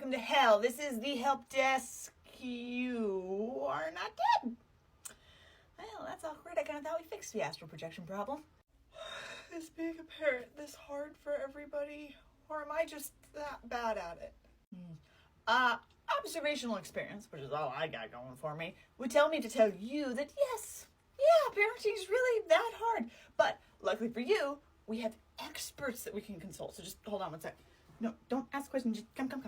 welcome to hell. This is the help desk. You are not dead. Well, that's awkward. I kind of thought we fixed the astral projection problem. Is being a parent this hard for everybody? Or am I just that bad at it? Observational experience, which is all I got going for me, would tell me to tell you that yes, parenting is really that hard. But luckily for you, we have experts that we can consult. So just hold on one sec. No, don't ask questions. Just come.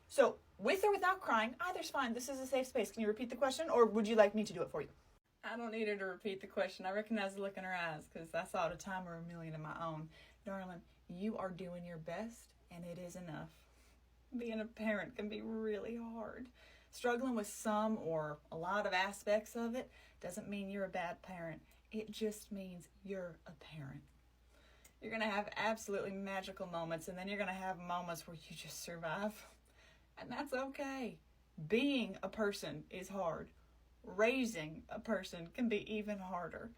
So, with or without crying, either's fine. This is a safe space. Can you repeat the question, or would you like me to do it for you? I don't need her to repeat the question. I recognize the look in her eyes, because I saw it a time or a million of my own. Darling, you are doing your best, and it is enough. Being a parent can be really hard. Struggling with some or a lot of aspects of it doesn't mean you're a bad parent. It just means you're a parent. You're going to have absolutely magical moments, and then you're going to have moments where you just survive. And that's okay. Being a person is hard. Raising a person can be even harder.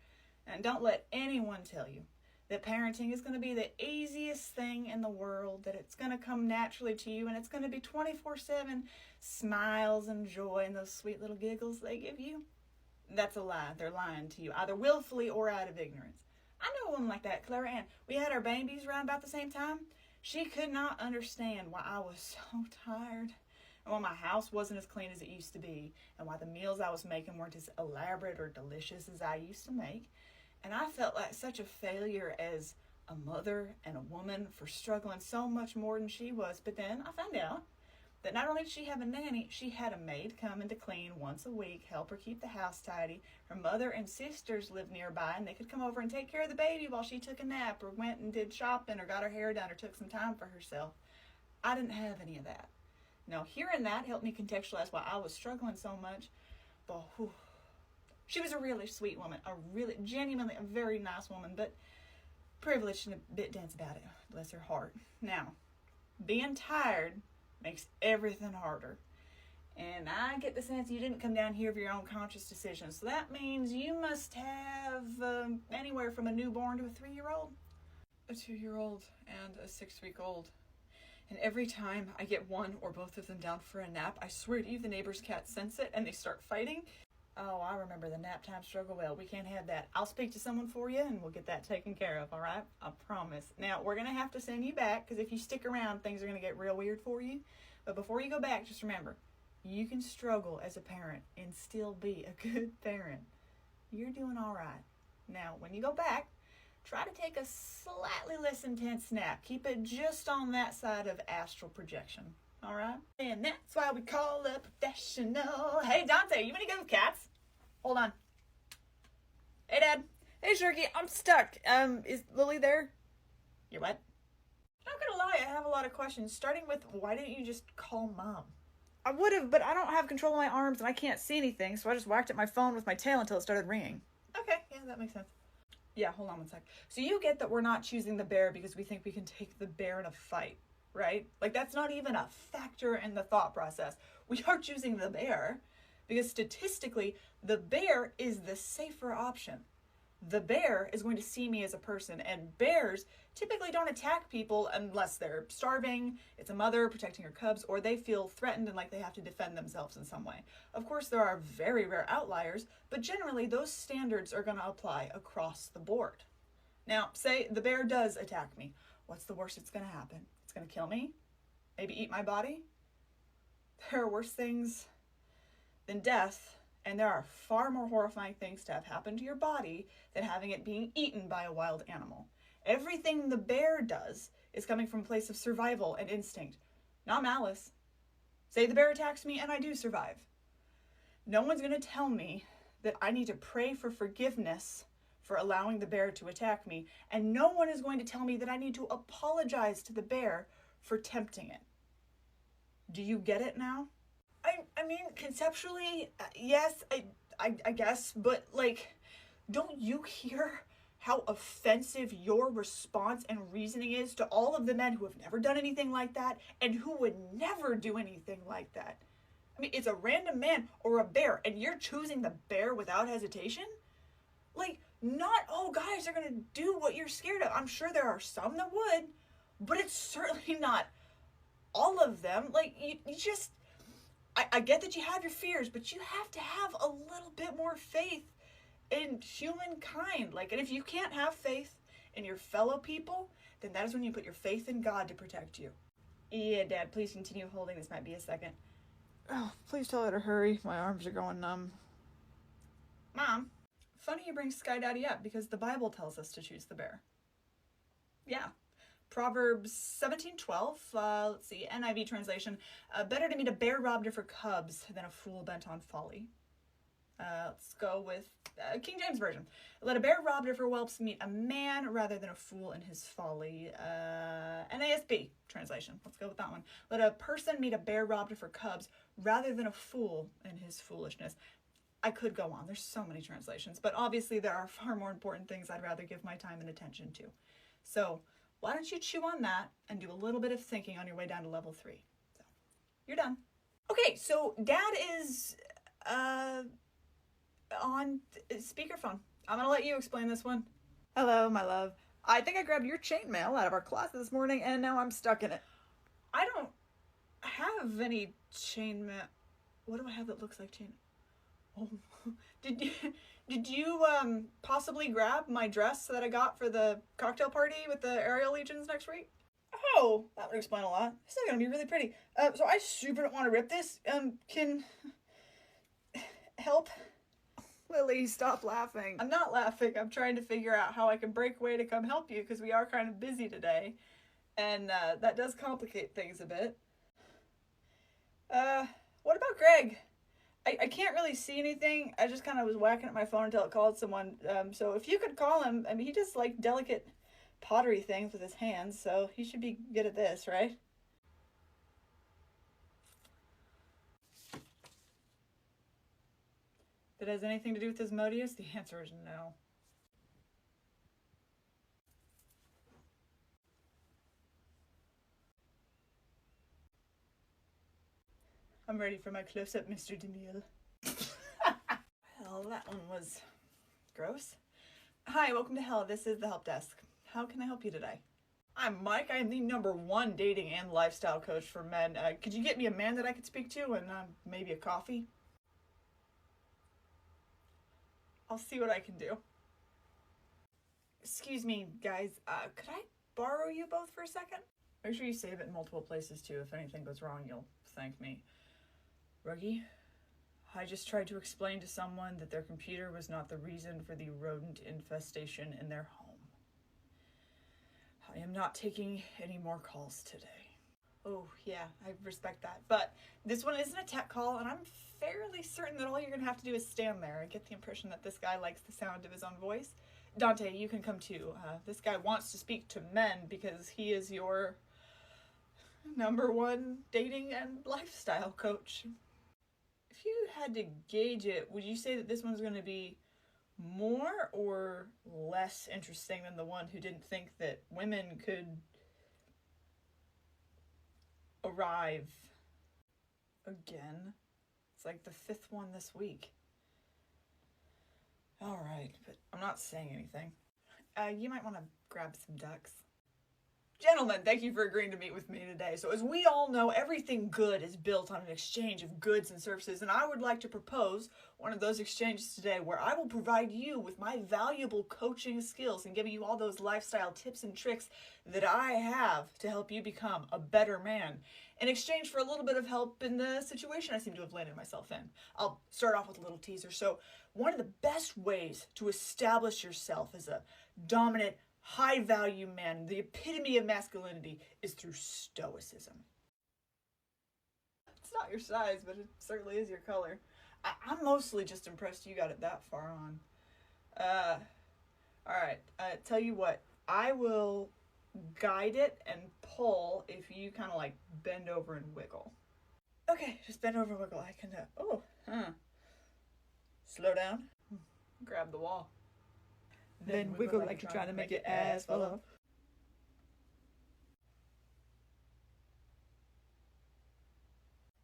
And don't let anyone tell you that parenting is going to be the easiest thing in the world, that it's going to come naturally to you, and it's going to be 24/7 smiles and joy and those sweet little giggles they give you. That's a lie. They're lying to you, either willfully or out of ignorance. I know a woman like that, Clara Ann. We had our babies around about the same time. She could not understand why I was so tired, and why my house wasn't as clean as it used to be, and why the meals I was making weren't as elaborate or delicious as I used to make. And I felt like such a failure as a mother and a woman for struggling so much more than she was. But then I found out that not only did she have a nanny, she had a maid coming to clean once a week, help her keep the house tidy. Her mother and sisters lived nearby, and they could come over and take care of the baby while she took a nap or went and did shopping or got her hair done or took some time for herself. I didn't have any of that. Now, hearing that helped me contextualize why I was struggling so much. But she was a really sweet woman, genuinely a very nice woman, but privileged and a bit dense about it. Bless her heart. Now, being tired makes everything harder. And I get the sense you didn't come down here of your own conscious decision. So that means you must have anywhere from a newborn to a 3-year-old. A 2-year-old and a 6-week-old. And every time I get one or both of them down for a nap, I swear to you the neighbor's cats sense it and they start fighting. Oh, I remember the nap time struggle well. We can't have that. I'll speak to someone for you and we'll get that taken care of, all right? I promise. Now, we're going to have to send you back because if you stick around, things are going to get real weird for you. But before you go back, just remember, you can struggle as a parent and still be a good parent. You're doing all right. Now, when you go back, try to take a slightly less intense nap. Keep it just on that side of astral projection. All right? And that's why we call a professional. Hey, Dante, you want to go with cats? Hold on. Hey, Dad. Hey, Sharky, I'm stuck. Is Lily there? You're what? Not gonna lie, I have a lot of questions. Starting with, why didn't you just call Mom? I would have, but I don't have control of my arms and I can't see anything, so I just whacked at my phone with my tail until it started ringing. Okay, yeah, that makes sense. Yeah, hold on one sec. So you get that we're not choosing the bear because we think we can take the bear in a fight, right? Like, that's not even a factor in the thought process. We are choosing the bear because statistically, the bear is the safer option. The bear is going to see me as a person, and bears typically don't attack people unless they're starving, it's a mother protecting her cubs, or they feel threatened and like they have to defend themselves in some way. Of course, there are very rare outliers, but generally those standards are going to apply across the board. Now, say the bear does attack me. What's the worst that's going to happen? It's going to kill me? Maybe eat my body? There are worse things than death. And there are far more horrifying things to have happen to your body than having it being eaten by a wild animal. Everything the bear does is coming from a place of survival and instinct, not malice. Say the bear attacks me and I do survive. No one's going to tell me that I need to pray for forgiveness for allowing the bear to attack me, and no one is going to tell me that I need to apologize to the bear for tempting it. Do you get it now? I mean, conceptually, yes, I guess, but, like, don't you hear how offensive your response and reasoning is to all of the men who have never done anything like that and who would never do anything like that? I mean, it's a random man or a bear, and you're choosing the bear without hesitation? Like, not all guys are going to do what you're scared of. I'm sure there are some that would, but it's certainly not all of them. Like, you just, I get that you have your fears, but you have to have a little bit more faith in humankind. Like, and if you can't have faith in your fellow people, then that is when you put your faith in God to protect you. Yeah, Dad, please continue holding. This might be a second. Oh, please tell her to hurry. My arms are going numb. Mom, funny you bring Sky Daddy up because the Bible tells us to choose the bear. Yeah. Proverbs 17:12, let's see, NIV translation, better to meet a bear robbed of her cubs than a fool bent on folly. Let's go with King James Version. Let a bear robbed of her whelps meet a man rather than a fool in his folly. NASB translation. Let's go with that one. Let a person meet a bear robbed of her cubs rather than a fool in his foolishness. I could go on. There's so many translations, but obviously there are far more important things I'd rather give my time and attention to. So why don't you chew on that and do a little bit of thinking on your way down to level 3. So you're done. Okay, so Dad is on speakerphone. I'm gonna let you explain this one. Hello, my love. I think I grabbed your chainmail out of our class this morning, and now I'm stuck in it. I don't have any chainmail. What do I have that looks like chain? Oh, did you possibly grab my dress that I got for the cocktail party with the aerial legions next week? Oh, that would explain a lot. This is gonna be really pretty. So I super don't want to rip this. Can help? Lily, stop laughing. I'm not laughing. I'm trying to figure out how I can break away to come help you because we are kind of busy today. And that does complicate things a bit. What about Greg? I can't really see anything. I just kind of was whacking at my phone until it called someone. So if you could call him, I mean, he does like delicate pottery things with his hands, so he should be good at this, right? That has anything to do with Asmodeus? The answer is no. I'm ready for my close-up, Mr. DeMille. Well, that one was gross. Hi, welcome to Hell. This is the help desk. How can I help you today? I'm Mike. I am the #1 dating and lifestyle coach for men. Could you get me a man that I could speak to and maybe a coffee? I'll see what I can do. Excuse me, guys. Could I borrow you both for a second? Make sure you save it in multiple places, too. If anything goes wrong, you'll thank me. Ruggie, I just tried to explain to someone that their computer was not the reason for the rodent infestation in their home. I am not taking any more calls today. Oh, yeah, I respect that. But this one isn't a tech call, and I'm fairly certain that all you're going to have to do is stand there. I get the impression that this guy likes the sound of his own voice. Dante, you can come too. This guy wants to speak to men because he is your #1 dating and lifestyle coach. If you had to gauge it, would you say that this one's going to be more or less interesting than the one who didn't think that women could arrive again? It's like the 5th one this week. All right, but I'm not saying anything. You might want to grab some ducks. Gentlemen, thank you for agreeing to meet with me today. So as we all know, everything good is built on an exchange of goods and services, and I would like to propose one of those exchanges today where I will provide you with my valuable coaching skills and giving you all those lifestyle tips and tricks that I have to help you become a better man in exchange for a little bit of help in the situation I seem to have landed myself in. I'll start off with a little teaser. So one of the best ways to establish yourself as a dominant, high-value man, the epitome of masculinity, is through stoicism. It's not your size, but it certainly is your color. I'm mostly just impressed you got it that far on. Alright, tell you what, I will guide it and pull if you kind of like bend over and wiggle. Okay, just bend over and wiggle. I can, slow down. Grab the wall. Then wiggle like you're trying to make your ass fall off.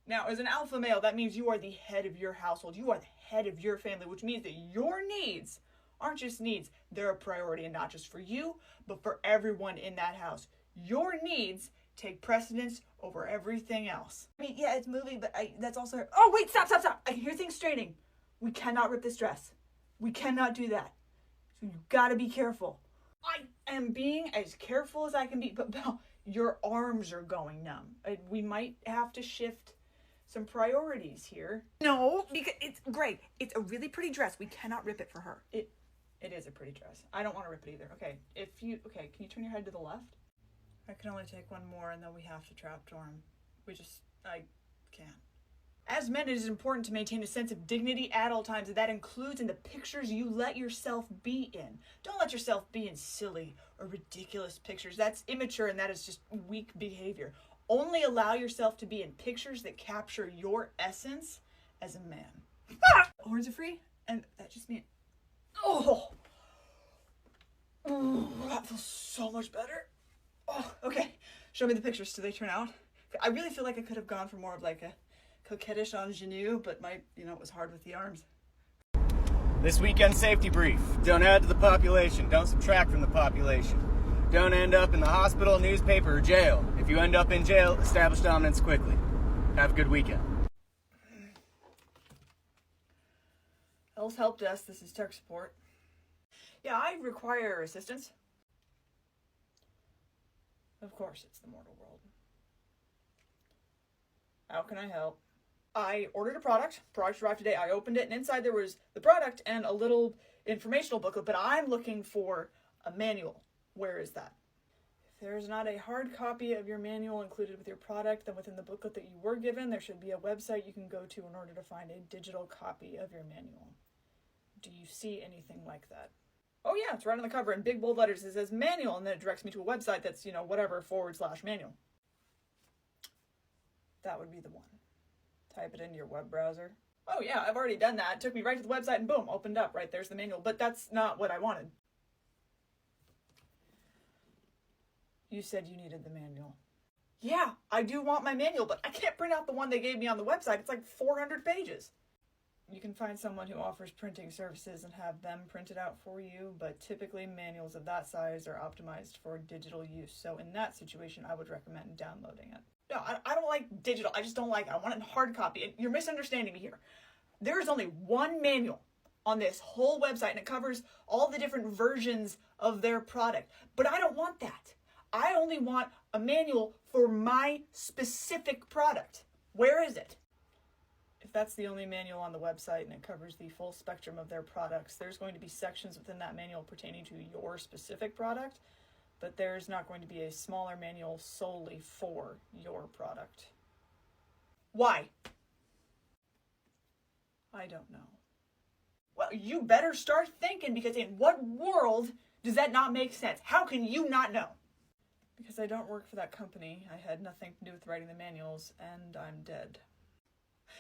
Now, as an alpha male, that means you are the head of your household. You are the head of your family, which means that your needs aren't just needs. They're a priority, and not just for you, but for everyone in that house. Your needs take precedence over everything else. I mean, yeah, it's moving, but that's also... Oh, wait, stop. I can hear things straining. We cannot rip this dress. We cannot do that. So you gotta be careful. I am being as careful as I can be, but Belle, your arms are going numb. We might have to shift some priorities here. No, because it's great. It's a really pretty dress. We cannot rip it for her. It is a pretty dress. I don't want to rip it either. Okay, can you turn your head to the left? I can only take one more and then we have to trapdoor him. I can't. As men, it is important to maintain a sense of dignity at all times, and that includes in the pictures you let yourself be in. Don't let yourself be in silly or ridiculous pictures. That's immature and that is just weak behavior. Only allow yourself to be in pictures that capture your essence as a man. Horns are free, and that just means... Oh, that feels so much better. Oh, okay. Show me the pictures. Do they turn out? I really feel like I could have gone for more of like a coquettish ingenue, but it was hard with the arms. This weekend safety brief. Don't add to the population. Don't subtract from the population. Don't end up in the hospital, newspaper, or jail. If you end up in jail, establish dominance quickly. Have a good weekend. Else help desk. This is tech support. Yeah, I require assistance. Of course, it's the mortal world. How can I help? I ordered a product. Product arrived today. I opened it, and inside there was the product and a little informational booklet, but I'm looking for a manual. Where is that? If there's not a hard copy of your manual included with your product, then within the booklet that you were given, there should be a website you can go to in order to find a digital copy of your manual. Do you see anything like that? Oh yeah, it's right on the cover in big bold letters. It says manual, and then it directs me to a website that's, whatever/manual. That would be the one. Type it into your web browser. Oh yeah, I've already done that. It took me right to the website and boom, opened up. Right there's the manual. But that's not what I wanted. You said you needed the manual. Yeah, I do want my manual, but I can't print out the one they gave me on the website. It's like 400 pages. You can find someone who offers printing services and have them print it out for you, but typically manuals of that size are optimized for digital use. So in that situation, I would recommend downloading it. No, I don't like digital. I just don't like it. I want it in hard copy. You're misunderstanding me here. There is only one manual on this whole website, and it covers all the different versions of their product. But I don't want that. I only want a manual for my specific product. Where is it? If that's the only manual on the website and it covers the full spectrum of their products, there's going to be sections within that manual pertaining to your specific product, but there's not going to be a smaller manual solely for your product. Why? I don't know. Well, you better start thinking, because in what world does that not make sense? How can you not know? Because I don't work for that company. I had nothing to do with writing the manuals, and I'm dead.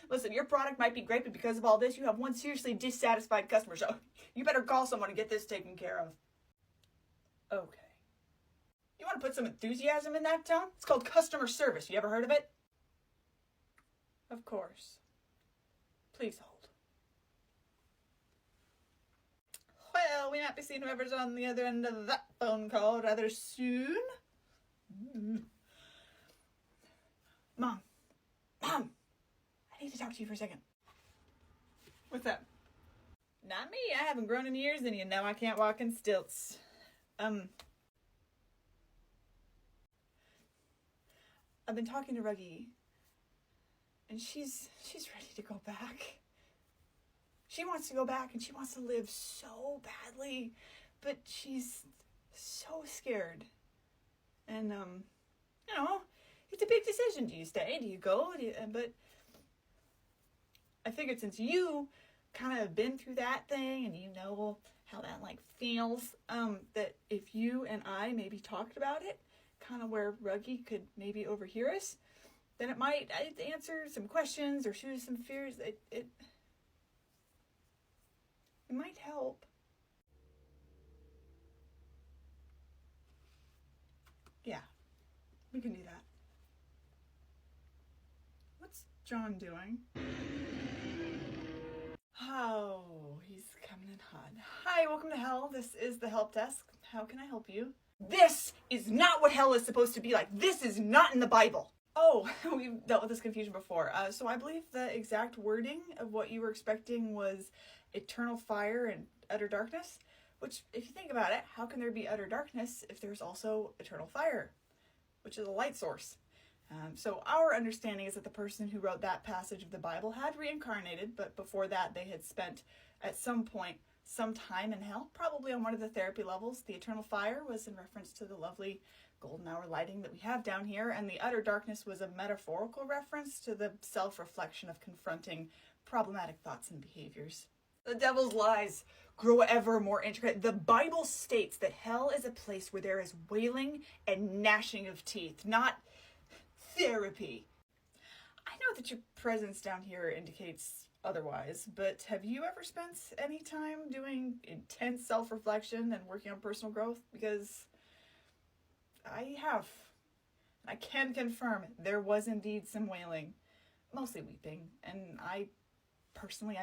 Listen, your product might be great, but because of all this, you have one seriously dissatisfied customer, so you better call someone and get this taken care of. Okay. You want to put some enthusiasm in that tone? It's called customer service. You ever heard of it? Of course. Please hold. Well, we might be seeing whoever's on the other end of that phone call rather soon. Mom. I need to talk to you for a second. What's up? Not me. I haven't grown in years, and you know I can't walk in stilts. I've been talking to Ruggie, and she's ready to go back. She wants to go back, and she wants to live so badly, but she's so scared. And, it's a big decision. Do you stay? Do you go? But I figured since you kind of been through that thing and you know how that feels, that if you and I maybe talked about it, kind of where Ruggie could maybe overhear us, then it might answer some questions or shoot some fears. It might help. Yeah, we can do that. What's John doing? Oh, he's coming in hot. Hi, welcome to hell. This is the help desk. How can I help you? This is not what hell is supposed to be like. This is not in the Bible. Oh, we've dealt with this confusion before. So I believe the exact wording of what you were expecting was eternal fire and utter darkness. Which, if you think about it, how can there be utter darkness if there's also eternal fire, which is a light source? So our understanding is that the person who wrote that passage of the Bible had reincarnated, but before that they had spent at some point some time in hell, probably on one of the therapy levels. The eternal fire was in reference to the lovely golden hour lighting that we have down here, and the utter darkness was a metaphorical reference to the self-reflection of confronting problematic thoughts and behaviors. The devil's lies grow ever more intricate. The Bible states that hell is a place where there is wailing and gnashing of teeth, not therapy. I know that your presence down here indicates otherwise, but have you ever spent any time doing intense self-reflection and working on personal growth? Because I have. I can confirm there was indeed some wailing, mostly weeping, and I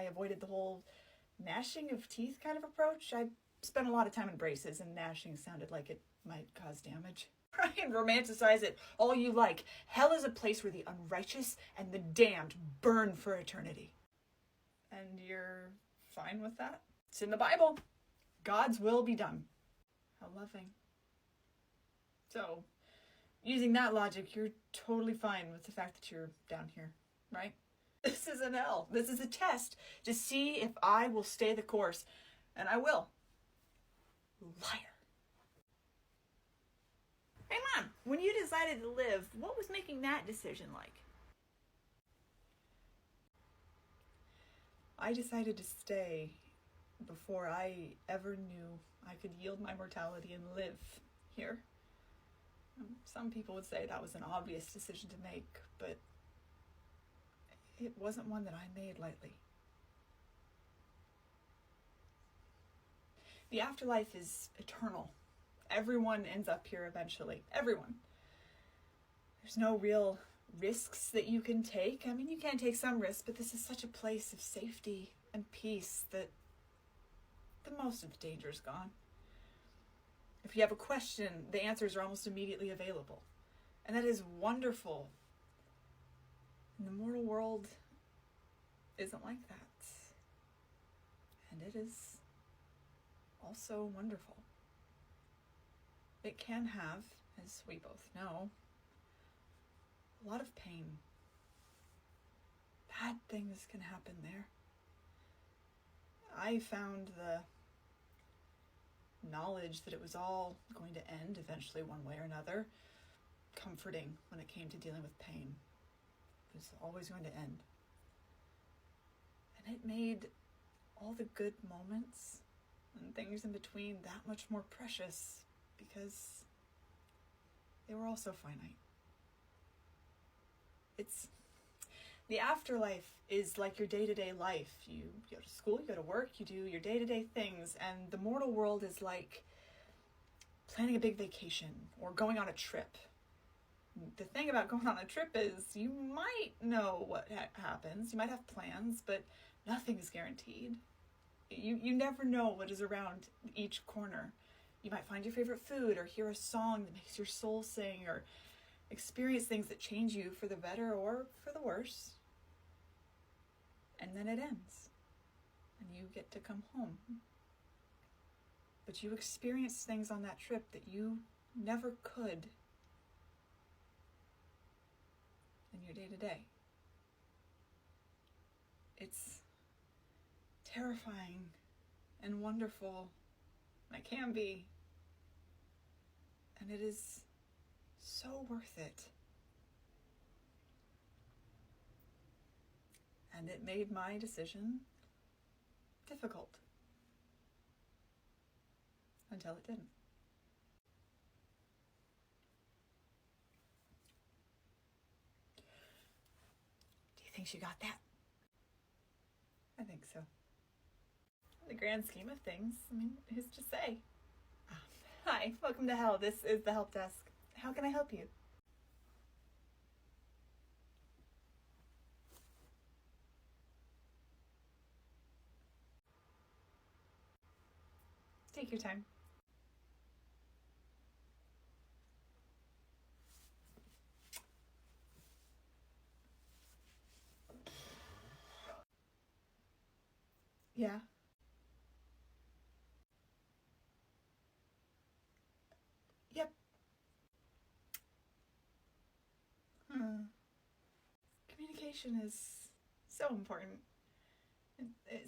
avoided the whole gnashing of teeth kind of approach. I spent a lot of time in braces, and gnashing sounded like it might cause damage. Right? Romanticize it all you like. Hell is a place where the unrighteous and the damned burn for eternity. And you're fine with that? It's in the Bible. God's will be done. How loving. So, using that logic, you're totally fine with the fact that you're down here, right? This is an hell. This is a test to see if I will stay the course. And I will. Liar. Hey Mom, when you decided to live, what was making that decision like? I decided to stay before I ever knew I could yield my mortality and live here. Some people would say that was an obvious decision to make, but it wasn't one that I made lightly. The afterlife is eternal. Everyone ends up here eventually. Everyone. There's no real risks that you can take. I mean, you can take some risks, but this is such a place of safety and peace that the most of the danger is gone. If you have a question, the answers are almost immediately available. And that is wonderful. And the mortal world isn't like that. And it is also wonderful. It can have, as we both know, a lot of pain. Bad things can happen there. I found the knowledge that it was all going to end eventually one way or another comforting when it came to dealing with pain. It was always going to end. And it made all the good moments and things in between that much more precious because they were also finite. The afterlife is like your day-to-day life. You go to school, you go to work, you do your day-to-day things, and the mortal world is like planning a big vacation or going on a trip. The thing about going on a trip is you might know what happens, you might have plans, but nothing is guaranteed. You never know what is around each corner. You might find your favorite food or hear a song that makes your soul sing or experience things that change you for the better or for the worse. And then it ends. And you get to come home. But you experience things on that trip that you never could in your day-to-day. It's terrifying and wonderful. And it can be. And it is so worth it. And it made my decision difficult. Until it didn't. Do you think she got that? I think so. In the grand scheme of things, I mean, who's to say? Hi, welcome to hell. This is the help desk. How can I help you? Take your time. Yeah. Yep. Communication is so important.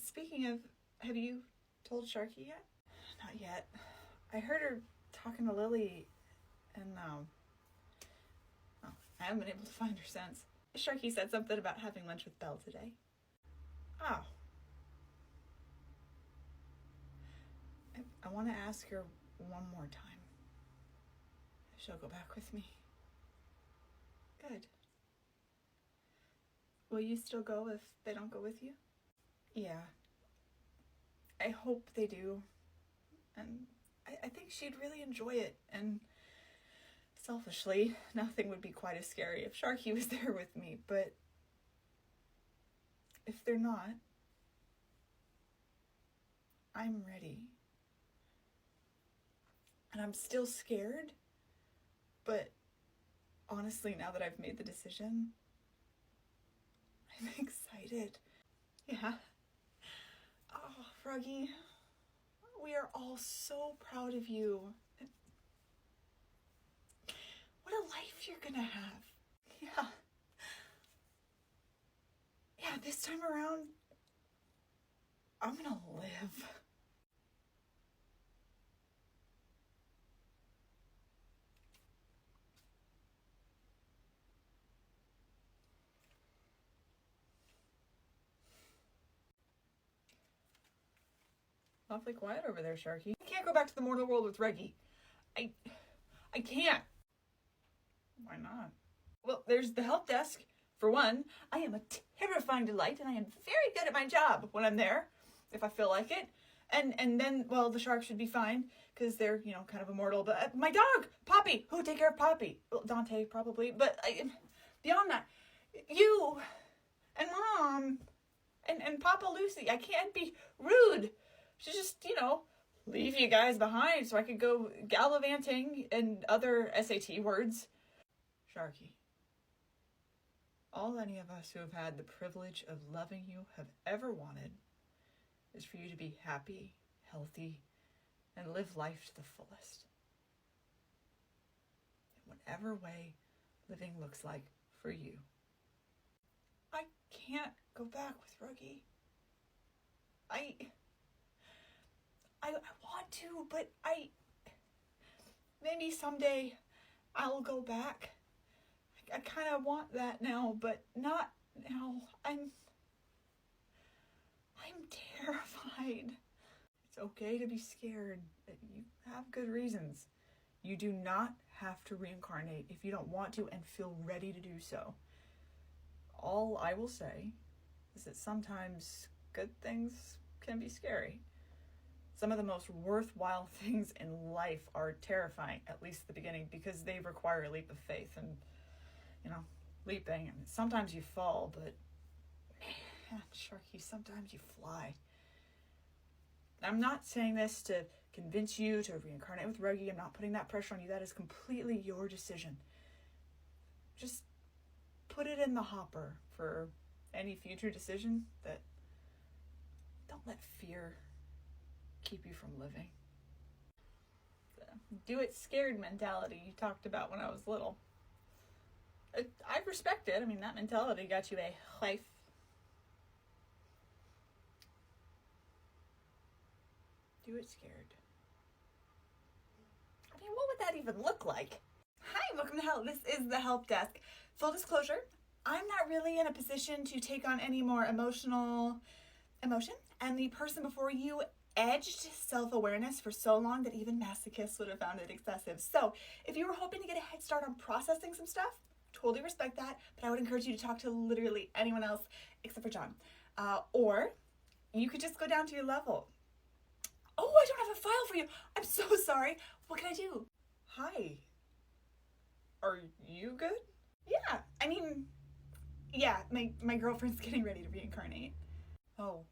Speaking of, have you told Sharky yet? Not yet. I heard her talking to Lily, and I haven't been able to find her since. Sharky said something about having lunch with Belle today. Oh. I want to ask her one more time if she'll go back with me. Good. Will you still go if they don't go with you? Yeah. I hope they do. And I think she'd really enjoy it. And selfishly, nothing would be quite as scary if Sharky was there with me. But if they're not, I'm ready. And I'm still scared. But honestly, now that I've made the decision, I'm excited. Yeah. Oh, Froggy, we are all so proud of you. What a life you're gonna have. Yeah. Yeah, this time around, I'm gonna live. Awfully quiet over there, Sharky. I can't go back to the mortal world with Reggie. I can't. Why not? Well, there's the help desk. For one, I am a terrifying delight, and I am very good at my job when I'm there, if I feel like it. And then, well, the sharks should be fine, because they're, kind of immortal. But my dog, Poppy, who would take care of Poppy? Well, Dante, probably. But beyond that, you and Mom and Papa Lucy, I can't be rude. Should just, leave you guys behind so I could go gallivanting and other SAT words. Sharky, all any of us who have had the privilege of loving you have ever wanted is for you to be happy, healthy, and live life to the fullest. In whatever way living looks like for you. I can't go back with Ruggie. I want to, but maybe someday I'll go back. I kind of want that now, but not now. I'm terrified. It's okay to be scared. You have good reasons. You do not have to reincarnate if you don't want to and feel ready to do so. All I will say is that sometimes good things can be scary. Some of the most worthwhile things in life are terrifying, at least at the beginning, because they require a leap of faith and, leaping. And sometimes you fall, but man, Sharky, sometimes you fly. I'm not saying this to convince you to reincarnate with Rogie. I'm not putting that pressure on you. That is completely your decision. Just put it in the hopper for any future decision that don't let fear keep you from living. The do it scared mentality you talked about when I was little. I respect it. I mean, that mentality got you a life. Do it scared. I mean, what would that even look like? Hi, welcome to Help. This is the help desk. Full disclosure, I'm not really in a position to take on any more emotion, and the person before you edged self-awareness for so long that even masochists would have found it excessive. So if you were hoping to get a head start on processing some stuff, totally respect that, but I would encourage you to talk to literally anyone else except for John. Or you could just go down to your level. Oh, I don't have a file for you. I'm so sorry. What can I do? Hi. Are you good? Yeah, I mean, yeah, my girlfriend's getting ready to reincarnate. Oh.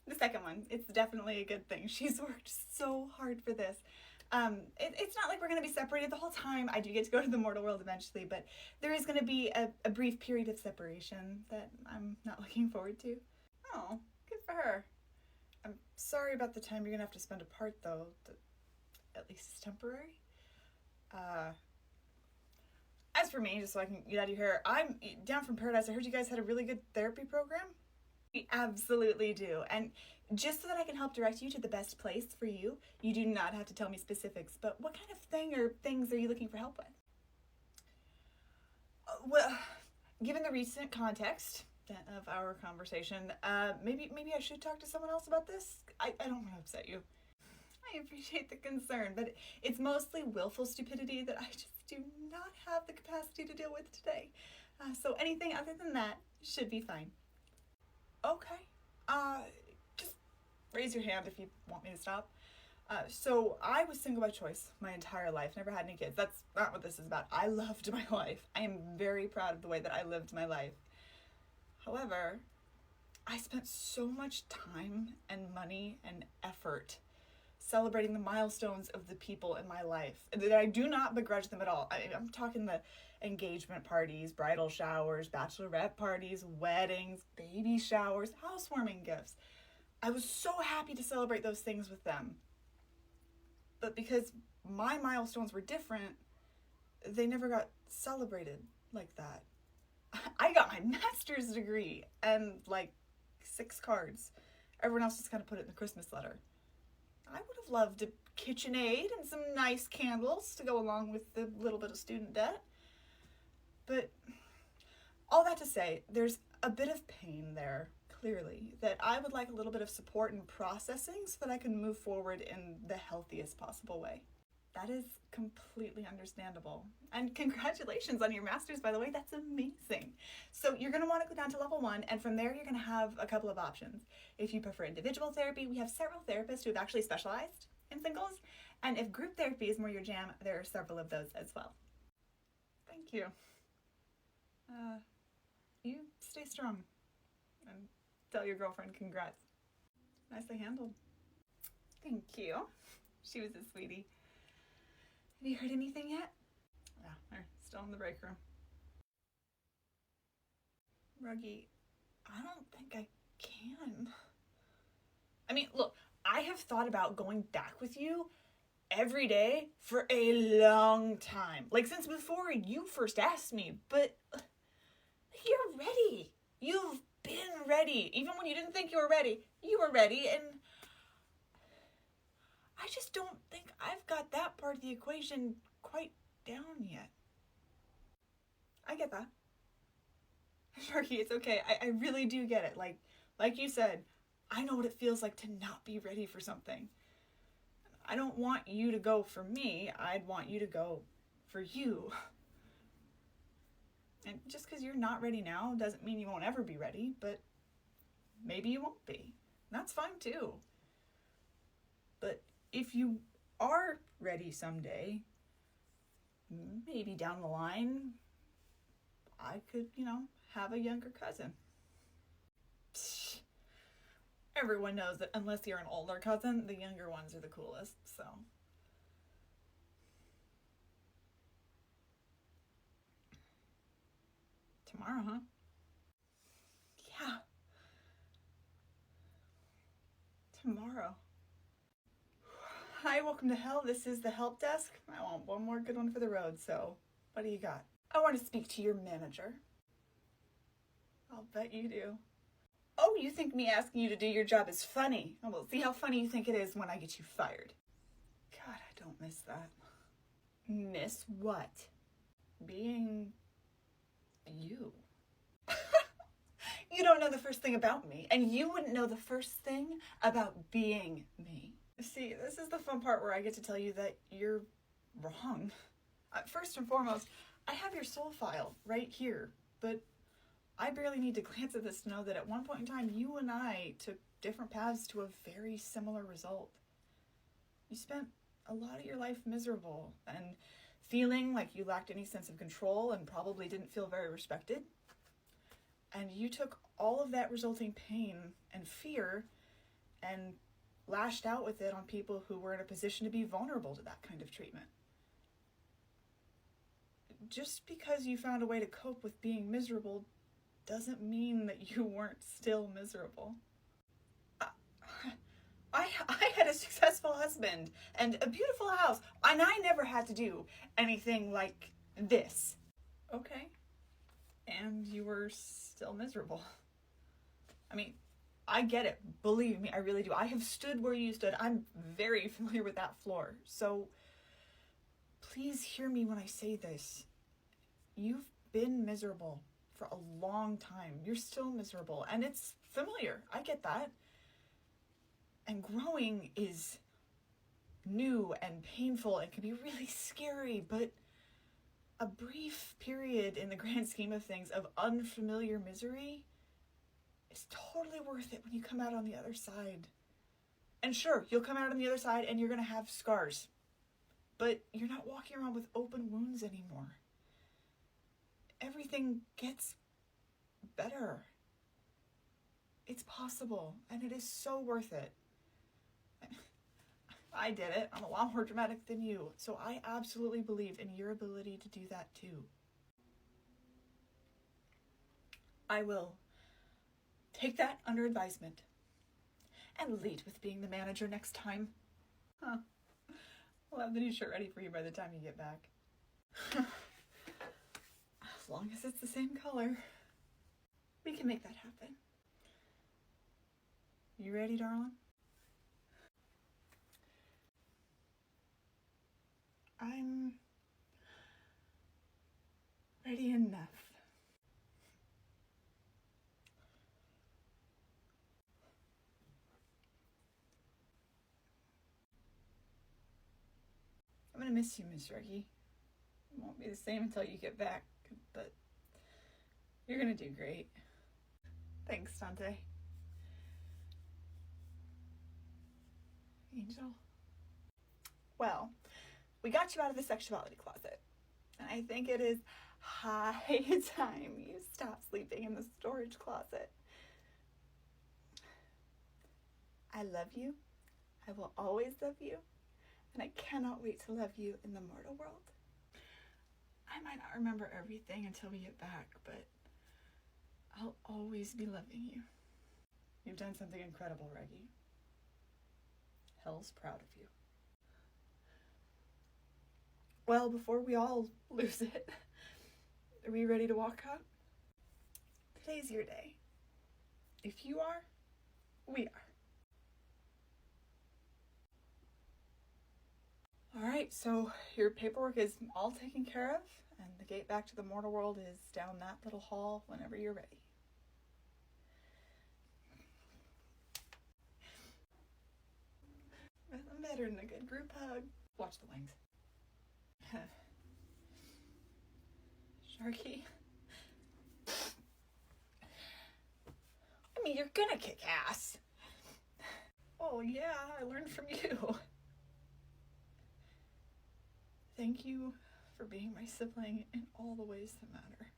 The second one. It's definitely a good thing. She's worked so hard for this. It's not like we're going to be separated the whole time. I do get to go to the mortal world eventually, but there is going to be a brief period of separation that I'm not looking forward to. Oh, good for her. I'm sorry about the time you're going to have to spend apart, though. At least it's temporary. As for me, just so I can get out of your hair, I'm down from Paradise. I heard you guys had a really good therapy program. We absolutely do. And just so that I can help direct you to the best place for you, you do not have to tell me specifics, but what kind of thing or things are you looking for help with? Well, given the recent context of our conversation, maybe I should talk to someone else about this. I don't want to upset you. I appreciate the concern, but it's mostly willful stupidity that I just do not have the capacity to deal with today. So anything other than that should be fine. Okay. Just raise your hand if you want me to stop. So I was single by choice my entire life, never had any kids. That's not what this is about. I loved my life. I am very proud of the way that I lived my life. However, I spent so much time and money and effort celebrating the milestones of the people in my life that I do not begrudge them at all. I'm talking the engagement parties, bridal showers, bachelorette parties, weddings, baby showers, housewarming gifts. I was so happy to celebrate those things with them. But because my milestones were different, they never got celebrated like that. I got my master's degree and like 6 cards. Everyone else just kind of put it in the Christmas letter. I would have loved a KitchenAid and some nice candles to go along with the little bit of student debt. But all that to say, there's a bit of pain there, clearly, that I would like a little bit of support and processing so that I can move forward in the healthiest possible way. That is completely understandable. And congratulations on your master's, by the way. That's amazing. So you're going to want to go down to level 1, and from there you're going to have a couple of options. If you prefer individual therapy, we have several therapists who have actually specialized in singles. And if group therapy is more your jam, there are several of those as well. Thank you. You stay strong. And tell your girlfriend congrats. Nicely handled. Thank you. She was a sweetie. Have you heard anything yet? Yeah, they're still in the break room. Ruggy, I don't think I can. I mean, look, I have thought about going back with you every day for a long time. Like since before you first asked me, but you're ready. You've been ready. Even when you didn't think you were ready, and I just don't think I've got that part of the equation quite down yet. I get that. Sharky, it's okay. I really do get it. Like you said, I know what it feels like to not be ready for something. I don't want you to go for me. I'd want you to go for you. And just because you're not ready now doesn't mean you won't ever be ready, but maybe you won't be. That's fine too. But if you are ready someday, maybe down the line, I could, have a younger cousin. Psh, everyone knows that unless you're an older cousin, the younger ones are the coolest, so. Tomorrow, huh? Yeah. Tomorrow. Hi, welcome to hell. This is the help desk. I want one more good one for the road, so what do you got? I want to speak to your manager. I'll bet you do. Oh, you think me asking you to do your job is funny? Oh, well, see how funny you think it is when I get you fired. God, I don't miss that. Miss what? Being you. You don't know the first thing about me, and you wouldn't know the first thing about being me. See, this is the fun part where I get to tell you that you're wrong. First and foremost, I have your soul file right here, but I barely need to glance at this to know that at one point in time, you and I took different paths to a very similar result. You spent a lot of your life miserable and feeling like you lacked any sense of control and probably didn't feel very respected. And you took all of that resulting pain and fear and lashed out with it on people who were in a position to be vulnerable to that kind of treatment. Just because you found a way to cope with being miserable doesn't mean that you weren't still miserable. I had a successful husband and a beautiful house, and I never had to do anything like this. Okay. And you were still miserable. I mean, I get it. Believe me, I really do. I have stood where you stood. I'm very familiar with that floor. So please hear me when I say this. You've been miserable for a long time. You're still miserable, and it's familiar. I get that. And growing is new and painful and can be really scary, but a brief period in the grand scheme of things of unfamiliar misery is totally worth it when you come out on the other side. And sure, you'll come out on the other side and you're going to have scars, but you're not walking around with open wounds anymore. Everything gets better. It's possible, and it is so worth it. I did it. I'm a lot more dramatic than you, so I absolutely believe in your ability to do that too. I will take that under advisement and lead with being the manager next time. Huh. I'll have the new shirt ready for you by the time you get back. As long as it's the same color, we can make that happen. You ready, darling? I'm ready enough. I'm gonna miss you, Miss Reggie. It won't be the same until you get back, but you're gonna do great. Thanks, Dante. Angel. Well, we got you out of the sexuality closet, and I think it is high time you stop sleeping in the storage closet. I love you. I will always love you, and I cannot wait to love you in the mortal world. I might not remember everything until we get back, but I'll always be loving you. You've done something incredible, Reggie. Hell's proud of you. Well, before we all lose it, are we ready to walk out? Today's your day. If you are, we are. All right, so your paperwork is all taken care of, and the gate back to the mortal world is down that little hall whenever you're ready. Nothing better than a good group hug. Watch the wings. Sharky. I mean, you're gonna kick ass. Oh yeah, I learned from you. Thank you for being my sibling in all the ways that matter.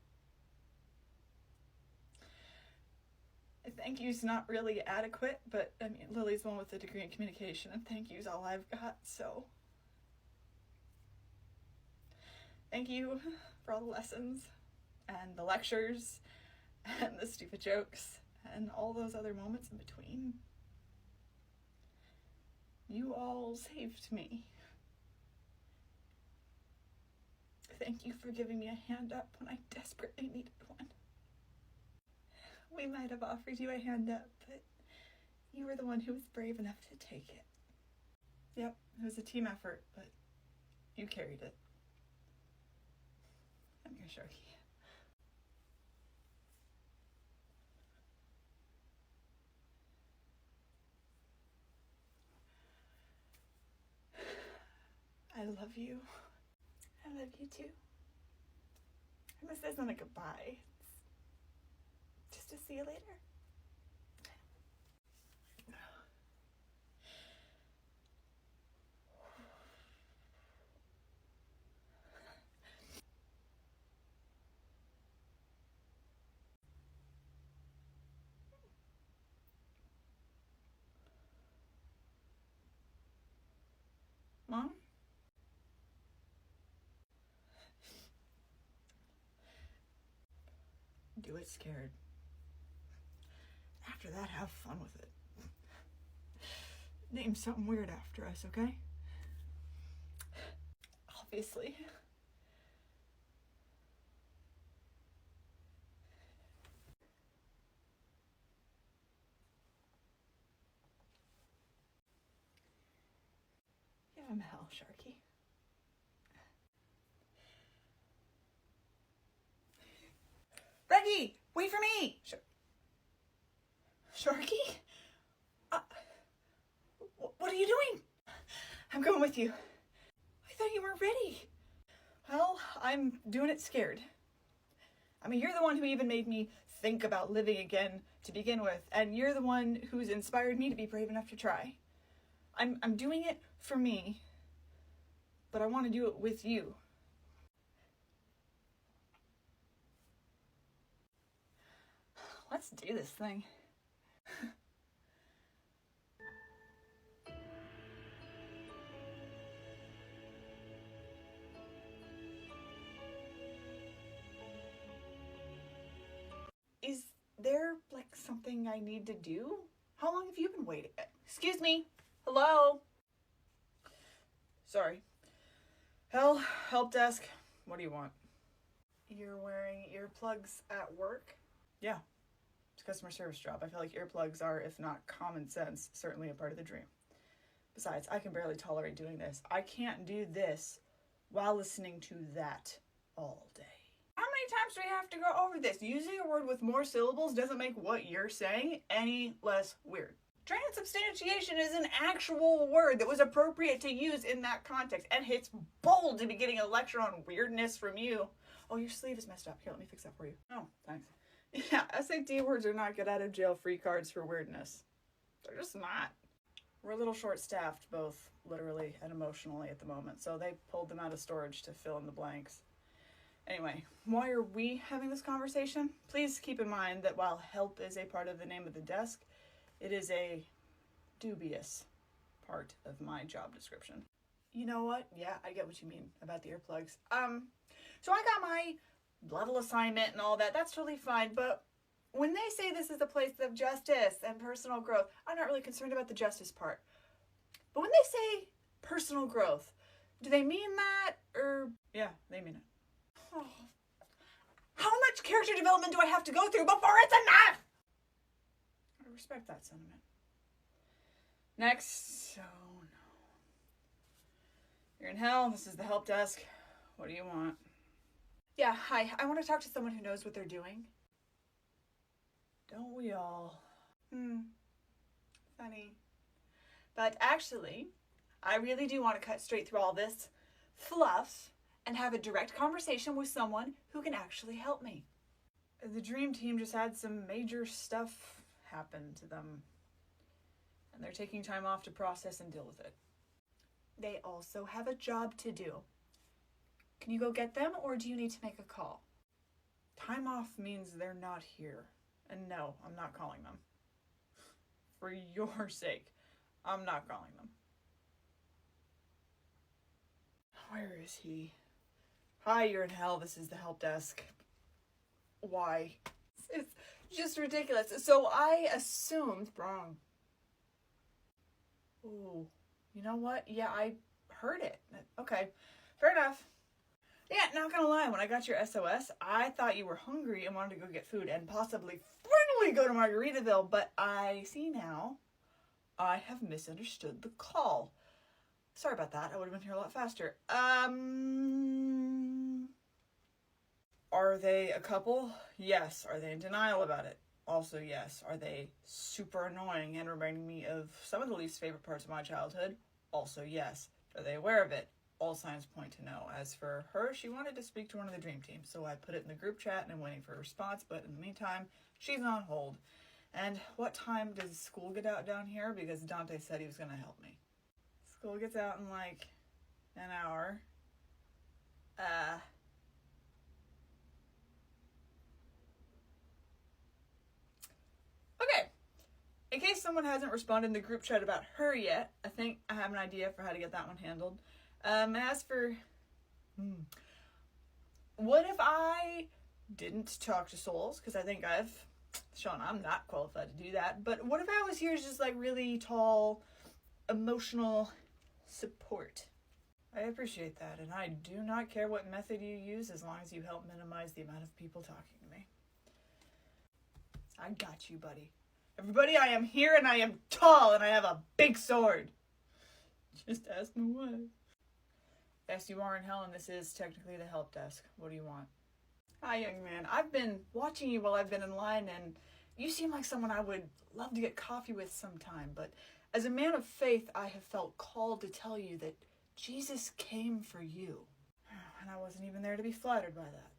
Thank you's not really adequate, but I mean, Lily's the one with the degree in communication, and thank you's all I've got, so. Thank you for all the lessons, and the lectures, and the stupid jokes, and all those other moments in between. You all saved me. Thank you for giving me a hand up when I desperately needed one. We might have offered you a hand up, but you were the one who was brave enough to take it. Yep, it was a team effort, but you carried it. I'm your Sharky. I love you. I love you too. And this isn't a goodbye. It's just to see you later. Do it scared. After that, have fun with it. Name something weird after us, okay? Obviously. Yeah, I'm hell, Sharky. Reggie, wait for me! Sharky? What are you doing? I'm going with you. I thought you weren't ready. Well, I'm doing it scared. I mean, you're the one who even made me think about living again to begin with, and you're the one who's inspired me to be brave enough to try. I'm doing it for me, but I want to do it with you. Let's do this thing. Is there, like, something I need to do? How long have you been waiting? Excuse me. Hello? Sorry. Help desk. What do you want? You're wearing earplugs at work? Yeah. It's a customer service job. I feel like earplugs are, if not common sense, certainly a part of the dream. Besides, I can barely tolerate doing this. I can't do this while listening to that all day. How many times do we have to go over this? Using a word with more syllables doesn't make what you're saying any less weird. Transubstantiation is an actual word that was appropriate to use in that context, and it's bold to be getting a lecture on weirdness from you. Oh, your sleeve is messed up. Here, let me fix that for you. Oh, thanks. Yeah, SAT words are not get out of jail free cards for weirdness. They're just not. We're a little short-staffed, both literally and emotionally at the moment, so they pulled them out of storage to fill in the blanks. Anyway, why are we having this conversation? Please keep in mind that while help is a part of the name of the desk, it is a dubious part of my job description. You know what? Yeah, I get what you mean about the earplugs. So I got my level assignment and all that. That's totally fine, but when they say this is a place of justice and personal growth, I'm not really concerned about the justice part. But when they say personal growth, do they mean that, or... Yeah, they mean it. Oh. How much character development do I have to go through before it's enough? I respect that sentiment. Next. So, no. You're in hell. This is the help desk. What do you want? Yeah, hi. I want to talk to someone who knows what they're doing. Don't we all? Funny. But actually, I really do want to cut straight through all this fluff and have a direct conversation with someone who can actually help me. The dream team just had some major stuff happen to them, and they're taking time off to process and deal with it. They also have a job to do. Can you go get them, or do you need to make a call? Time off means they're not here. And no, I'm not calling them. For your sake, I'm not calling them. Where is he? Hi, you're in hell. This is the help desk. Why? It's just ridiculous. So I assumed wrong. Ooh, you know what? Yeah, I heard it. Okay, fair enough. Yeah, not gonna lie, when I got your SOS, I thought you were hungry and wanted to go get food and possibly finally go to Margaritaville, but I see now I have misunderstood the call. Sorry about that. I would have been here a lot faster. Are they a couple? Yes. Are they in denial about it? Also, yes. Are they super annoying and reminding me of some of the least favorite parts of my childhood? Also, yes. Are they aware of it? All signs point to no. As for her, she wanted to speak to one of the dream team, so I put it in the group chat and I'm waiting for a response, but in the meantime, she's on hold. And what time does school get out down here? Because Dante said he was going to help me. School gets out in like an hour. Okay. In case someone hasn't responded in the group chat about her yet, I think I have an idea for how to get that one handled. As for, what if I didn't talk to souls, because I think I've shown I'm not qualified to do that. But what if I was here as just like really tall, emotional support? I appreciate that, and I do not care what method you use as long as you help minimize the amount of people talking to me. I got you, buddy. Everybody, I am here, and I am tall, and I have a big sword. Just ask me why. Yes, you are in hell, and this is technically the help desk. What do you want? Hi, young man. I've been watching you while I've been in line, and you seem like someone I would love to get coffee with sometime, but as a man of faith, I have felt called to tell you that Jesus came for you. And I wasn't even there to be flattered by that.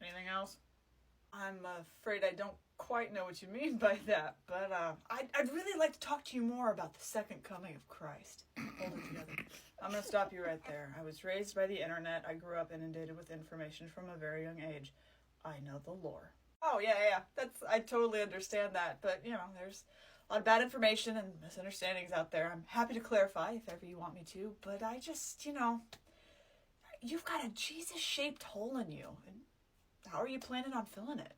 Anything else? I'm afraid I don't quite know what you mean by that, but I'd really like to talk to you more about the second coming of Christ. Hold it together. I'm going to stop you right there. I was raised by the internet. I grew up inundated with information from a very young age. I know the lore. Oh, yeah. I totally understand that, but, there's a lot of bad information and misunderstandings out there. I'm happy to clarify if ever you want me to, but I just, you've got a Jesus-shaped hole in you, and how are you planning on filling it?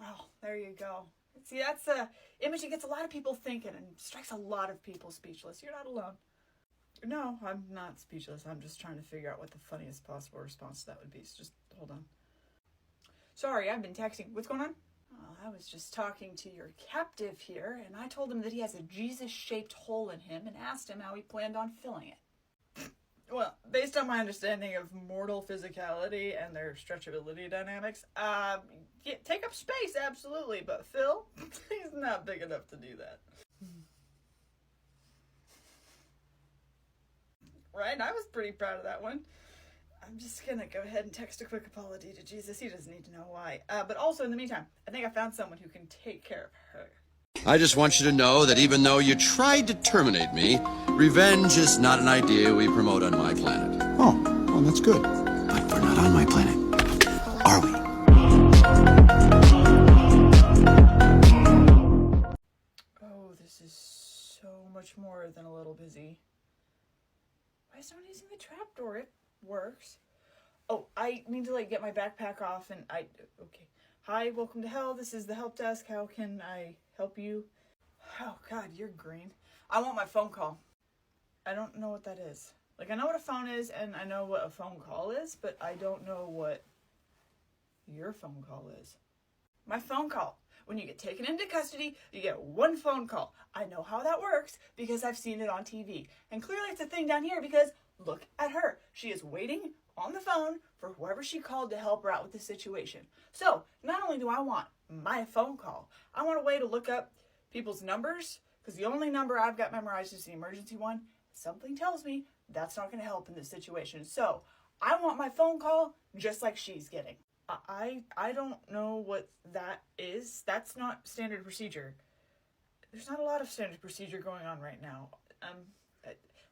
Well, there you go. See, that's a image that gets a lot of people thinking and strikes a lot of people speechless. You're not alone. No, I'm not speechless. I'm just trying to figure out what the funniest possible response to that would be. So just hold on. Sorry, I've been texting. What's going on? Oh, I was just talking to your captive here, and I told him that he has a Jesus-shaped hole in him and asked him how he planned on filling it. Well, based on my understanding of mortal physicality and their stretchability dynamics, yeah, take up space, absolutely, but Phil, he's not big enough to do that. Right? I was pretty proud of that one. I'm just gonna go ahead and text a quick apology to Jesus. He doesn't need to know why. But also, in the meantime, I think I found someone who can take care of her. I just want you to know that even though you tried to terminate me, revenge is not an idea we promote on my planet. Oh, well, that's good. But we're not on my planet, are we? Oh, this is so much more than a little busy. Why is someone using the trapdoor? It works. Oh, I need to get my backpack off and okay. Hi, welcome to hell. This is the help desk. How can I help you? Oh God, you're green. I want my phone call. I don't know what that is. I know what a phone is and I know what a phone call is, but I don't know what your phone call is. My phone call. When you get taken into custody, you get one phone call. I know how that works because I've seen it on TV. And clearly it's a thing down here because look at her. She is waiting on the phone for whoever she called to help her out with the situation. So, not only do I want my phone call, I want a way to look up people's numbers, because the only number I've got memorized is the emergency one. Something tells me that's not going to help in this situation. So, I want my phone call just like she's getting. I don't know what that is. That's not standard procedure. There's not a lot of standard procedure going on right now.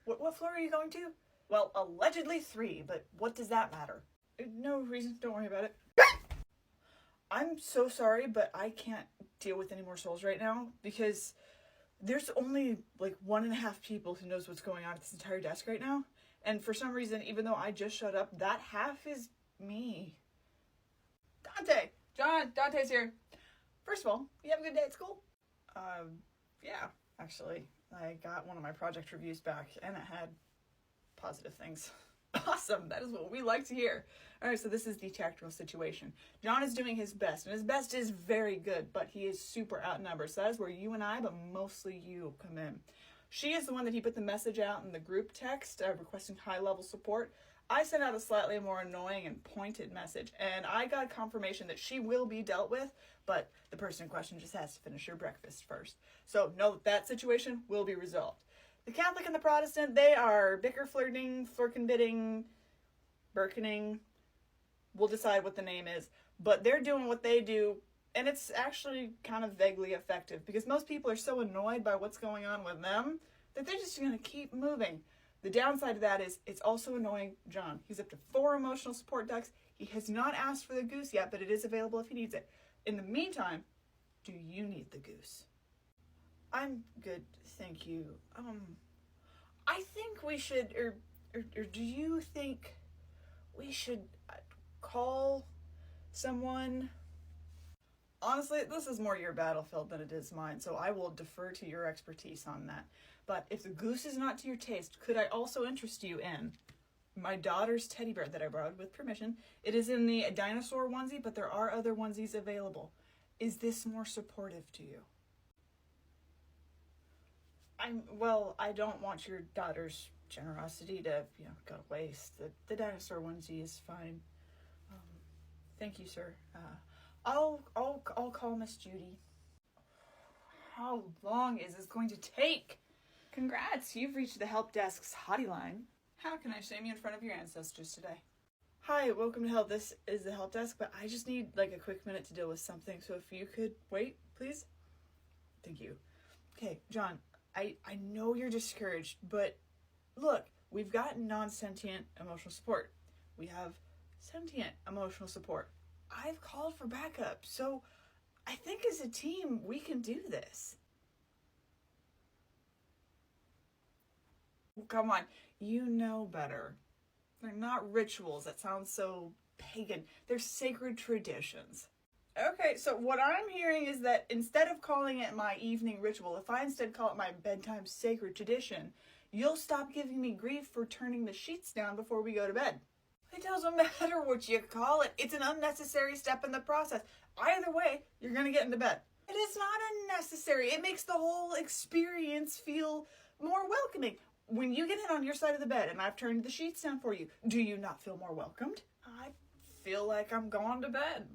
What floor are you going to? Well, allegedly 3, but what does that matter? No reason, don't worry about it. I'm so sorry, but I can't deal with any more souls right now because there's only 1.5 people who knows what's going on at this entire desk right now. And for some reason, even though I just shut up, that half is me. Dante! John, Dante's here. First of all, you have a good day at school? Yeah, actually. I got one of my project reviews back, and it had positive things. Awesome, that is what we like to hear. Alright, so this is the tactical situation. John is doing his best, and his best is very good, but he is super outnumbered. So that is where you and I, but mostly you, come in. She is the one that he put the message out in the group text requesting high-level support. I sent out a slightly more annoying and pointed message, and I got confirmation that she will be dealt with, but the person in question just has to finish her breakfast first. So know that situation will be resolved. The Catholic and the Protestant, they are bicker flirting, flirkin' bidding, birkening. We'll decide what the name is, but they're doing what they do, and it's actually kind of vaguely effective because most people are so annoyed by what's going on with them that they're just going to keep moving. The downside of that is it's also annoying John. He's up to 4 emotional support ducks. He has not asked for the goose yet, but it is available if he needs it. In the meantime, do you need the goose? I'm good, thank you. I think we should, or do you think we should call someone? Honestly, this is more your battlefield than it is mine, so I will defer to your expertise on that. But if the goose is not to your taste, could I also interest you in my daughter's teddy bear that I borrowed with permission? It is in the dinosaur onesie, but there are other onesies available. Is this more supportive to you? I don't want your daughter's generosity to, go to waste. The dinosaur onesie is fine. Thank you, sir. I'll call Miss Judy. How long is this going to take? Congrats, you've reached the help desk's hottie line. How can I shame you in front of your ancestors today? Hi, welcome to help. This is the help desk, but I just need a quick minute to deal with something. So if you could wait, please. Thank you. Okay, John, I know you're discouraged, but look, we've got non-sentient emotional support. We have sentient emotional support. I've called for backup, so I think as a team, we can do this. Well, come on, you know better. They're not rituals that sound so pagan. They're sacred traditions. Okay, so what I'm hearing is that instead of calling it my evening ritual, if I instead call it my bedtime sacred tradition, you'll stop giving me grief for turning the sheets down before we go to bed. It doesn't matter what you call it. It's an unnecessary step in the process. Either way, you're going to get into bed. It is not unnecessary. It makes the whole experience feel more welcoming. When you get in on your side of the bed and I've turned the sheets down for you, do you not feel more welcomed? I feel like I'm gone to bed.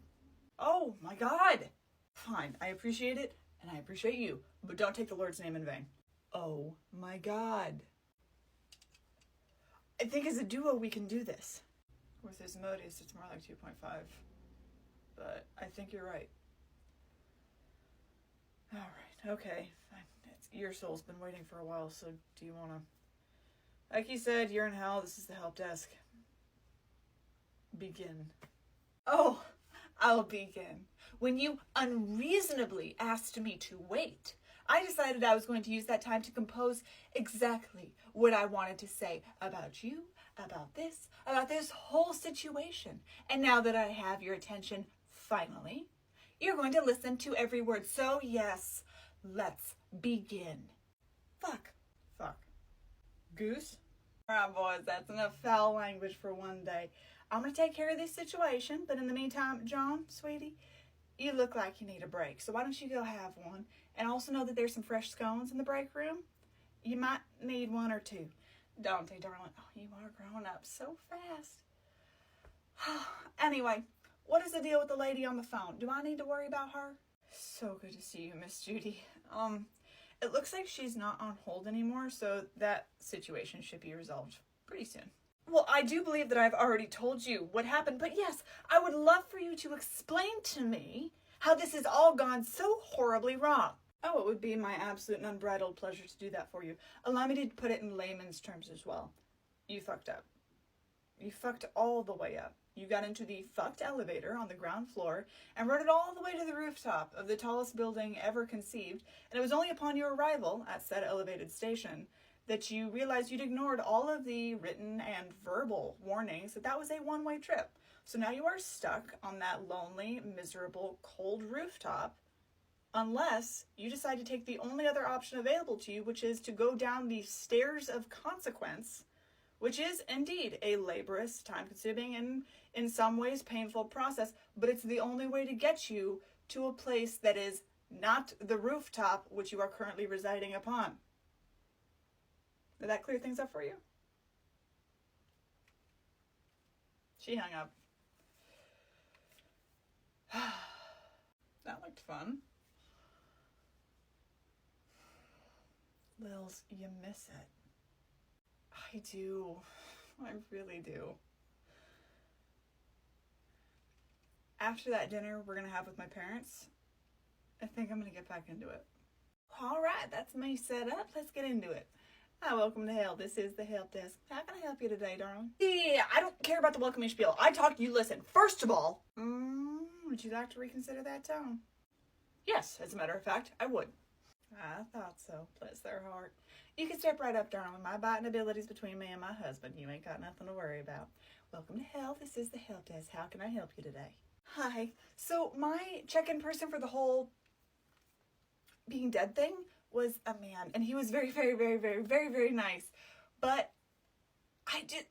Oh my God. Fine, I appreciate it and I appreciate you, but don't take the Lord's name in vain. Oh my God. I think as a duo we can do this. With his modus, it's more like 2.5. But I think you're right. Alright, okay. Your soul's been waiting for a while, so do you want to... Like he said, you're in hell. This is the help desk. Begin. Oh, I'll begin. When you unreasonably asked me to wait, I decided I was going to use that time to compose exactly what I wanted to say about you, about this whole situation. And now that I have your attention, finally, you're going to listen to every word. So yes, let's begin. Fuck. Goose? Alright, boys, that's enough foul language for one day. I'm going to take care of this situation, but in the meantime, John, sweetie, you look like you need a break. So why don't you go have one? And also know that there's some fresh scones in the break room. You might need one or two. Dante, darling, oh, you are growing up so fast. Anyway, what is the deal with the lady on the phone? Do I need to worry about her? So good to see you, Miss Judy. It looks like she's not on hold anymore, so that situation should be resolved pretty soon. Well, I do believe that I've already told you what happened, but yes, I would love for you to explain to me how this has all gone so horribly wrong. Oh, it would be my absolute and unbridled pleasure to do that for you. Allow me to put it in layman's terms as well. You fucked up. You fucked all the way up. You got into the fucked elevator on the ground floor and rode it all the way to the rooftop of the tallest building ever conceived, and it was only upon your arrival at said elevated station that you realized you'd ignored all of the written and verbal warnings that was a one-way trip. So now you are stuck on that lonely, miserable, cold rooftop unless you decide to take the only other option available to you, which is to go down the stairs of consequence, which is indeed a laborious, time-consuming, and in some ways painful process, but it's the only way to get you to a place that is not the rooftop which you are currently residing upon. Did that clear things up for you? She hung up. That looked fun. Lils, you miss it. I do. I really do. After that dinner we're going to have with my parents, I think I'm going to get back into it. All right, that's me set up. Let's get into it. Hi, welcome to hell. This is the help desk. How can I help you today, darling? Yeah, I don't care about the welcoming spiel. I talk to you. Listen, first of all, would you like to reconsider that tone? Yes, as a matter of fact, I would. I thought so. Bless their heart. You can step right up, darling. My biting abilities between me and my husband. You ain't got nothing to worry about. Welcome to hell. This is the help desk. How can I help you today? Hi. So my check-in person for the whole being dead thing was a man, and he was very, very, very, very, very, very nice. But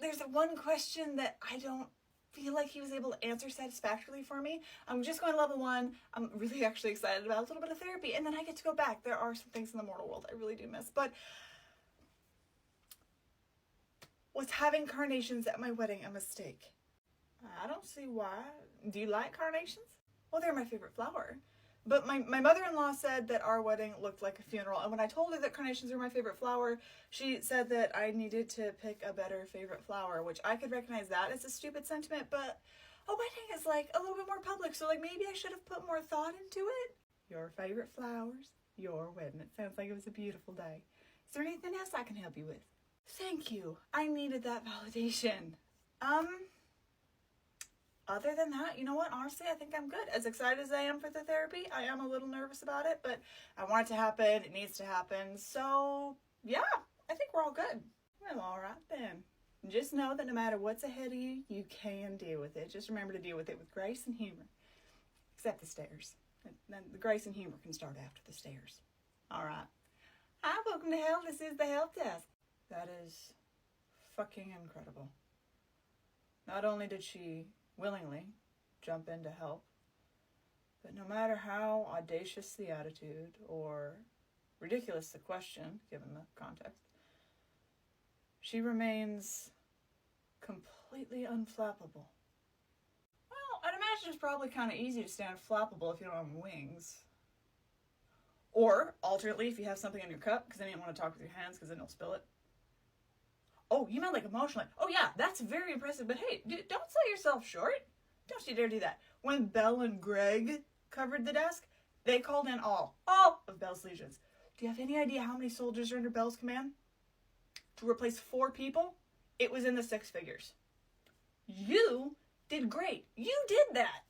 there's one question that I don't feel like he was able to answer satisfactorily for me. I'm just going to level 1. I'm really actually excited about a little bit of therapy, and then I get to go back. There are some things in the mortal world I really do miss, but was having carnations at my wedding a mistake? I don't see why. Do you like carnations? Well, they're my favorite flower. But my mother-in-law said that our wedding looked like a funeral. And when I told her that carnations were my favorite flower, she said that I needed to pick a better favorite flower, which I could recognize that as a stupid sentiment, but a wedding is like a little bit more public. So like maybe I should have put more thought into it. Your favorite flowers, your wedding. It sounds like it was a beautiful day. Is there anything else I can help you with? Thank you. I needed that validation. Other than that, you know what? Honestly, I think I'm good. As excited as I am for the therapy, I am a little nervous about it, but I want it to happen. It needs to happen. So, yeah, I think we're all good. Well, all right then. Just know that no matter what's ahead of you, you can deal with it. Just remember to deal with it with grace and humor. Except the stairs. Then the grace and humor can start after the stairs. All right. Hi, welcome to hell. This is the help desk. That is fucking incredible. Not only did she willingly jump in to help, but no matter how audacious the attitude or ridiculous the question, given the context, she remains completely unflappable. Well, I'd imagine it's probably kind of easy to stand flappable if you don't have wings. Or, alternately, if you have something in your cup, because then you don't want to talk with your hands, because then you'll spill it. Oh, you meant like emotionally. Oh yeah, that's very impressive, but hey, don't sell yourself short. Don't you dare do that. When Belle and Greg covered the desk, they called in all of Belle's legions. Do you have any idea how many soldiers are under Belle's command? To replace 4 people, it was in the 6 figures. You did great. You did that.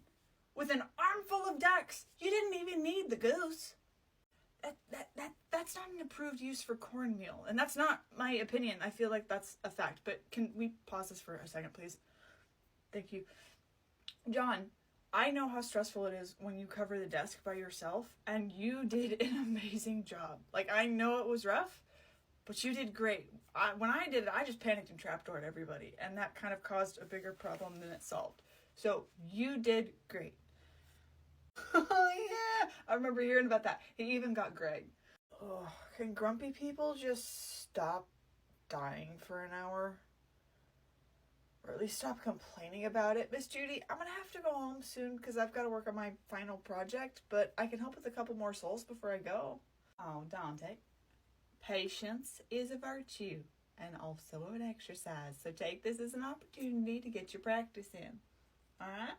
With an armful of ducks. You didn't even need the goose. That's not an approved use for cornmeal. And that's not my opinion. I feel like that's a fact. But can we pause this for a second, please? Thank you. John, I know how stressful it is when you cover the desk by yourself, and you did an amazing job. Like, I know it was rough, but you did great. When I did it, I just panicked and trapdoored everybody, and that kind of caused a bigger problem than it solved. So, you did great. Oh, yeah. I remember hearing about that. He even got Greg. Oh, can grumpy people just stop dying for an hour? Or at least stop complaining about it? Miss Judy, I'm going to have to go home soon because I've got to work on my final project, but I can help with a couple more souls before I go. Oh, Dante. Patience is a virtue and also an exercise, so take this as an opportunity to get your practice in. Alright?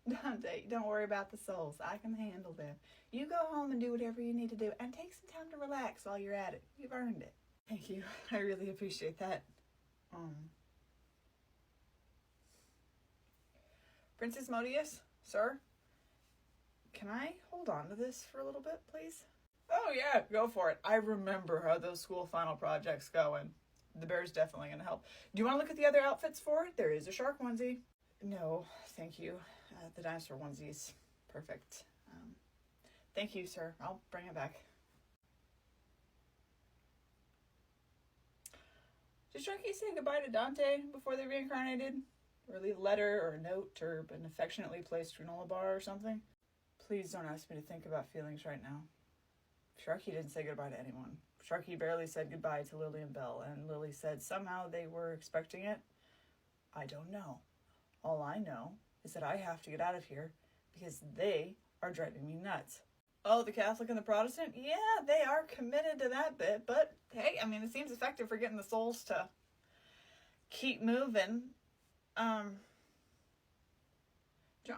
Dante, don't worry about the souls. I can handle them. You go home and do whatever you need to do and take some time to relax while you're at it. You've earned it. Thank you. I really appreciate that. Princess Modius, sir, can I hold on to this for a little bit, please? Oh yeah, go for it. I remember how those school final projects go, and the bear's definitely going to help. Do you want to look at the other outfits for it? There is a shark onesie. No, thank you. The dinosaur onesie's perfect. Thank you, sir. I'll bring it back. Did Sharky say goodbye to Dante before they reincarnated? Or leave a letter or a note or an affectionately placed granola bar or something? Please don't ask me to think about feelings right now. Sharky didn't say goodbye to anyone. Sharky barely said goodbye to Lily and Belle, and Lily said somehow they were expecting it. I don't know. All I know is that I have to get out of here because they are driving me nuts. Oh, the Catholic and the Protestant? Yeah, they are committed to that bit, but hey, I mean, it seems effective for getting the souls to keep moving. John,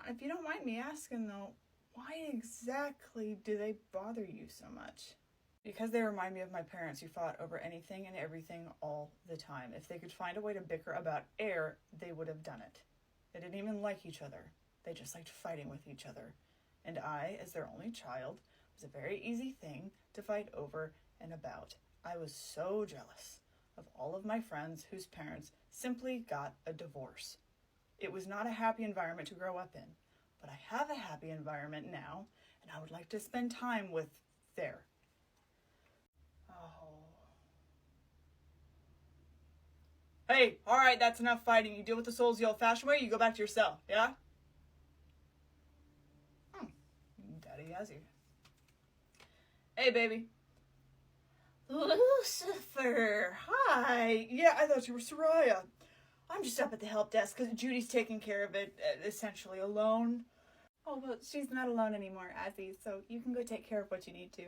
if you don't mind me asking though, why exactly do they bother you so much? Because they remind me of my parents who fought over anything and everything all the time. If they could find a way to bicker about air, they would have done it. They didn't even like each other. They just liked fighting with each other. And I, as their only child, was a very easy thing to fight over and about. I was so jealous of all of my friends whose parents simply got a divorce. It was not a happy environment to grow up in, but I have a happy environment now, and I would like to spend time with there. Oh. Hey, all right, that's enough fighting. You deal with the souls the old-fashioned way, you go back to your cell, yeah? Daddy has you. Hey, baby. Lucifer, hi. Yeah, I thought you were Soraya. I'm just up at the help desk because Judy's taking care of it essentially alone. Oh, well, she's not alone anymore, Azzy, so you can go take care of what you need to.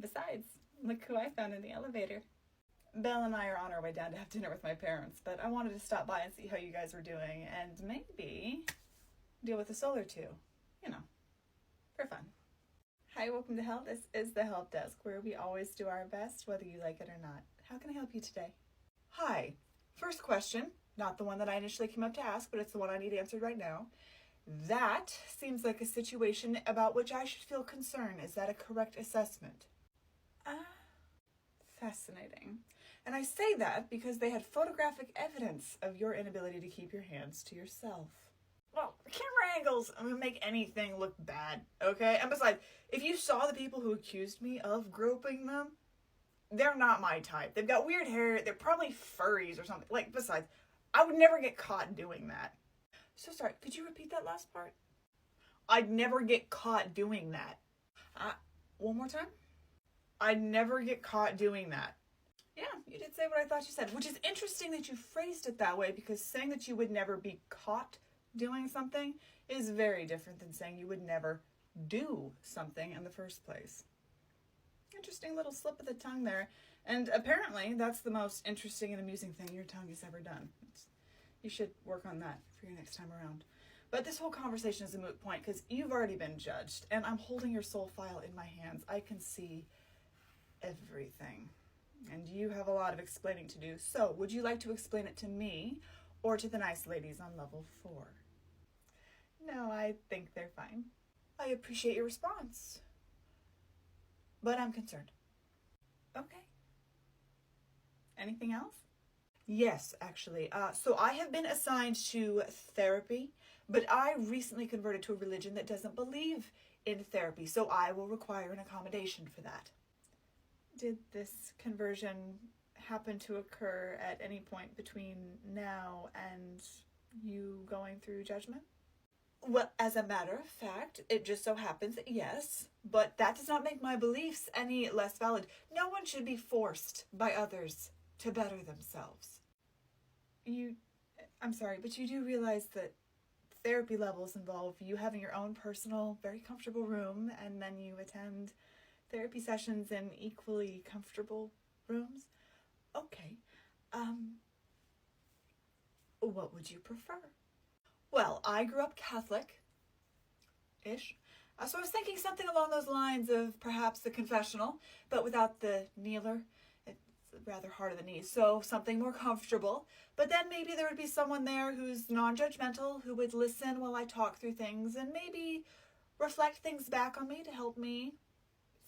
Besides, look who I found in the elevator. Belle and I are on our way down to have dinner with my parents, but I wanted to stop by and see how you guys were doing and maybe deal with the solar too. You know, for fun. Hi, welcome to Hell. This is the help desk where we always do our best, whether you like it or not. How can I help you today? Hi. First question, not the one that I initially came up to ask, but it's the one I need answered right now. That seems like a situation about which I should feel concern. Is that a correct assessment? Fascinating. And I say that because they had photographic evidence of your inability to keep your hands to yourself. Well, camera angles make anything look bad, okay? And besides, if you saw the people who accused me of groping them, they're not my type. They've got weird hair. They're probably furries or something. Like, besides, I would never get caught doing that. So sorry, could you repeat that last part? I'd never get caught doing that. One more time? I'd never get caught doing that. Yeah, you did say what I thought you said, which is interesting that you phrased it that way because saying that you would never be caught doing something is very different than saying you would never do something in the first place. Interesting little slip of the tongue there. And apparently that's the most interesting and amusing thing your tongue has ever done. You should work on that for your next time around. But this whole conversation is a moot point because you've already been judged and I'm holding your soul file in my hands. I can see everything. And you have a lot of explaining to do. So would you like to explain it to me or to the nice ladies on level 4? No, I think they're fine. I appreciate your response. But I'm concerned. Okay. Anything else? Yes, actually. So I have been assigned to therapy, but I recently converted to a religion that doesn't believe in therapy, so I will require an accommodation for that. Did this conversion happen to occur at any point between now and you going through judgment? Well, as a matter of fact, it just so happens that yes, but that does not make my beliefs any less valid. No one should be forced by others to better themselves. I'm sorry, but you do realize that therapy levels involve you having your own personal, very comfortable room, and then you attend therapy sessions in equally comfortable rooms? Okay. What would you prefer? Well, I grew up Catholic-ish, so I was thinking something along those lines of perhaps the confessional, but without the kneeler. It's rather hard on the knees, so something more comfortable. But then maybe there would be someone there who's non-judgmental, who would listen while I talk through things and maybe reflect things back on me to help me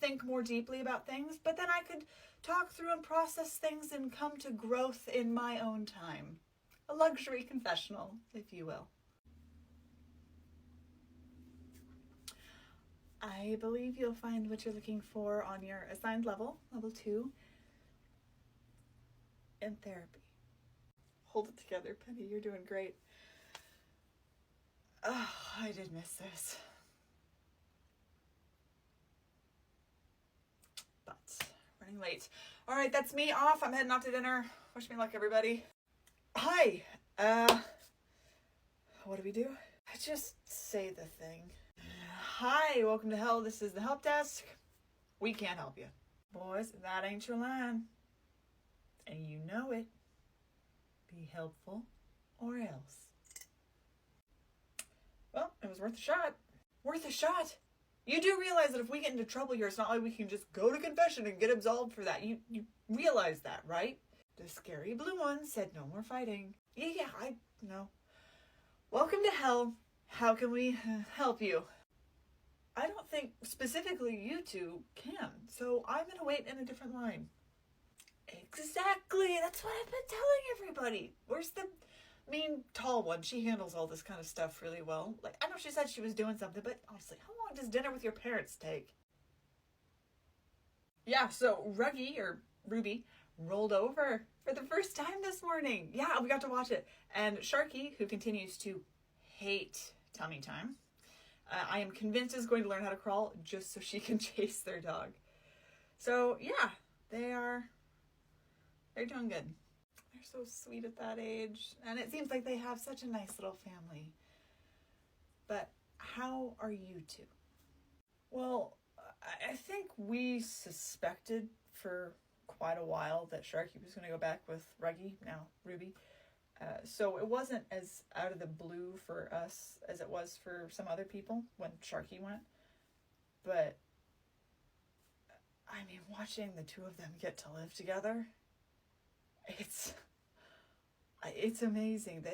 think more deeply about things. But then I could talk through and process things and come to growth in my own time. A luxury confessional, if you will. I believe you'll find what you're looking for on your assigned level, level 2, in therapy. Hold it together, Penny. You're doing great. Oh, I did miss this. But running late. All right, that's me off. I'm heading off to dinner. Wish me luck, everybody. Hi. What do we do? Just say the thing. Hi, welcome to Hell. This is the help desk. We can't help you. Boys, that ain't your line. And you know it. Be helpful or else. Well, it was worth a shot. Worth a shot? You do realize that if we get into trouble here, it's not like we can just go to confession and get absolved for that. You realize that, right? The scary blue one said no more fighting. Yeah, I know. Welcome to Hell. How can we help you? I don't think specifically you two can. So I'm going to wait in a different line. Exactly. That's what I've been telling everybody. Where's the mean tall one? She handles all this kind of stuff really well. Like, I know she said she was doing something, but honestly, how long does dinner with your parents take? Yeah, so Ruggy, or Ruby, rolled over for the first time this morning. Yeah, we got to watch it. And Sharky, who continues to hate tummy time, I am convinced is going to learn how to crawl just so she can chase their dog. So yeah, they're doing good. They're so sweet at that age. And it seems like they have such a nice little family. But how are you two? Well, I think we suspected for quite a while that Sharky was going to go back with Ruggy, now Ruby. So it wasn't as out of the blue for us as it was for some other people when Sharky went. But, I mean, watching the two of them get to live together, it's amazing.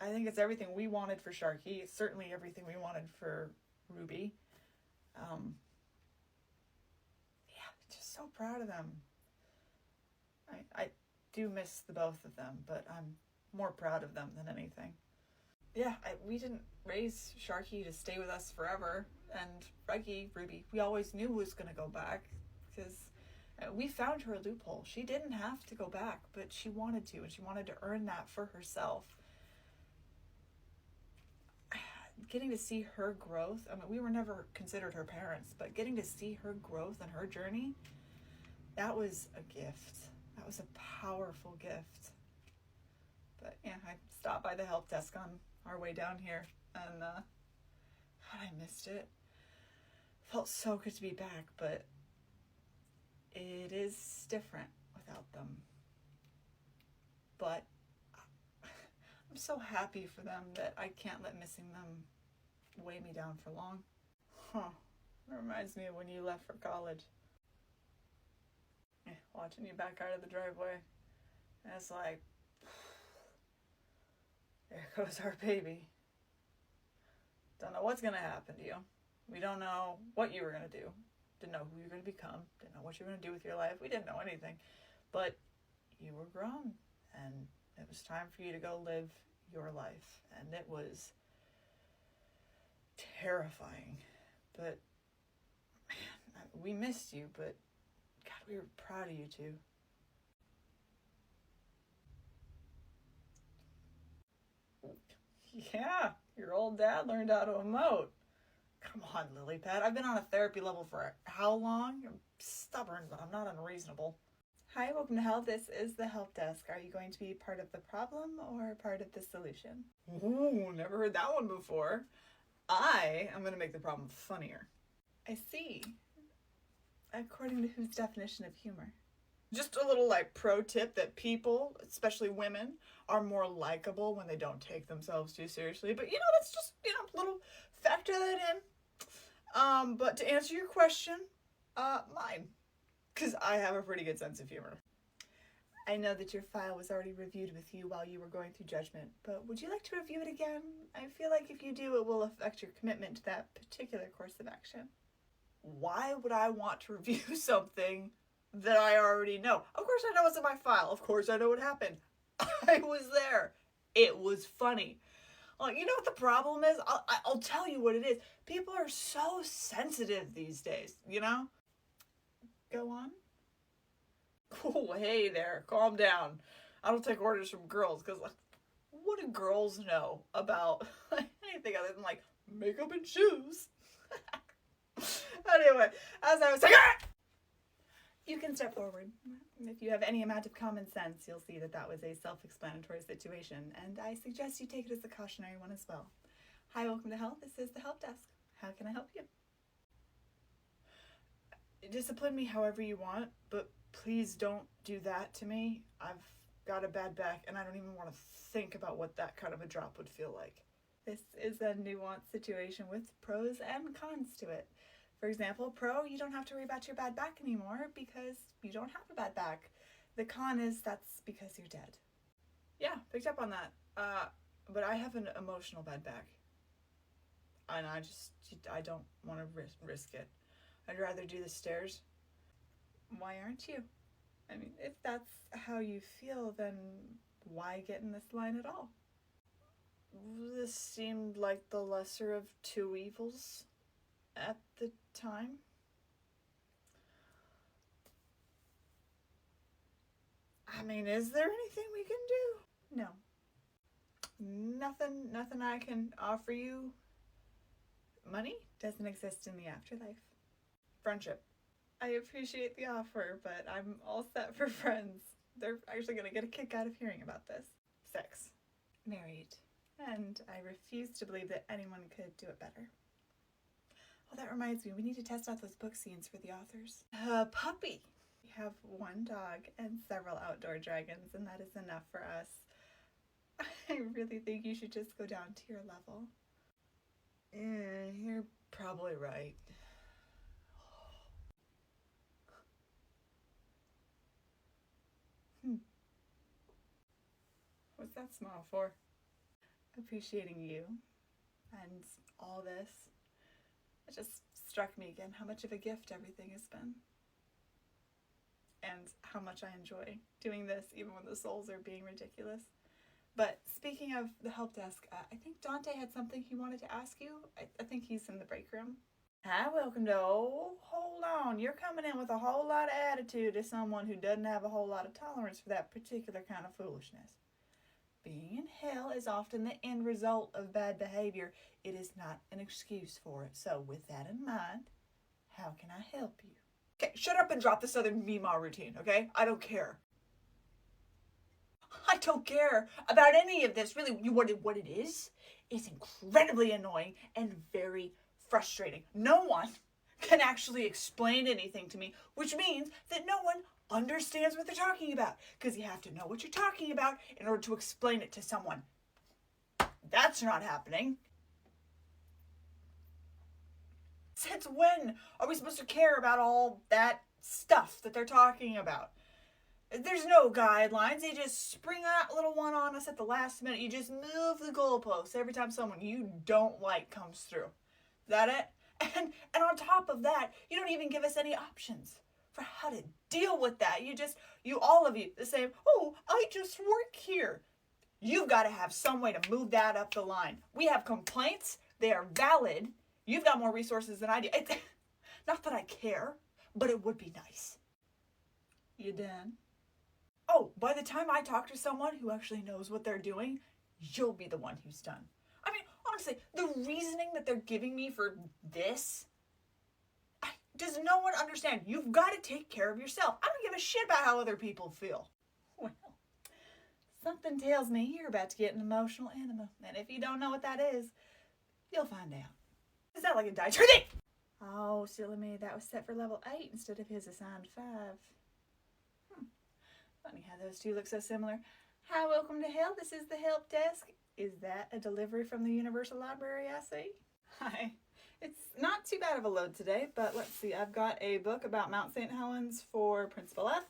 I think it's everything we wanted for Sharky. It's certainly everything we wanted for Ruby. Just so proud of them. I do miss the both of them, but I'm more proud of them than anything. Yeah, we didn't raise Sharky to stay with us forever, and Ruby, we always knew was going to go back, because we found her a loophole. She didn't have to go back, but she wanted to, and she wanted to earn that for herself. Getting to see her growth, I mean, we were never considered her parents, but getting to see her growth and her journey, that was a gift. That was a powerful gift. But yeah, I stopped by the help desk on our way down here, and God, I missed it. Felt so good to be back, but it is different without them. But I'm so happy for them that I can't let missing them weigh me down for long. That reminds me of when you left for college. Watching you back out of the driveway. And it's like, there goes our baby. Don't know what's going to happen to you. We don't know what you were going to do. Didn't know who you were going to become. Didn't know what you were going to do with your life. We didn't know anything. But you were grown. And it was time for you to go live your life. And it was terrifying. But, man, we missed you, but God, we were proud of you too. Yeah, your old dad learned how to emote. Come on, Lily Pad. I've been on a therapy level for how long? I'm stubborn, but I'm not unreasonable. Hi, welcome to Hell. This is the help desk. Are you going to be part of the problem or part of the solution? Ooh, never heard that one before. I am going to make the problem funnier. I see. According to whose definition of humor? Just a little pro tip that people, especially women, are more likable when they don't take themselves too seriously. But that's just, little factor that in. But to answer your question, mine. Because I have a pretty good sense of humor. I know that your file was already reviewed with you while you were going through judgment, but would you like to review it again? I feel like if you do, it will affect your commitment to that particular course of action. Why would I want to review something that I already know? Of course I know what's in my file. Of course I know what happened. I was there. It was funny. You know what the problem is? I'll tell you what it is. People are so sensitive these days, Go on. Oh, hey there. Calm down. I don't take orders from girls because, what do girls know about anything other than, makeup and shoes? Anyway, as I was saying, you can step forward. If you have any amount of common sense, you'll see that that was a self-explanatory situation, and I suggest you take it as a cautionary one as well. Hi, welcome to Hell. This is the help desk. How can I help you? Discipline me however you want, but please don't do that to me. I've got a bad back, and I don't even want to think about what that kind of a drop would feel like. This is a nuanced situation with pros and cons to it. For example, pro, you don't have to worry about your bad back anymore because you don't have a bad back. The con is that's because you're dead. Yeah, picked up on that. But I have an emotional bad back. and I don't want to risk it. I'd rather do the stairs. Why aren't you? I mean, if that's how you feel, then why get in this line at all? This seemed like the lesser of two evils at the time. I mean, is there anything we can do? No. Nothing I can offer you? Money doesn't exist in the afterlife. Friendship. I appreciate the offer, but I'm all set for friends. They're actually going to get a kick out of hearing about this. Sex. Married. And I refuse to believe that anyone could do it better. Oh, that reminds me, we need to test out those book scenes for the authors. Puppy. We have one dog and several outdoor dragons, and that is enough for us. I really think you should just go down to your level. Yeah, you're probably right. What's that smile for? Appreciating you and all this. It just struck me again how much of a gift everything has been. And how much I enjoy doing this, even when the souls are being ridiculous. But speaking of the help desk, I think Dante had something he wanted to ask you. I think he's in the break room. Hi, welcome to hold on. You're coming in with a whole lot of attitude to someone who doesn't have a whole lot of tolerance for that particular kind of foolishness. Being in hell is often the end result of bad behavior. It is not an excuse for it. So with that in mind, how can I help you? Okay, shut up and drop the Southern Mima routine, okay? I don't care. I don't care about any of this. Really, what it is incredibly annoying and very frustrating. No one can actually explain anything to me, which means that no one understands what they're talking about, because you have to know what you're talking about in order to explain it to someone. That's not happening. Since when are we supposed to care about all that stuff that they're talking about? There's no guidelines. They just spring that little one on us at the last minute. You just move the goalposts every time someone you don't like comes through. Is that it? And on top of that, you don't even give us any options for how to deal with that. All of you, the same, oh, I just work here. You've got to have some way to move that up the line. We have complaints. They are valid. You've got more resources than I do. Not that I care, but it would be nice. You done? Oh, by the time I talk to someone who actually knows what they're doing, you'll be the one who's done. I mean, honestly, the reasoning that they're giving me for this, does no one understand? You've got to take care of yourself. I don't give a shit about how other people feel. Well, something tells me you're about to get an emotional animal. And if you don't know what that is, you'll find out. Is that like a die training? Oh, silly me, that was set for level 8 instead of his assigned 5. Funny how those two look so similar. Hi, welcome to hell. This is the help desk. Is that a delivery from the Universal Library, I see? Hi. It's not too bad of a load today, but let's see. I've got a book about Mount St. Helens for Principal F.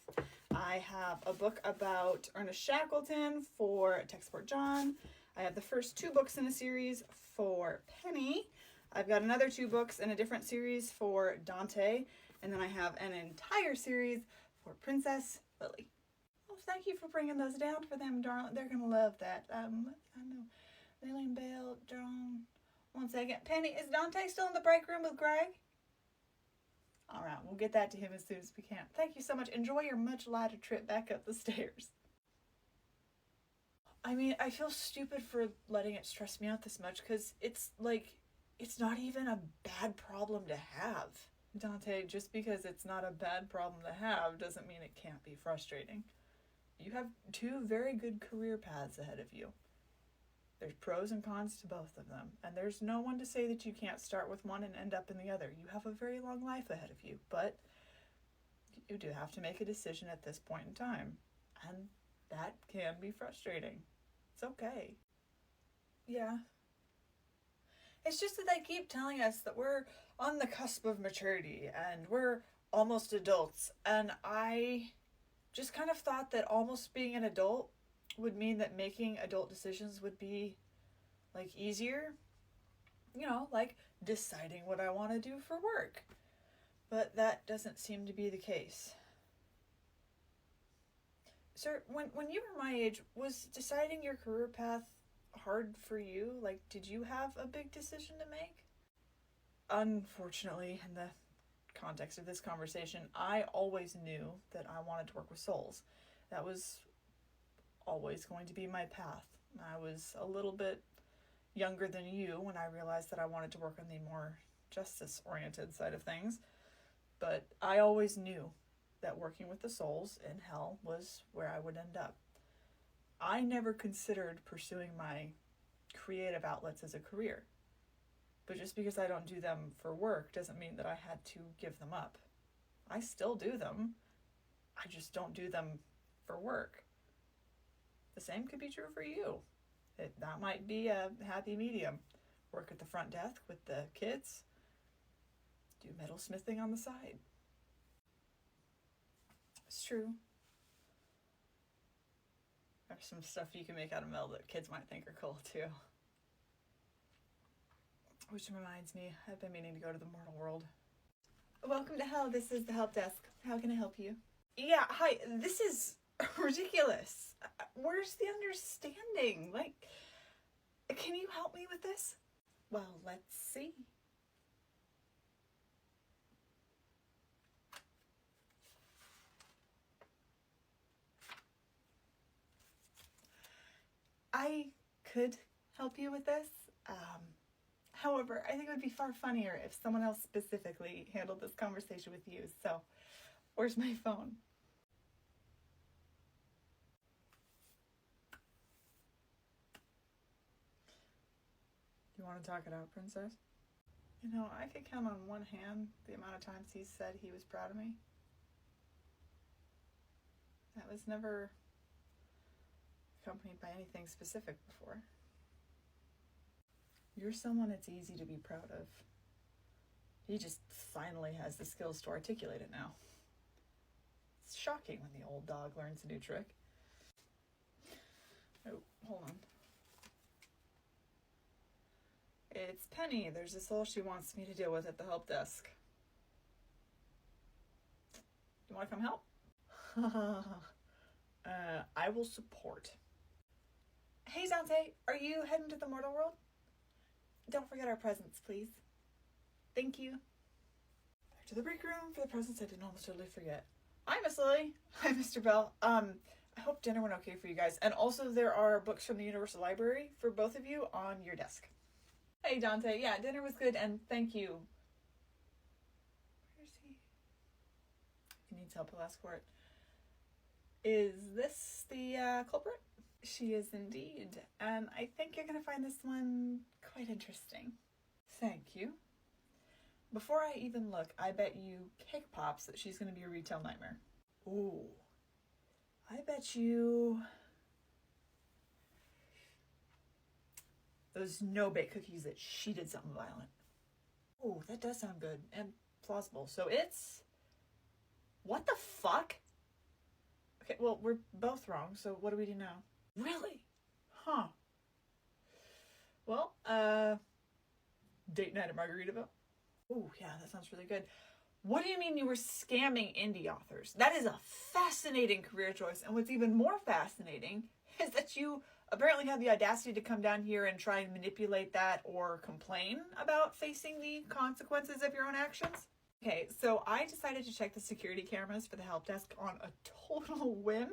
I have a book about Ernest Shackleton for Tech Support John. I have the first 2 books in a series for Penny. I've got another 2 books in a different series for Dante. And then I have an entire series for Princess Lily. Oh, thank you for bringing those down for them, darling. They're going to love that. I know. Lily and Belle, John. One second. Penny, is Dante still in the break room with Greg? All right, we'll get that to him as soon as we can. Thank you so much. Enjoy your much lighter trip back up the stairs. I mean, I feel stupid for letting it stress me out this much, because it's not even a bad problem to have. Dante, just because it's not a bad problem to have doesn't mean it can't be frustrating. You have 2 very good career paths ahead of you. There's pros and cons to both of them, and there's no one to say that you can't start with one and end up in the other. You have a very long life ahead of you, but you do have to make a decision at this point in time, and that can be frustrating. It's okay. Yeah. It's just that they keep telling us that we're on the cusp of maturity and we're almost adults, and I just kind of thought that almost being an adult would mean that making adult decisions would be, like, easier. You know, like deciding what I want to do for work. But that doesn't seem to be the case. Sir, when you were my age, was deciding your career path hard for you? Like, did you have a big decision to make? Unfortunately, in the context of this conversation, I always knew that I wanted to work with souls. That was always going to be my path. I was a little bit younger than you when I realized that I wanted to work on the more justice-oriented side of things. But I always knew that working with the souls in hell was where I would end up. I never considered pursuing my creative outlets as a career. But just because I don't do them for work doesn't mean that I had to give them up. I still do them. I just don't do them for work. The same could be true for you. That might be a happy medium. Work at the front desk with the kids. Do metalsmithing on the side. It's true. There's some stuff you can make out of metal that kids might think are cool too. Which reminds me, I've been meaning to go to the mortal world. Welcome to hell, this is the help desk. How can I help you? Yeah, hi, this is ridiculous. Where's the understanding? Like, can you help me with this? Well, let's see. I could help you with this. However, I think it would be far funnier if someone else specifically handled this conversation with you. So, where's my phone? You want to talk it out, princess? You know, I could count on one hand the amount of times he said he was proud of me. That was never accompanied by anything specific before. You're someone it's easy to be proud of. He just finally has the skills to articulate it now. It's shocking when the old dog learns a new trick. Oh, hold on. It's Penny. There's a soul she wants me to deal with at the help desk. You want to come help? I will support. Hey, Zante, are you heading to the mortal world? Don't forget our presents, please. Thank you. Back to the break room for the presents I didn't almost totally forget. Hi, Miss Lily. Hi, Mr. Bell. I hope dinner went okay for you guys. And also there are books from the Universal Library for both of you on your desk. Hey, Dante. Yeah, dinner was good and thank you. Where is he? If he needs help, he'll ask for it. Is this the culprit? She is indeed, and I think you're going to find this one quite interesting. Thank you. Before I even look, I bet you cake pops that she's going to be a retail nightmare. Ooh. I bet you those no-bake cookies that she did something violent. Ooh, that does sound good and plausible. So it's... What the fuck? Okay, well, we're both wrong, so what do we do now? Really? Huh. Well, date night at Margaritaville? Ooh, yeah, that sounds really good. What do you mean you were scamming indie authors? That is a fascinating career choice, and what's even more fascinating is that you apparently had the audacity to come down here and try and manipulate that or complain about facing the consequences of your own actions. Okay, so I decided to check the security cameras for the help desk on a total whim,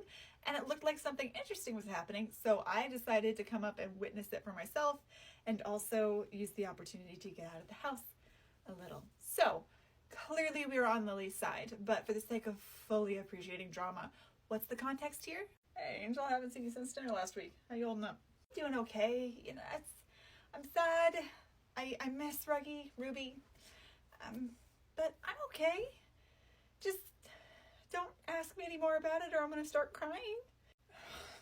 and it looked like something interesting was happening, so I decided to come up and witness it for myself and also use the opportunity to get out of the house a little. So, clearly we were on Lily's side, but for the sake of fully appreciating drama, what's the context here? Hey, Angel, I haven't seen you since dinner last week. How you holding up? Doing okay. You know, I'm sad. I miss Ruggy, Ruby. But I'm okay. Just don't ask me any more about it or I'm gonna start crying.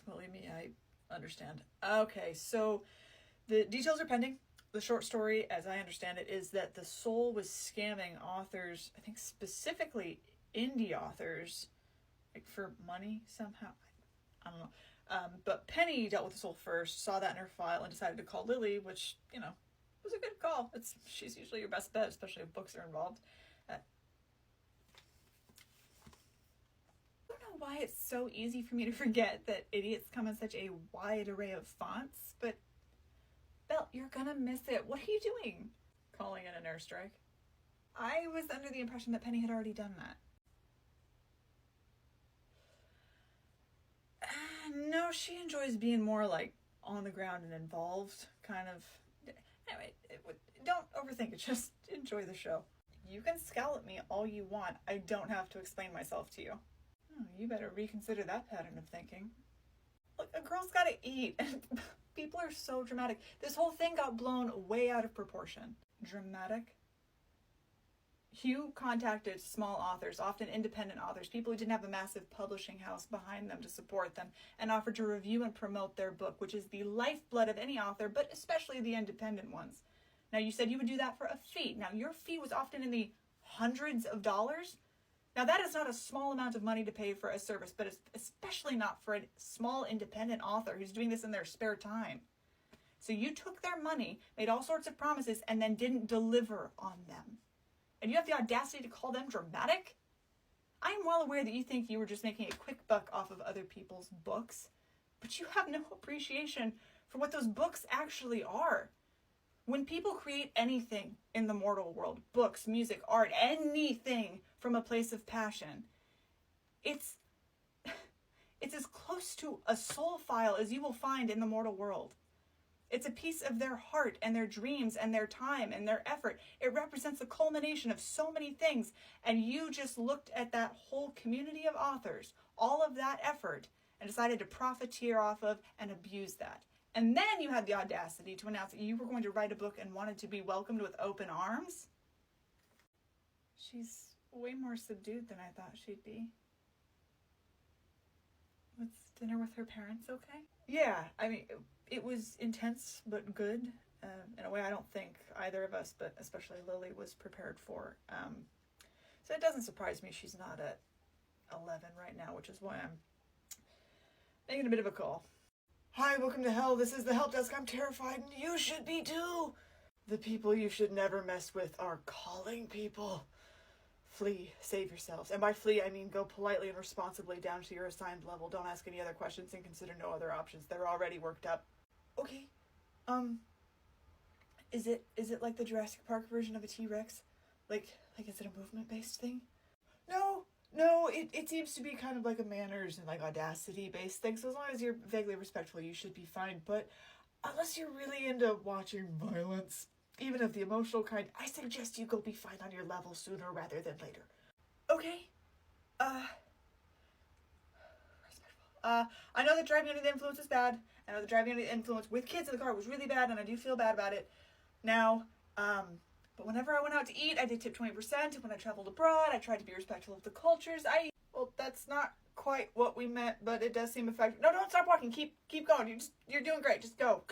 Believe me, I understand. Okay, so the details are pending. The short story, as I understand it, is that the soul was scamming authors, I think specifically indie authors, like for money somehow. I don't know. But Penny dealt with the soul first, saw that in her file, and decided to call Lily, which, you know, was a good call. She's usually your best bet, especially if books are involved. I don't know why it's so easy for me to forget that idiots come in such a wide array of fonts, but Belle, you're gonna miss it. What are you doing? Calling in an airstrike. I was under the impression that Penny had already done that. No, she enjoys being more like on the ground and involved, kind of. Anyway, don't overthink it, just enjoy the show. You can scowl at me all you want. I don't have to explain myself to you. Oh, you better reconsider that pattern of thinking. Look, a girl's gotta eat, and people are so dramatic. This whole thing got blown way out of proportion. Dramatic? Hugh contacted small authors, often independent authors, people who didn't have a massive publishing house behind them to support them, and offered to review and promote their book, which is the lifeblood of any author, but especially the independent ones. Now, you said you would do that for a fee. Now, your fee was often in the hundreds of dollars. Now, that is not a small amount of money to pay for a service, but it's especially not for a small independent author who's doing this in their spare time. So you took their money, made all sorts of promises, and then didn't deliver on them. And you have the audacity to call them dramatic? I am well aware that you think you were just making a quick buck off of other people's books, but you have no appreciation for what those books actually are. When people create anything in the mortal world, books, music, art, anything from a place of passion, it's as close to a soul file as you will find in the mortal world. It's a piece of their heart and their dreams and their time and their effort. It represents the culmination of so many things. And you just looked at that whole community of authors, all of that effort, and decided to profiteer off of and abuse that. And then you had the audacity to announce that you were going to write a book and wanted to be welcomed with open arms. She's way more subdued than I thought she'd be. Was dinner with her parents okay? Yeah, I mean, it was intense but good in a way I don't think either of us, but especially Lily, was prepared for. So it doesn't surprise me she's not at 11 right now, which is why I'm making a bit of a call. Hi, welcome to hell. This is the help desk. I'm terrified, and you should be too. The people you should never mess with are calling people. Flee, save yourselves. And by flee, I mean go politely and responsibly down to your assigned level. Don't ask any other questions and consider no other options. They're already worked up. Okay. Is it like the Jurassic Park version of a T-Rex? Like is it a movement-based thing? No, it seems to be kind of like a manners and like audacity-based thing. So as long as you're vaguely respectful, you should be fine. But unless you're really into watching violence, even of the emotional kind, I suggest you go be fine on your level sooner rather than later. Okay? I know that driving under the influence is bad. I know that driving under the influence with kids in the car was really bad, and I do feel bad about it now. But whenever I went out to eat, I did tip 20%. When I traveled abroad, I tried to be respectful of the cultures. Well, that's not quite what we meant, but it does seem effective. No, don't stop walking. Keep going. You're doing great. Just go.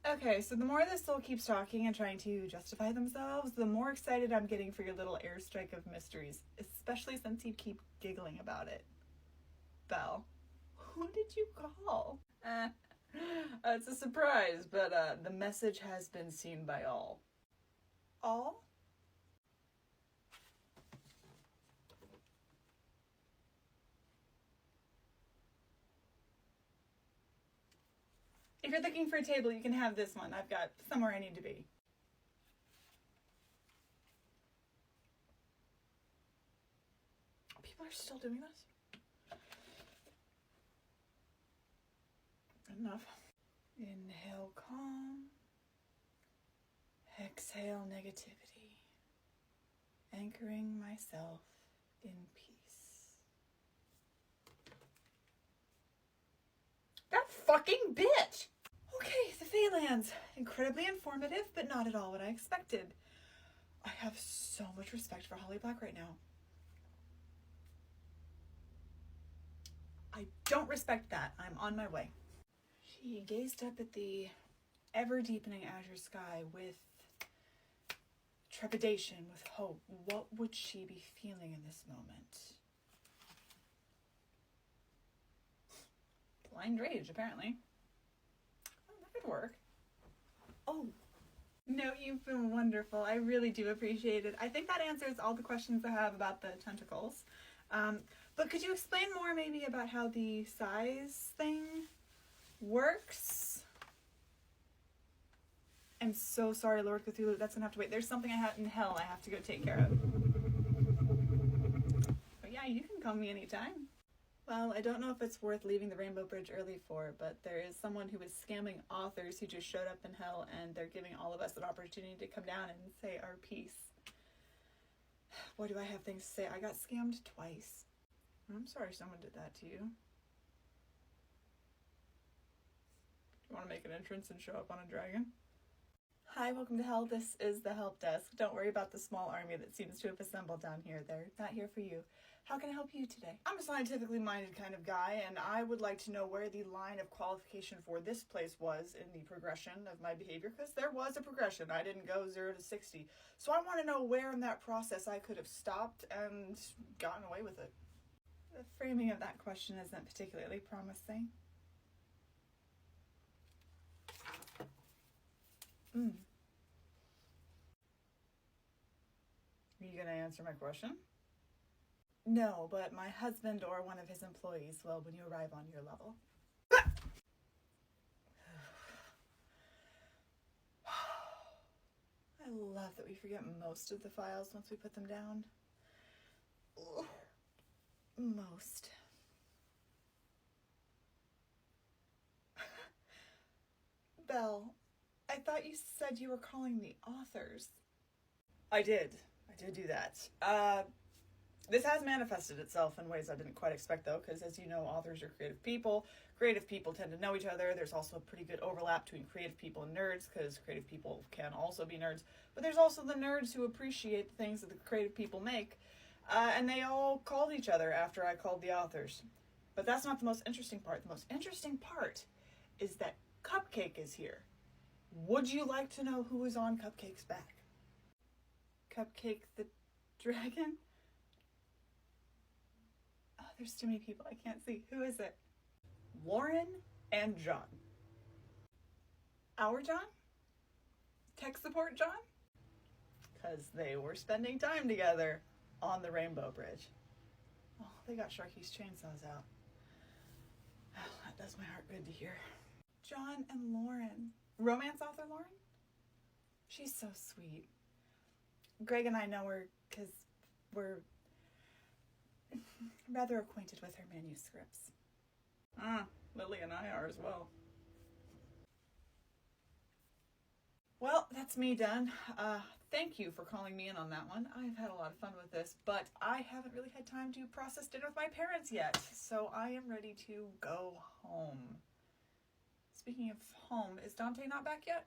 Okay, so the more this soul keeps talking and trying to justify themselves, the more excited I'm getting for your little airstrike of mysteries, especially since you keep giggling about it. Belle, who did you call? It's a surprise, but the message has been seen by all. All? If you're looking for a table, you can have this one. I've got somewhere I need to be. People are still doing this? Enough. Inhale calm. Exhale negativity. Anchoring myself in peace. That fucking bitch! Okay, the Phalanx. Incredibly informative, but not at all what I expected. I have so much respect for Holly Black right now. I don't respect that. I'm on my way. She gazed up at the ever-deepening azure sky with trepidation, with hope. What would she be feeling in this moment? Blind rage, apparently. Oh, that could work. Oh, No, you've been wonderful. I really do appreciate it. I think that answers all the questions I have about the tentacles. But could you explain more maybe about how the size thing works? I'm so sorry, Lord Cthulhu. That's gonna have to wait. There's something I have in hell I have to go take care of. But yeah, you can call me anytime. Well, I don't know if it's worth leaving the Rainbow Bridge early for, but there is someone who is scamming authors who just showed up in hell, and they're giving all of us an opportunity to come down and say our piece. Boy, do I have things to say. I got scammed twice. I'm sorry someone did that to you. Do you want to make an entrance and show up on a dragon? Hi, welcome to hell. This is the help desk. Don't worry about the small army that seems to have assembled down here. They're not here for you. How can I help you today? I'm a scientifically minded kind of guy, and I would like to know where the line of qualification for this place was in the progression of my behavior, because there was a progression. I didn't go 0 to 60. So I want to know where in that process I could have stopped and gotten away with it. The framing of that question isn't particularly promising. Are you going to answer my question? No, but my husband or one of his employees will when you arrive on your level. I love that we forget most of the files once we put them down. Most. Belle, I thought you said you were calling the authors. I did do that. This has manifested itself in ways I didn't quite expect, though, because as you know, authors are creative people. Creative people tend to know each other. There's also a pretty good overlap between creative people and nerds, because creative people can also be nerds. But there's also the nerds who appreciate the things that the creative people make. And they all called each other after I called the authors. But that's not the most interesting part. The most interesting part is that Cupcake is here. Would you like to know who is on Cupcake's back? Cupcake the dragon? Oh, there's too many people. I can't see. Who is it? Lauren and John. Our John? Tech support John? Because they were spending time together on the Rainbow Bridge. Oh, they got Sharky's chainsaws out. Oh, that does my heart good to hear. John and Lauren. Romance author Lauren? She's so sweet. Greg and I know her because we're rather acquainted with her manuscripts. Lily and I are as well. Well, that's me done. Thank you for calling me in on that one. I've had a lot of fun with this, but I haven't really had time to process dinner with my parents yet, so I am ready to go home. Speaking of home, is Dante not back yet?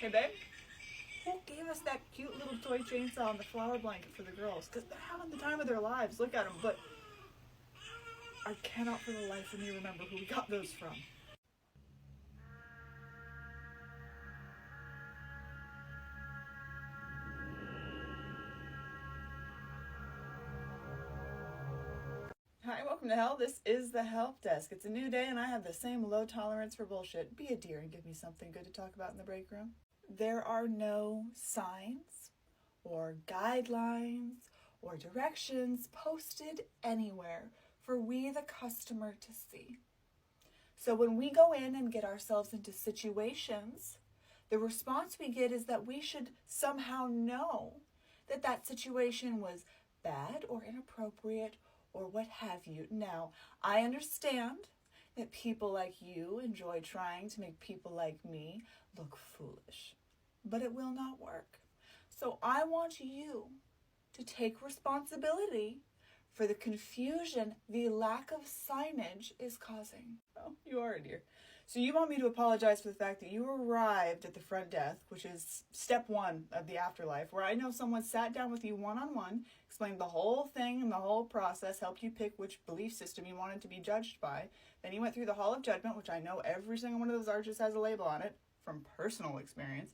Hey, babe? Who gave us that cute little toy chainsaw and the flower blanket for the girls? Because they're having the time of their lives. Look at them, but I cannot for the life of me remember who we got those from. Hi, welcome to hell. This is the help desk. It's a new day and I have the same low tolerance for bullshit. Be a dear and give me something good to talk about in the break room. There are no signs or guidelines or directions posted anywhere for we the customer to see. So when we go in and get ourselves into situations, the response we get is that we should somehow know that that situation was bad or inappropriate or what have you. Now, I understand that people like you enjoy trying to make people like me look foolish, but it will not work. So I want you to take responsibility for the confusion the lack of signage is causing. Oh, you are a dear. So you want me to apologize for the fact that you arrived at the front desk, which is step one of the afterlife, where I know someone sat down with you one-on-one, explained the whole thing and the whole process, helped you pick which belief system you wanted to be judged by. Then you went through the Hall of Judgment, which I know every single one of those arches has a label on it, from personal experience.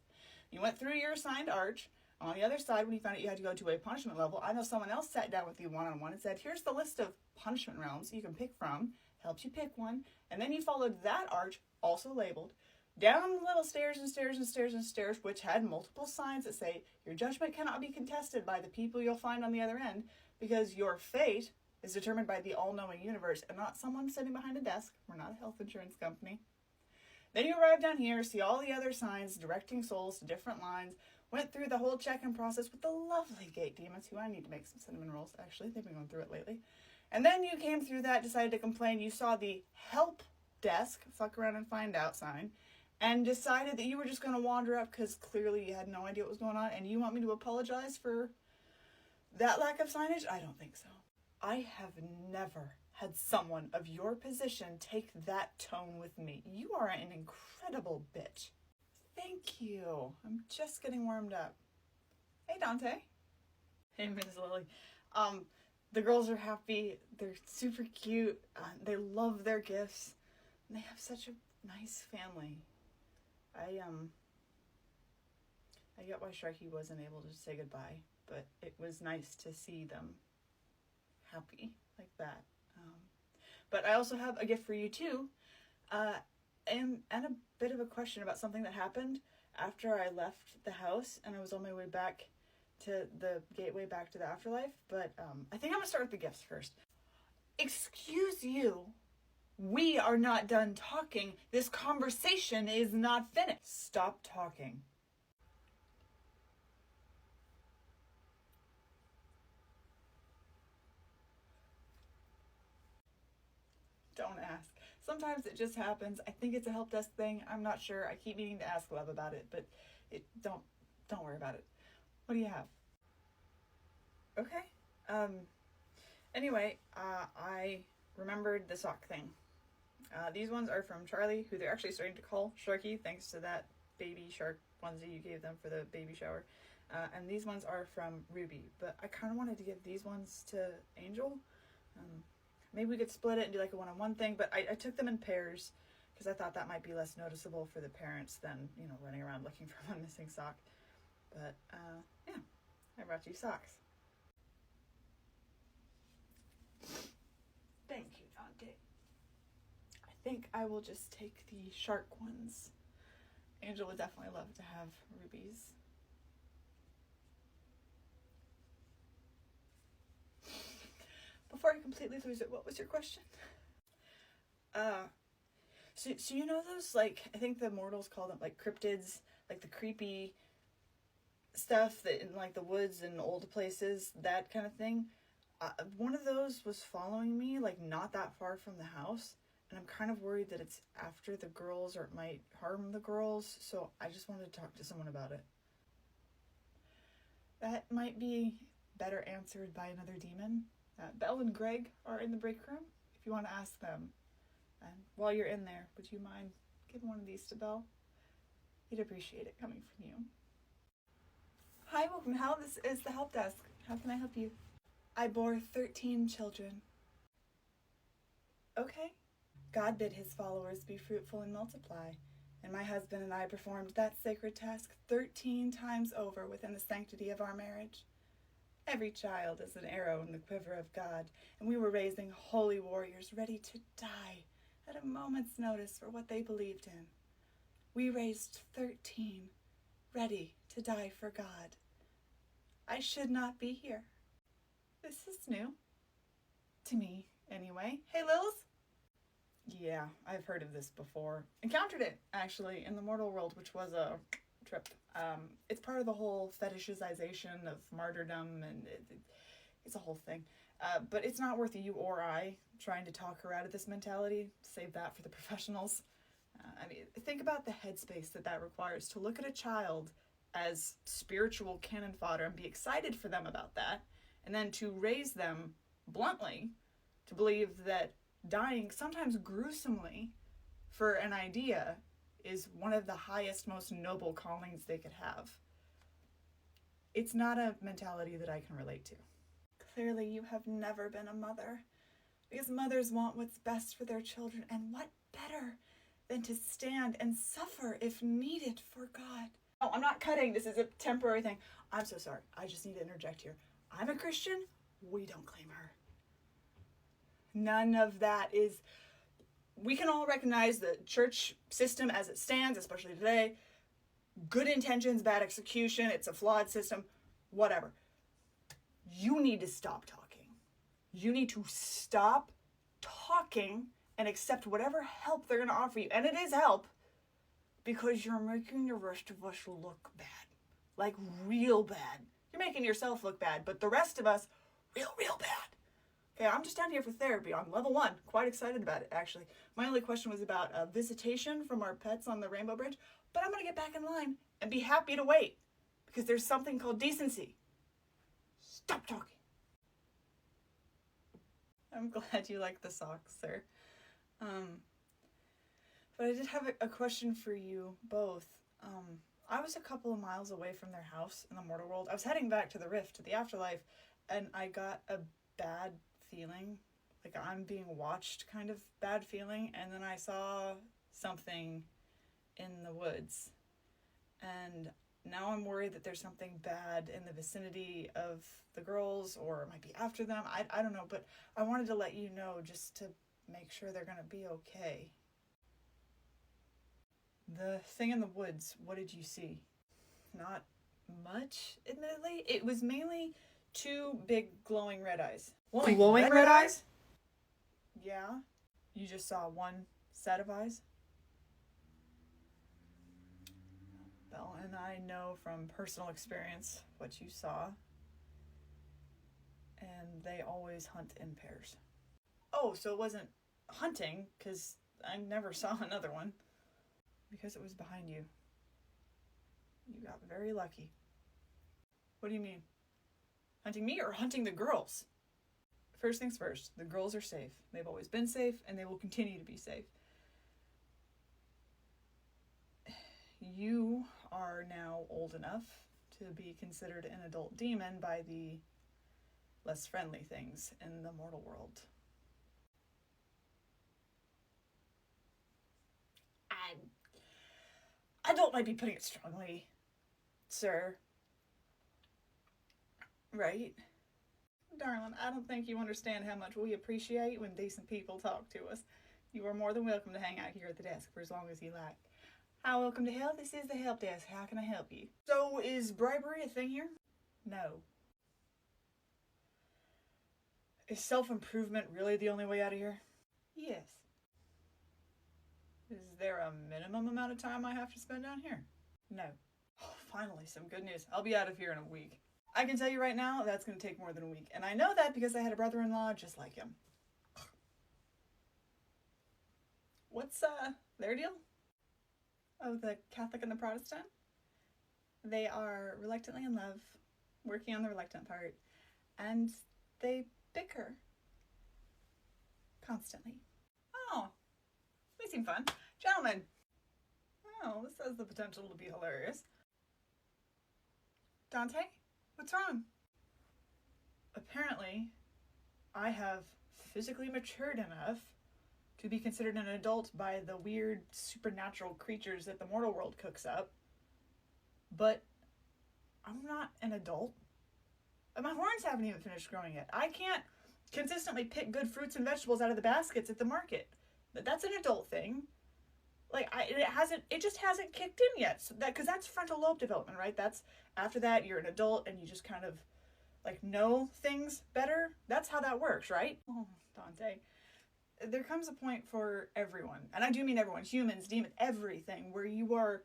You went through your assigned arch. On the other side, when you found out you had to go to a punishment level, I know someone else sat down with you one-on-one and said, here's the list of punishment realms you can pick from, helped you pick one, and then you followed that arch, also labeled, down little stairs and stairs and stairs and stairs, which had multiple signs that say, your judgment cannot be contested by the people you'll find on the other end, because your fate is determined by the all-knowing universe and not someone sitting behind a desk. We're not a health insurance company. Then you arrive down here, see all the other signs directing souls to different lines, went through the whole check-in process with the lovely gate demons, who I need to make some cinnamon rolls, actually. They've been going through it lately. And then you came through that, decided to complain. You saw the help desk, fuck around and find out sign, and decided that you were just going to wander up because clearly you had no idea what was going on, and you want me to apologize for that lack of signage? I don't think so. I have never had someone of your position take that tone with me. You are an incredible bitch. Thank you. I'm just getting warmed up. Hey, Dante. Hey, Ms. Lily. The girls are happy. They're super cute. They love their gifts. And they have such a nice family. I get why Sharky wasn't able to say goodbye, but it was nice to see them happy like that. But I also have a gift for you too, and a bit of a question about something that happened after I left the house and I was on my way back to the gateway back to the afterlife. But I think I'm gonna start with the gifts first. Excuse you. We are not done talking. This conversation is not finished. Stop talking. Don't ask. Sometimes it just happens. I think it's a help desk thing. I'm not sure. I keep meaning to ask Love about it, but don't worry about it. What do you have? Okay. Anyway, I remembered the sock thing. These ones are from Charlie, who they're actually starting to call Sharky, thanks to that baby shark onesie you gave them for the baby shower. And these ones are from Ruby, but I kind of wanted to give these ones to Angel. Maybe we could split it and do like a one-on-one thing, but I took them in pairs because I thought that might be less noticeable for the parents than, you know, running around looking for one missing sock. But, yeah, I brought you socks. Thank you, Dante. I think I will just take the shark ones. Angel would definitely love to have rubies. Before I completely lose it, what was your question? So you know those, like, I think the mortals call them, like, cryptids, like the creepy stuff that in, like, the woods and old places, that kind of thing? One of those was following me, like, not that far from the house, and I'm kind of worried that it's after the girls or it might harm the girls, so I just wanted to talk to someone about it. That might be better answered by another demon. Belle and Greg are in the break room, if you want to ask them. And while you're in there, would you mind giving one of these to Belle? He'd appreciate it coming from you. Hi, welcome. This is the help desk. How can I help you? I bore 13 children. Okay. God bid his followers be fruitful and multiply, and my husband and I performed that sacred task 13 times over within the sanctity of our marriage. Every child is an arrow in the quiver of God, and we were raising holy warriors ready to die at a moment's notice for what they believed in. We raised 13, ready to die for God. I should not be here. This is new. To me, anyway. Hey, Lils? Yeah, I've heard of this before. Encountered it, actually, in the mortal world, which was a trip. It's part of the whole fetishization of martyrdom, and it's a whole thing. But it's not worth you or I trying to talk her out of this mentality. Save that for the professionals. I mean, think about the headspace that requires to look at a child as spiritual cannon fodder and be excited for them about that, and then to raise them bluntly to believe that dying, sometimes gruesomely, for an idea is one of the highest, most noble callings they could have. It's not a mentality that I can relate to. Clearly, you have never been a mother, because mothers want what's best for their children, and what better than to stand and suffer if needed for God? No, I'm not cutting. This is a temporary thing. I'm so sorry. I just need to interject here. I'm a Christian. We don't claim her. None of that is... We can all recognize the church system as it stands, especially today. Good intentions, bad execution. It's a flawed system. Whatever. You need to stop talking. You need to stop talking and accept whatever help they're going to offer you. And it is help, because you're making the rest of us look bad. Like, real bad. You're making yourself look bad, but the rest of us, real bad. Okay, I'm just down here for therapy on level 1. Quite excited about it, actually. My only question was about a visitation from our pets on the Rainbow Bridge, but I'm going to get back in line and be happy to wait, because there's something called decency. Stop talking. I'm glad you like the socks, sir. But I did have a question for you both. I was a couple of miles away from their house in the mortal world. I was heading back to the Rift, to the afterlife, and I got a bad feeling, like I'm being watched kind of bad feeling, and then I saw something in the woods. And now I'm worried that there's something bad in the vicinity of the girls, or it might be after them. I don't know, but I wanted to let you know just to make sure they're gonna be okay. The thing in the woods, what did you see? Not much, admittedly. It was mainly 2 big glowing red eyes. Glowing red eyes? Yeah. You just saw one set of eyes? Belle and I know from personal experience what you saw. And they always hunt in pairs. Oh, so it wasn't hunting, because I never saw another one. Because it was behind you. You got very lucky. What do you mean? Hunting me or hunting the girls? First things first, the girls are safe. They've always been safe, and they will continue to be safe. You are now old enough to be considered an adult demon by the less friendly things in the mortal world. Adult might be putting it strongly, sir. Right? Darling, I don't think you understand how much we appreciate when decent people talk to us. You are more than welcome to hang out here at the desk for as long as you like. Hi, welcome to hell. This is the help desk. How can I help you? So, is bribery a thing here? No. Is self-improvement really the only way out of here? Yes. Is there a minimum amount of time I have to spend down here? No. Oh, finally, some good news. I'll be out of here in a week. I can tell you right now, that's going to take more than a week. And I know that because I had a brother-in-law just like him. What's, their deal? Oh, the Catholic and the Protestant? They are reluctantly in love, working on the reluctant part, and they bicker. Constantly. Oh. They seem fun. Gentlemen. Oh, this has the potential to be hilarious. Dante? What's wrong? Apparently, I have physically matured enough to be considered an adult by the weird supernatural creatures that the mortal world cooks up. But I'm not an adult. My horns haven't even finished growing yet. I can't consistently pick good fruits and vegetables out of the baskets at the market. That's an adult thing. Like, it just hasn't kicked in yet. So because that's frontal lobe development, right? That's, after that, you're an adult and you just kind of, like, know things better. That's how that works, right? Oh, Dante. There comes a point for everyone, and I do mean everyone, humans, demons, everything, where you are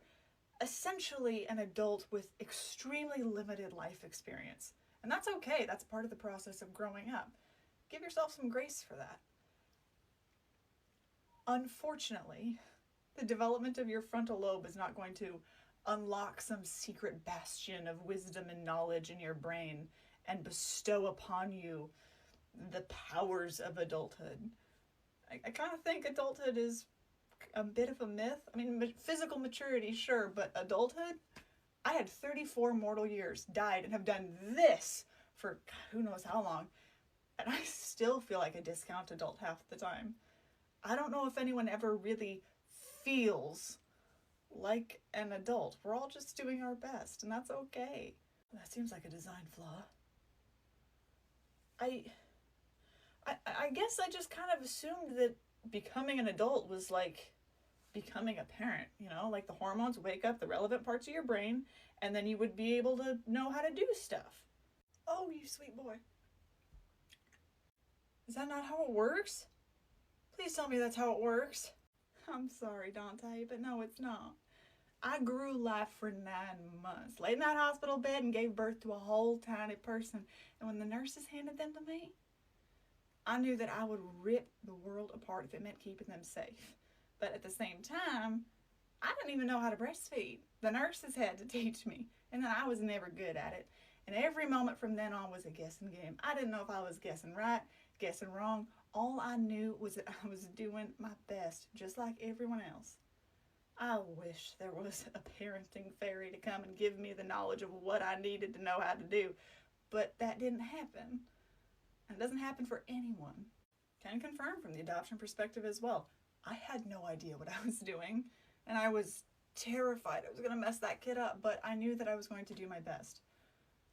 essentially an adult with extremely limited life experience. And that's okay. That's part of the process of growing up. Give yourself some grace for that. Unfortunately, the development of your frontal lobe is not going to unlock some secret bastion of wisdom and knowledge in your brain and bestow upon you the powers of adulthood. I kind of think adulthood is a bit of a myth. I mean, physical maturity, sure, but adulthood? I had 34 mortal years, died, and have done this for who knows how long, and I still feel like a discount adult half the time. I don't know if anyone ever really feels like an adult. We're all just doing our best, and that's okay. That seems like a design flaw. I guess I just kind of assumed that becoming an adult was like becoming a parent, you know, like the hormones wake up the relevant parts of your brain, and then you would be able to know how to do stuff. Oh, you sweet boy. Is that not how it works? Please tell me that's how it works. I'm sorry, Dante, but no, it's not. I grew life for 9 months, laid in that hospital bed and gave birth to a whole tiny person. And when the nurses handed them to me, I knew that I would rip the world apart if it meant keeping them safe. But at the same time, I didn't even know how to breastfeed. The nurses had to teach me, and then I was never good at it. And every moment from then on was a guessing game. I didn't know if I was guessing right, guessing wrong. All I knew was that I was doing my best, just like everyone else. I wish there was a parenting fairy to come and give me the knowledge of what I needed to know how to do, but that didn't happen. And it doesn't happen for anyone. Can confirm from the adoption perspective as well. I had no idea what I was doing, and I was terrified I was going to mess that kid up, but I knew that I was going to do my best.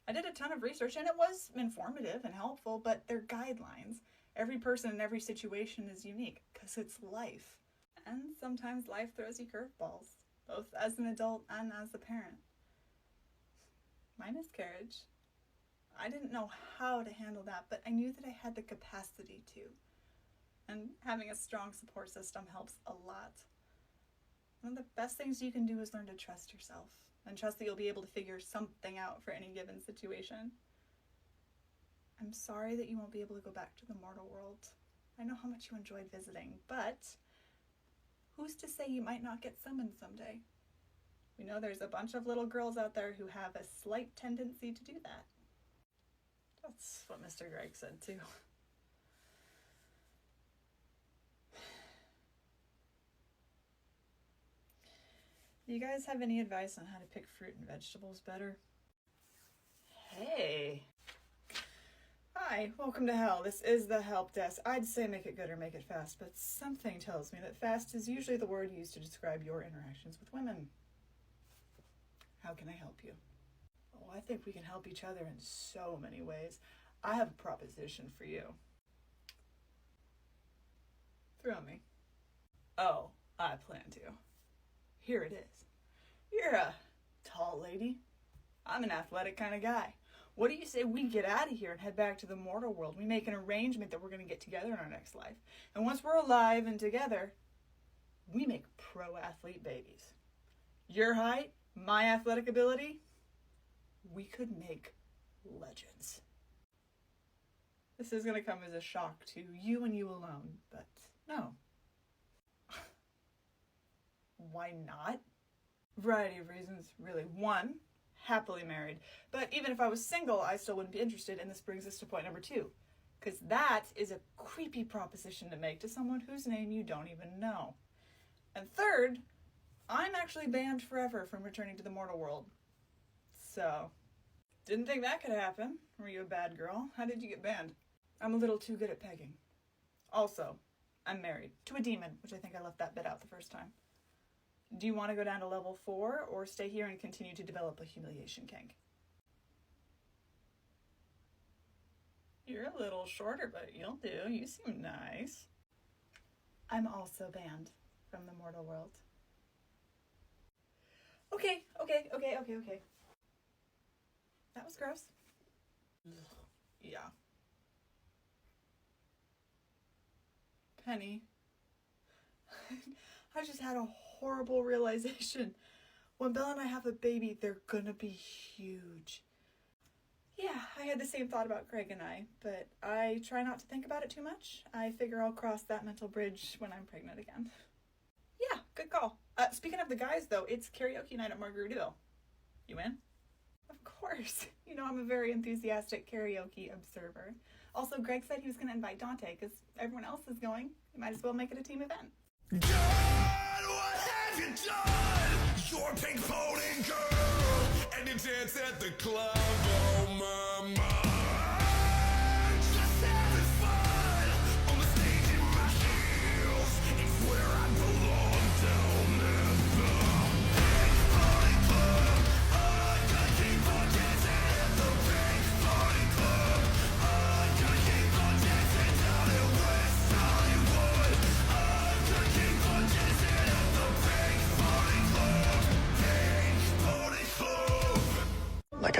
I did a ton of research, and it was informative and helpful, but they're guidelines. Every person in every situation is unique, because it's life. And sometimes life throws you curveballs, both as an adult and as a parent. My miscarriage, I didn't know how to handle that, but I knew that I had the capacity to. And having a strong support system helps a lot. One of the best things you can do is learn to trust yourself, and trust that you'll be able to figure something out for any given situation. I'm sorry that you won't be able to go back to the mortal world. I know how much you enjoyed visiting, but who's to say you might not get summoned someday? We know there's a bunch of little girls out there who have a slight tendency to do that. That's what Mr. Greg said too. Do you guys have any advice on how to pick fruit and vegetables better? Hey. Hi, welcome to hell. This is the help desk. I'd say make it good or make it fast, but something tells me that fast is usually the word used to describe your interactions with women. How can I help you? Oh, I think we can help each other in so many ways. I have a proposition for you. Throw me. Oh, I plan to. Here it is. You're a tall lady. I'm an athletic kind of guy. What do you say we get out of here and head back to the mortal world? We make an arrangement that we're going to get together in our next life. And once we're alive and together, we make pro-athlete babies. Your height, my athletic ability, we could make legends. This is going to come as a shock to you and you alone, but no. Why not? Variety of reasons, really. One, happily married. But even if I was single, I still wouldn't be interested, and this brings us to point number 2. Because that is a creepy proposition to make to someone whose name you don't even know. And third, I'm actually banned forever from returning to the mortal world. So, didn't think that could happen. Were you a bad girl? How did you get banned? I'm a little too good at pegging. Also, I'm married to a demon, which I think I left that bit out the first time. Do you want to go down to level 4 or stay here and continue to develop a humiliation kink? You're a little shorter, but you'll do. You seem nice. I'm also banned from the mortal world. Okay. That was gross. Yeah. Penny. I just had a horrible realization. When Belle and I have a baby, they're gonna be huge. Yeah, I had the same thought about Craig and I, but I try not to think about it too much. I figure I'll cross that mental bridge when I'm pregnant again. Yeah, good call. Speaking of the guys, though, it's karaoke night at Margaritaville. You in? Of course. You know, I'm a very enthusiastic karaoke observer. Also, Greg said he was going to invite Dante because everyone else is going. You might as well make it a team event. God, what have you done? You're a pink pony girl, and you dance at the club. Oh, mama. Just having fun on the stage in my heels. It's where I belong, down at the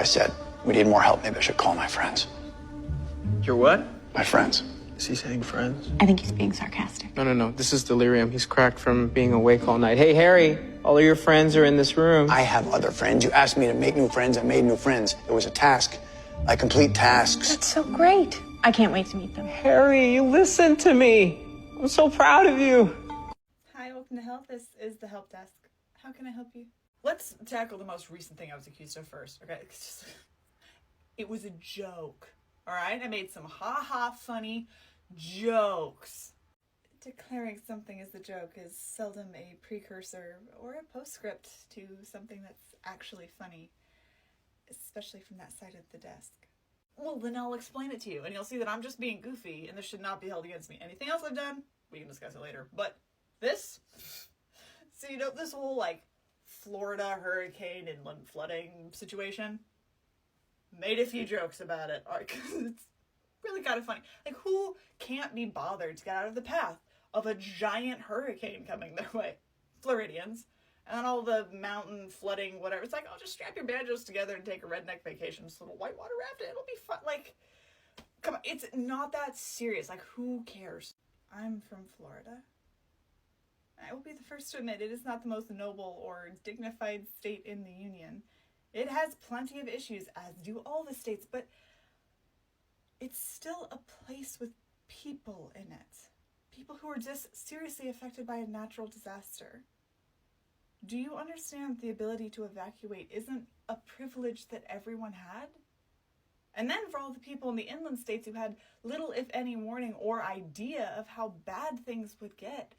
said, we need more help. Maybe I should call my friends. Your what? My friends. Is he saying friends? I think he's being sarcastic. No. This is delirium. He's cracked from being awake all night. Hey, Harry, all of your friends are in this room. I have other friends. You asked me to make new friends. I made new friends. It was a task. I complete tasks. That's so great. I can't wait to meet them. Harry, you listen to me. I'm so proud of you. Hi, welcome to Help. This is the help desk. How can I help you? Let's tackle the most recent thing I was accused of first, okay? It was a joke, all right? I made some ha-ha funny jokes. Declaring something as a joke is seldom a precursor or a postscript to something that's actually funny, especially from that side of the desk. Well, then I'll explain it to you, and you'll see that I'm just being goofy, and this should not be held against me. Anything else I've done, we can discuss it later. But this, so you know, this whole, like, Florida hurricane inland flooding situation, made a few jokes about it, because it's really kind of funny. Like, who can't be bothered to get out of the path of a giant hurricane coming their way? Floridians. And all the mountain flooding, whatever. It's like, oh, just strap your banjos together and take a redneck vacation. Just a little whitewater raft. It'll be fun. Like, come on. It's not that serious. Like, who cares? I'm from Florida. I will be the first to admit it is not the most noble or dignified state in the Union. It has plenty of issues, as do all the states, but it's still a place with people in it. People who are just seriously affected by a natural disaster. Do you understand the ability to evacuate isn't a privilege that everyone had? And then for all the people in the inland states who had little, if any, warning or idea of how bad things would get,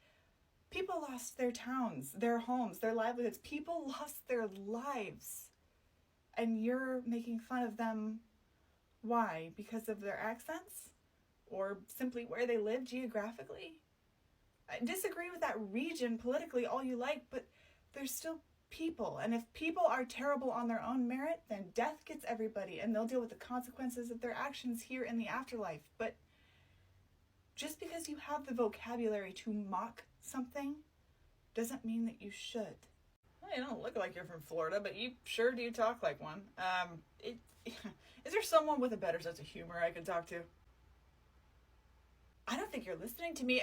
people lost their towns, their homes, their livelihoods. People lost their lives. And you're making fun of them. Why? Because of their accents? Or simply where they live geographically? I disagree with that region politically all you like, but there's still people. And if people are terrible on their own merit, then death gets everybody, and they'll deal with the consequences of their actions here in the afterlife. But just because you have the vocabulary to mock something doesn't mean that you should. Well, you don't look like you're from Florida, but you sure do talk like one. Is there someone with a better sense of humor I could talk to? I don't think you're listening to me.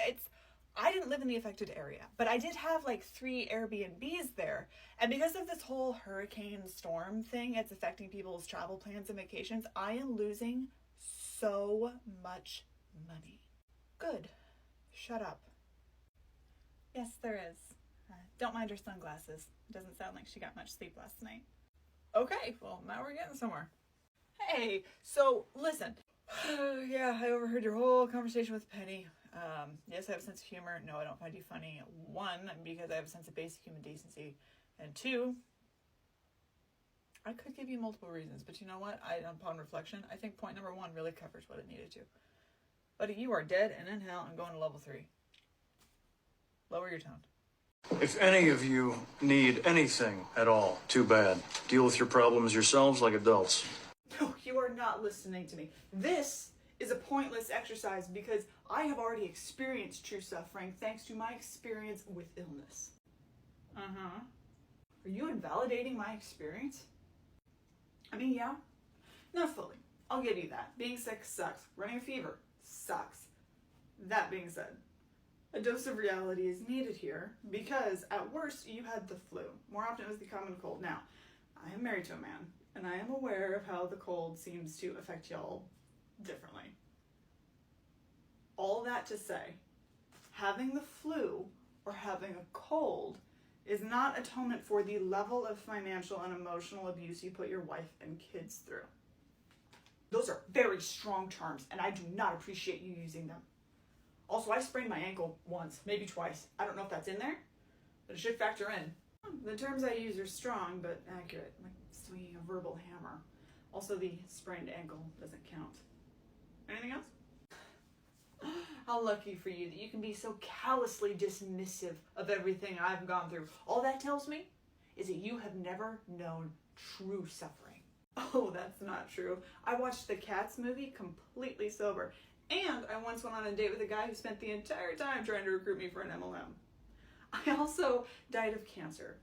I didn't live in the affected area, but I did have like 3 Airbnbs there. And because of this whole hurricane storm thing, it's affecting people's travel plans and vacations. I am losing so much money. Good. Shut up. Yes, there is. Don't mind her sunglasses. It doesn't sound like she got much sleep last night. Okay, well, now we're getting somewhere. Hey, so listen. Yeah, I overheard your whole conversation with Penny. Yes, I have a sense of humor. No, I don't find you funny. 1, because I have a sense of basic human decency. And 2, I could give you multiple reasons, but you know what? Upon reflection, I think point number 1 really covers what it needed to. Buddy, you are dead and in hell and going to level 3. Lower your tone. If any of you need anything at all, too bad. Deal with your problems yourselves like adults. No, you are not listening to me. This is a pointless exercise because I have already experienced true suffering thanks to my experience with illness. Uh-huh. Are you invalidating my experience? I mean, yeah. Not fully. I'll give you that. Being sick sucks. Running a fever sucks. That being said, a dose of reality is needed here because at worst you had the flu. More often it was the common cold. Now, I am married to a man and I am aware of how the cold seems to affect y'all differently. All that to say, having the flu or having a cold is not atonement for the level of financial and emotional abuse you put your wife and kids through. Those are very strong terms, and I do not appreciate you using them. Also, I sprained my ankle once, maybe twice. I don't know if that's in there, but it should factor in. The terms I use are strong, but accurate, like swinging a verbal hammer. Also, the sprained ankle doesn't count. Anything else? How lucky for you that you can be so callously dismissive of everything I've gone through. All that tells me is that you have never known true suffering. Oh, that's not true. I watched the Cats movie completely sober. And I once went on a date with a guy who spent the entire time trying to recruit me for an MLM. I also died of cancer.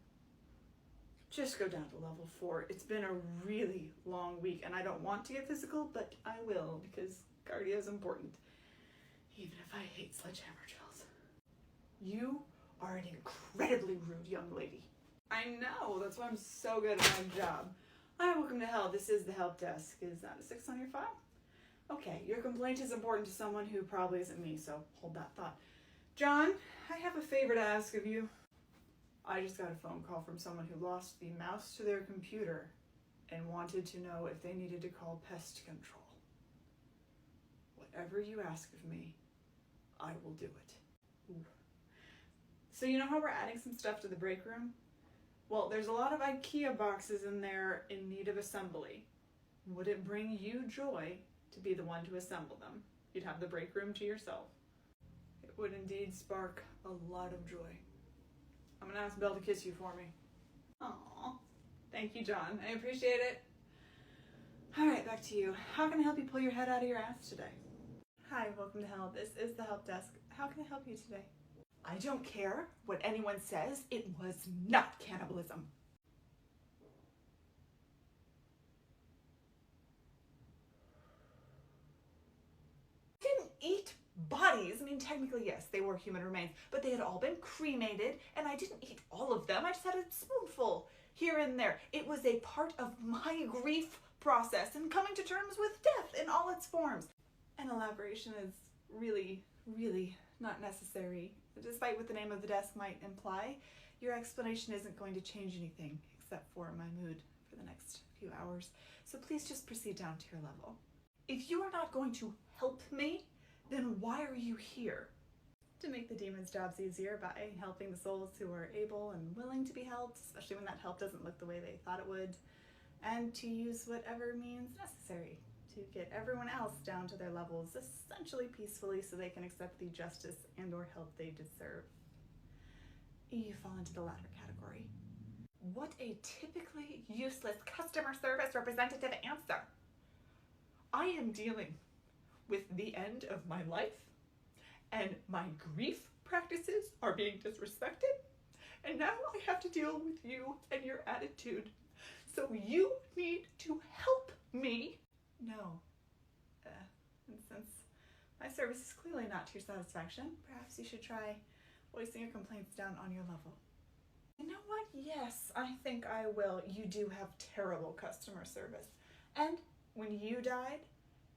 just go down to level 4. It's been a really long week, and I don't want to get physical, but I will, because cardio is important, even if I hate sledgehammer drills. You are an incredibly rude young lady. I know, that's why I'm so good at my job. Hi, welcome to hell. This is the help desk. Is that a 6 on your file? Okay, your complaint is important to someone who probably isn't me, so hold that thought. John, I have a favor to ask of you. I just got a phone call from someone who lost the mouse to their computer and wanted to know if they needed to call pest control. Whatever you ask of me, I will do it. Ooh. So you know how we're adding some stuff to the break room? Well, there's a lot of IKEA boxes in there in need of assembly. Would it bring you joy to be the one to assemble them? You'd have the break room to yourself. It would indeed spark a lot of joy. I'm gonna ask Belle to kiss you for me. Aww. Thank you, John. I appreciate it. All right, back to you. How can I help you pull your head out of your ass today? Hi, welcome to hell. This is the help desk. How can I help you today? I don't care what anyone says. It was not cannibalism. Didn't eat bodies. I mean, technically, yes, they were human remains, but they had all been cremated, and I didn't eat all of them. I just had a spoonful here and there. It was a part of my grief process and coming to terms with death in all its forms. An elaboration is really, really not necessary. Despite what the name of the desk might imply, your explanation isn't going to change anything except for my mood for the next few hours. So please just proceed down to your level. If you are not going to help me, then why are you here? To make the demon's jobs easier by helping the souls who are able and willing to be helped, especially when that help doesn't look the way they thought it would, and to use whatever means necessary to get everyone else down to their levels essentially peacefully so they can accept the justice and or help they deserve. You fall into the latter category. What a typically useless customer service representative answer. I am dealing with the end of my life, and my grief practices are being disrespected, and now I have to deal with you and your attitude. So you need to help me. No. And since my service is clearly not to your satisfaction, perhaps you should try voicing your complaints down on your level. You know what? Yes, I think I will. You do have terrible customer service. And when you died,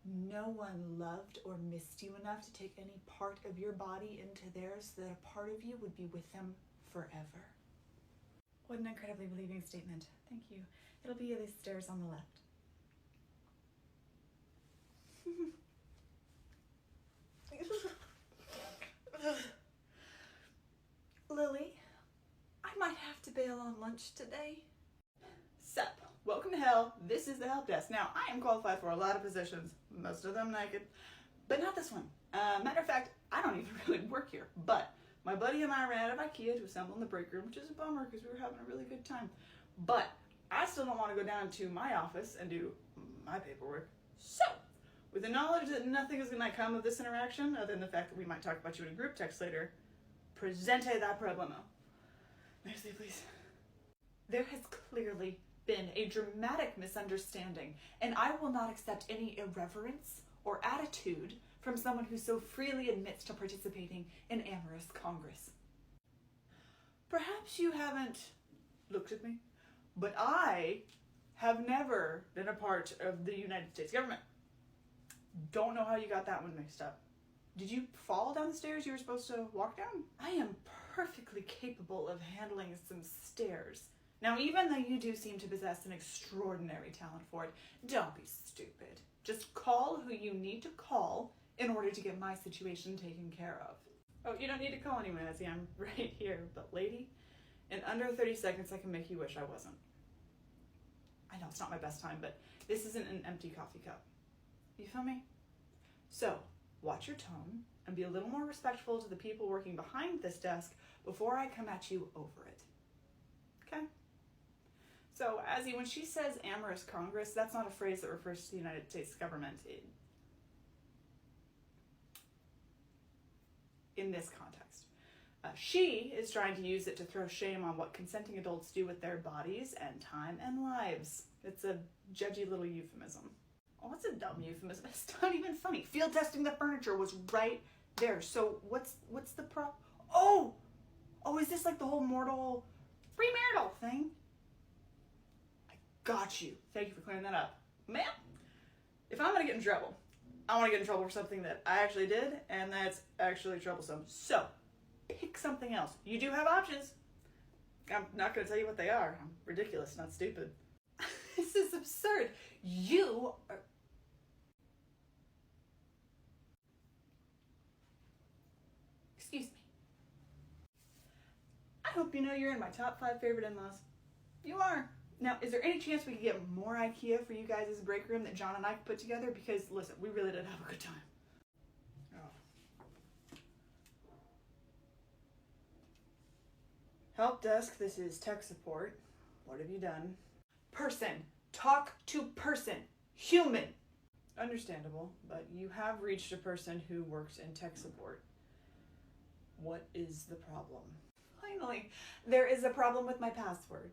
no one loved or missed you enough to take any part of your body into theirs so that a part of you would be with them forever. What an incredibly relieving statement. Thank you. It'll be the stairs on the left. Lily, I might have to bail on lunch today. Sup, welcome to hell. This is the help desk. Now, I am qualified for a lot of positions, most of them naked, but not this one. Matter of fact, I don't even really work here, but my buddy and I ran out of IKEA to assemble in the break room, which is a bummer because we were having a really good time. But I still don't want to go down to my office and do my paperwork. So, with the knowledge that nothing is going to come of this interaction, other than the fact that we might talk about you in a group text later, presente that problema. Merci, please. There has clearly been a dramatic misunderstanding, and I will not accept any irreverence or attitude from someone who so freely admits to participating in amorous Congress. Perhaps you haven't looked at me, but I have never been a part of the United States government. Don't know how you got that one mixed up. Did you fall down the stairs you were supposed to walk down? I am perfectly capable of handling some stairs. Now, even though you do seem to possess an extraordinary talent for it, don't be stupid. Just call who you need to call in order to get my situation taken care of. Oh, you don't need to call anyone, Ezzy. I'm right here. But lady, in under 30 seconds, I can make you wish I wasn't. I know it's not my best time, but this isn't an empty coffee cup. You feel me? So, watch your tone and be a little more respectful to the people working behind this desk before I come at you over it. Okay? So, Azzy, when she says amorous Congress, that's not a phrase that refers to the United States government in this context. She is trying to use it to throw shame on what consenting adults do with their bodies and time and lives. It's a judgy little euphemism. Oh, it's a dumb euphemism. It's not even funny. Field testing the furniture was right there. So what's the Oh, is this like the whole premarital thing? I got you. Thank you for clearing that up. Ma'am, if I'm gonna get in trouble, I wanna get in trouble for something that I actually did, and that's actually troublesome. So, pick something else. You do have options. I'm not gonna tell you what they are. I'm ridiculous, not stupid. This is absurd. You are... Excuse me. I hope you know you're in my top 5 favorite in-laws. You are. Now, is there any chance we could get more IKEA for you guys' break room that John and I could put together? Because, listen, we really did have a good time. Oh. Help desk, this is tech support. What have you done? Person. Talk to person. Human. Understandable, but you have reached a person who works in tech support. What is the problem? Finally, there is a problem with my password.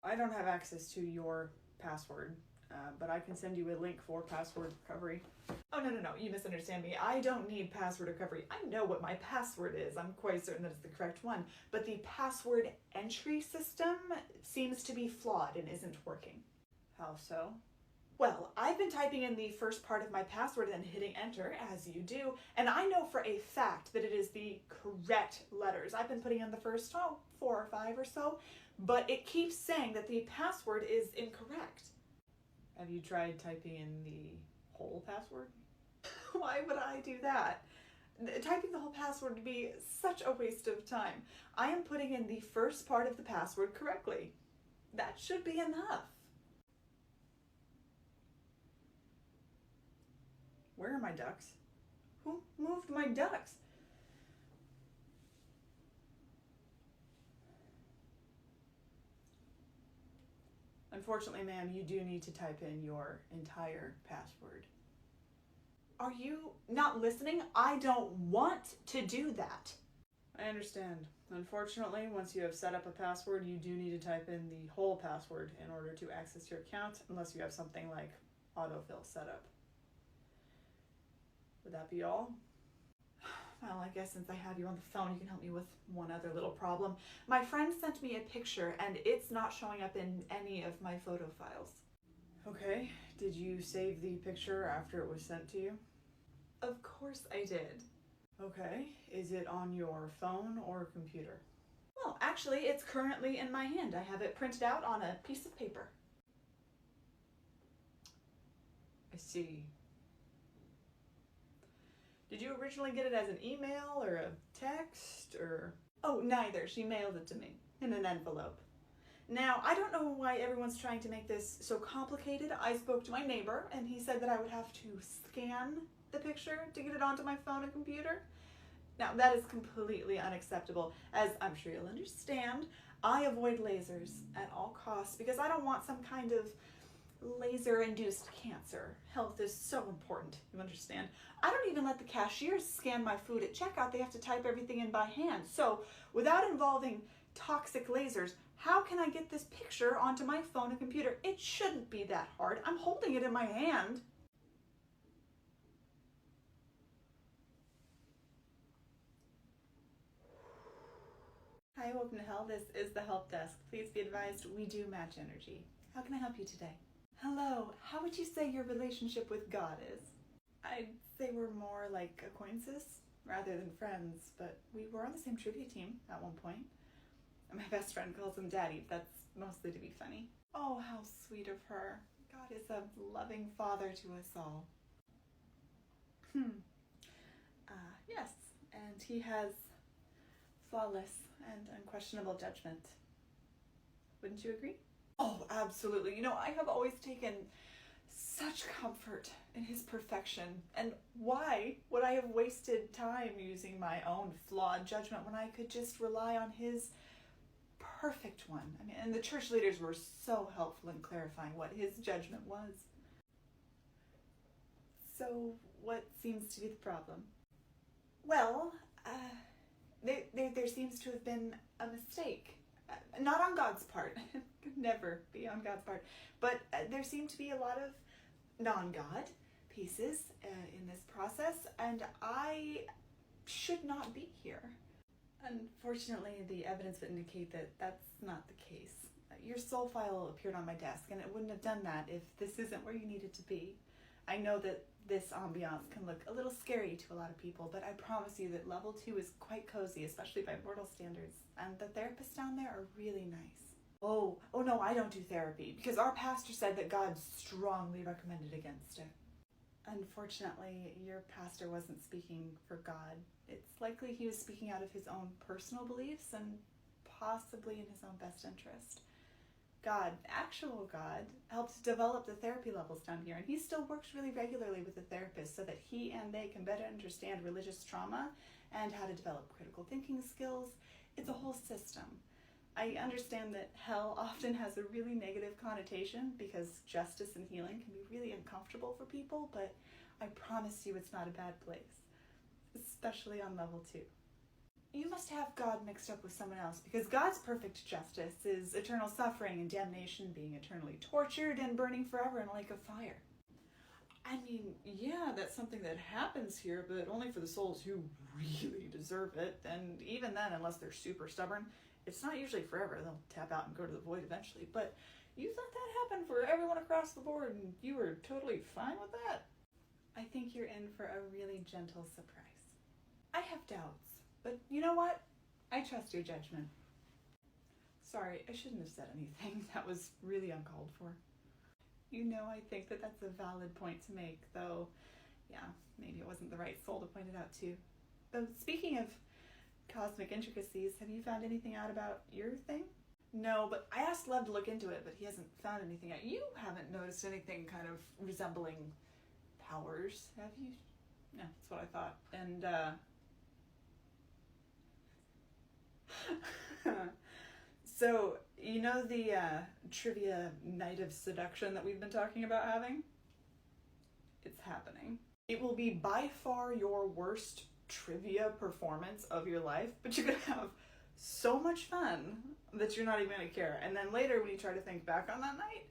I don't have access to your password, but I can send you a link for password recovery. Oh, no, you misunderstand me. I don't need password recovery. I know what my password is. I'm quite certain that it's the correct one, but the password entry system seems to be flawed and isn't working. How so? Well, I've been typing in the first part of my password and hitting enter, as you do, and I know for a fact that it is the correct letters. I've been putting in the first, 4 or 5 or so, but it keeps saying that the password is incorrect. Have you tried typing in the whole password? Why would I do that? Typing the whole password would be such a waste of time. I am putting in the first part of the password correctly. That should be enough. Where are my ducks? Who moved my ducks? Unfortunately, ma'am, you do need to type in your entire password. Are you not listening? I don't want to do that. I understand. Unfortunately, once you have set up a password, you do need to type in the whole password in order to access your account, unless you have something like autofill set up. Would that be all? Well, I guess since I have you on the phone, you can help me with one other little problem. My friend sent me a picture and it's not showing up in any of my photo files. Okay, did you save the picture after it was sent to you? Of course I did. Okay, is it on your phone or computer? Well, actually, it's currently in my hand. I have it printed out on a piece of paper. I see. Did you originally get it as an email or a text or... Oh, neither. She mailed it to me in an envelope. Now, I don't know why everyone's trying to make this so complicated. I spoke to my neighbor and he said that I would have to scan the picture to get it onto my phone and computer. Now, that is completely unacceptable. As I'm sure you'll understand, I avoid lasers at all costs because I don't want some kind of laser-induced cancer. Health is so important, you understand. I don't even let the cashiers scan my food at checkout. They have to type everything in by hand. So without involving toxic lasers, how can I get this picture onto my phone and computer? It shouldn't be that hard. I'm holding it in my hand. Hi, welcome to hell. This is the help desk. Please be advised, we do match energy. How can I help you today? Hello, how would you say your relationship with God is? I'd say we're more like acquaintances rather than friends, but we were on the same trivia team at one point. And my best friend calls him Daddy, but that's mostly to be funny. Oh, how sweet of her. God is a loving father to us all. Yes, and he has flawless and unquestionable judgment. Wouldn't you agree? Oh, absolutely. You know, I have always taken such comfort in his perfection. And why would I have wasted time using my own flawed judgment when I could just rely on his perfect one? I mean, and the church leaders were so helpful in clarifying what his judgment was. So, what seems to be the problem? Well, There seems to have been a mistake. Not on God's part. Could never be on God's part. But there seem to be a lot of non-God pieces in this process, and I should not be here. Unfortunately, the evidence would indicate that that's not the case. Your soul file appeared on my desk, and it wouldn't have done that if this isn't where you needed to be. I know that this ambiance can look a little scary to a lot of people, but I promise you that level 2 is quite cozy, especially by mortal standards, and the therapists down there are really nice. Oh no, I don't do therapy, because our pastor said that God strongly recommended against it. Unfortunately, your pastor wasn't speaking for God. It's likely he was speaking out of his own personal beliefs and possibly in his own best interest. God, actual God, helped develop the therapy levels down here, and he still works really regularly with the therapist so that he and they can better understand religious trauma and how to develop critical thinking skills. It's a whole system. I understand that hell often has a really negative connotation because justice and healing can be really uncomfortable for people, but I promise you it's not a bad place, especially on level 2. You must have God mixed up with someone else, because God's perfect justice is eternal suffering and damnation, being eternally tortured and burning forever in a lake of fire. I mean, yeah, that's something that happens here, but only for the souls who really deserve it. And even then, unless they're super stubborn, it's not usually forever. They'll tap out and go to the void eventually. But you let that happen for everyone across the board, and you were totally fine with that? I think you're in for a really gentle surprise. I have doubts. But you know what? I trust your judgment. Sorry, I shouldn't have said anything. That was really uncalled for. You know, I think that that's a valid point to make, though, yeah, maybe it wasn't the right soul to point it out to. Though, speaking of cosmic intricacies, have you found anything out about your thing? No, but I asked Lev to look into it, but he hasn't found anything out. You haven't noticed anything kind of resembling powers, have you? No, that's what I thought. And, so, you know the trivia night of seduction that we've been talking about having? It's happening. It will be by far your worst trivia performance of your life, but you're gonna have so much fun that you're not even gonna care. And then later, when you try to think back on that night,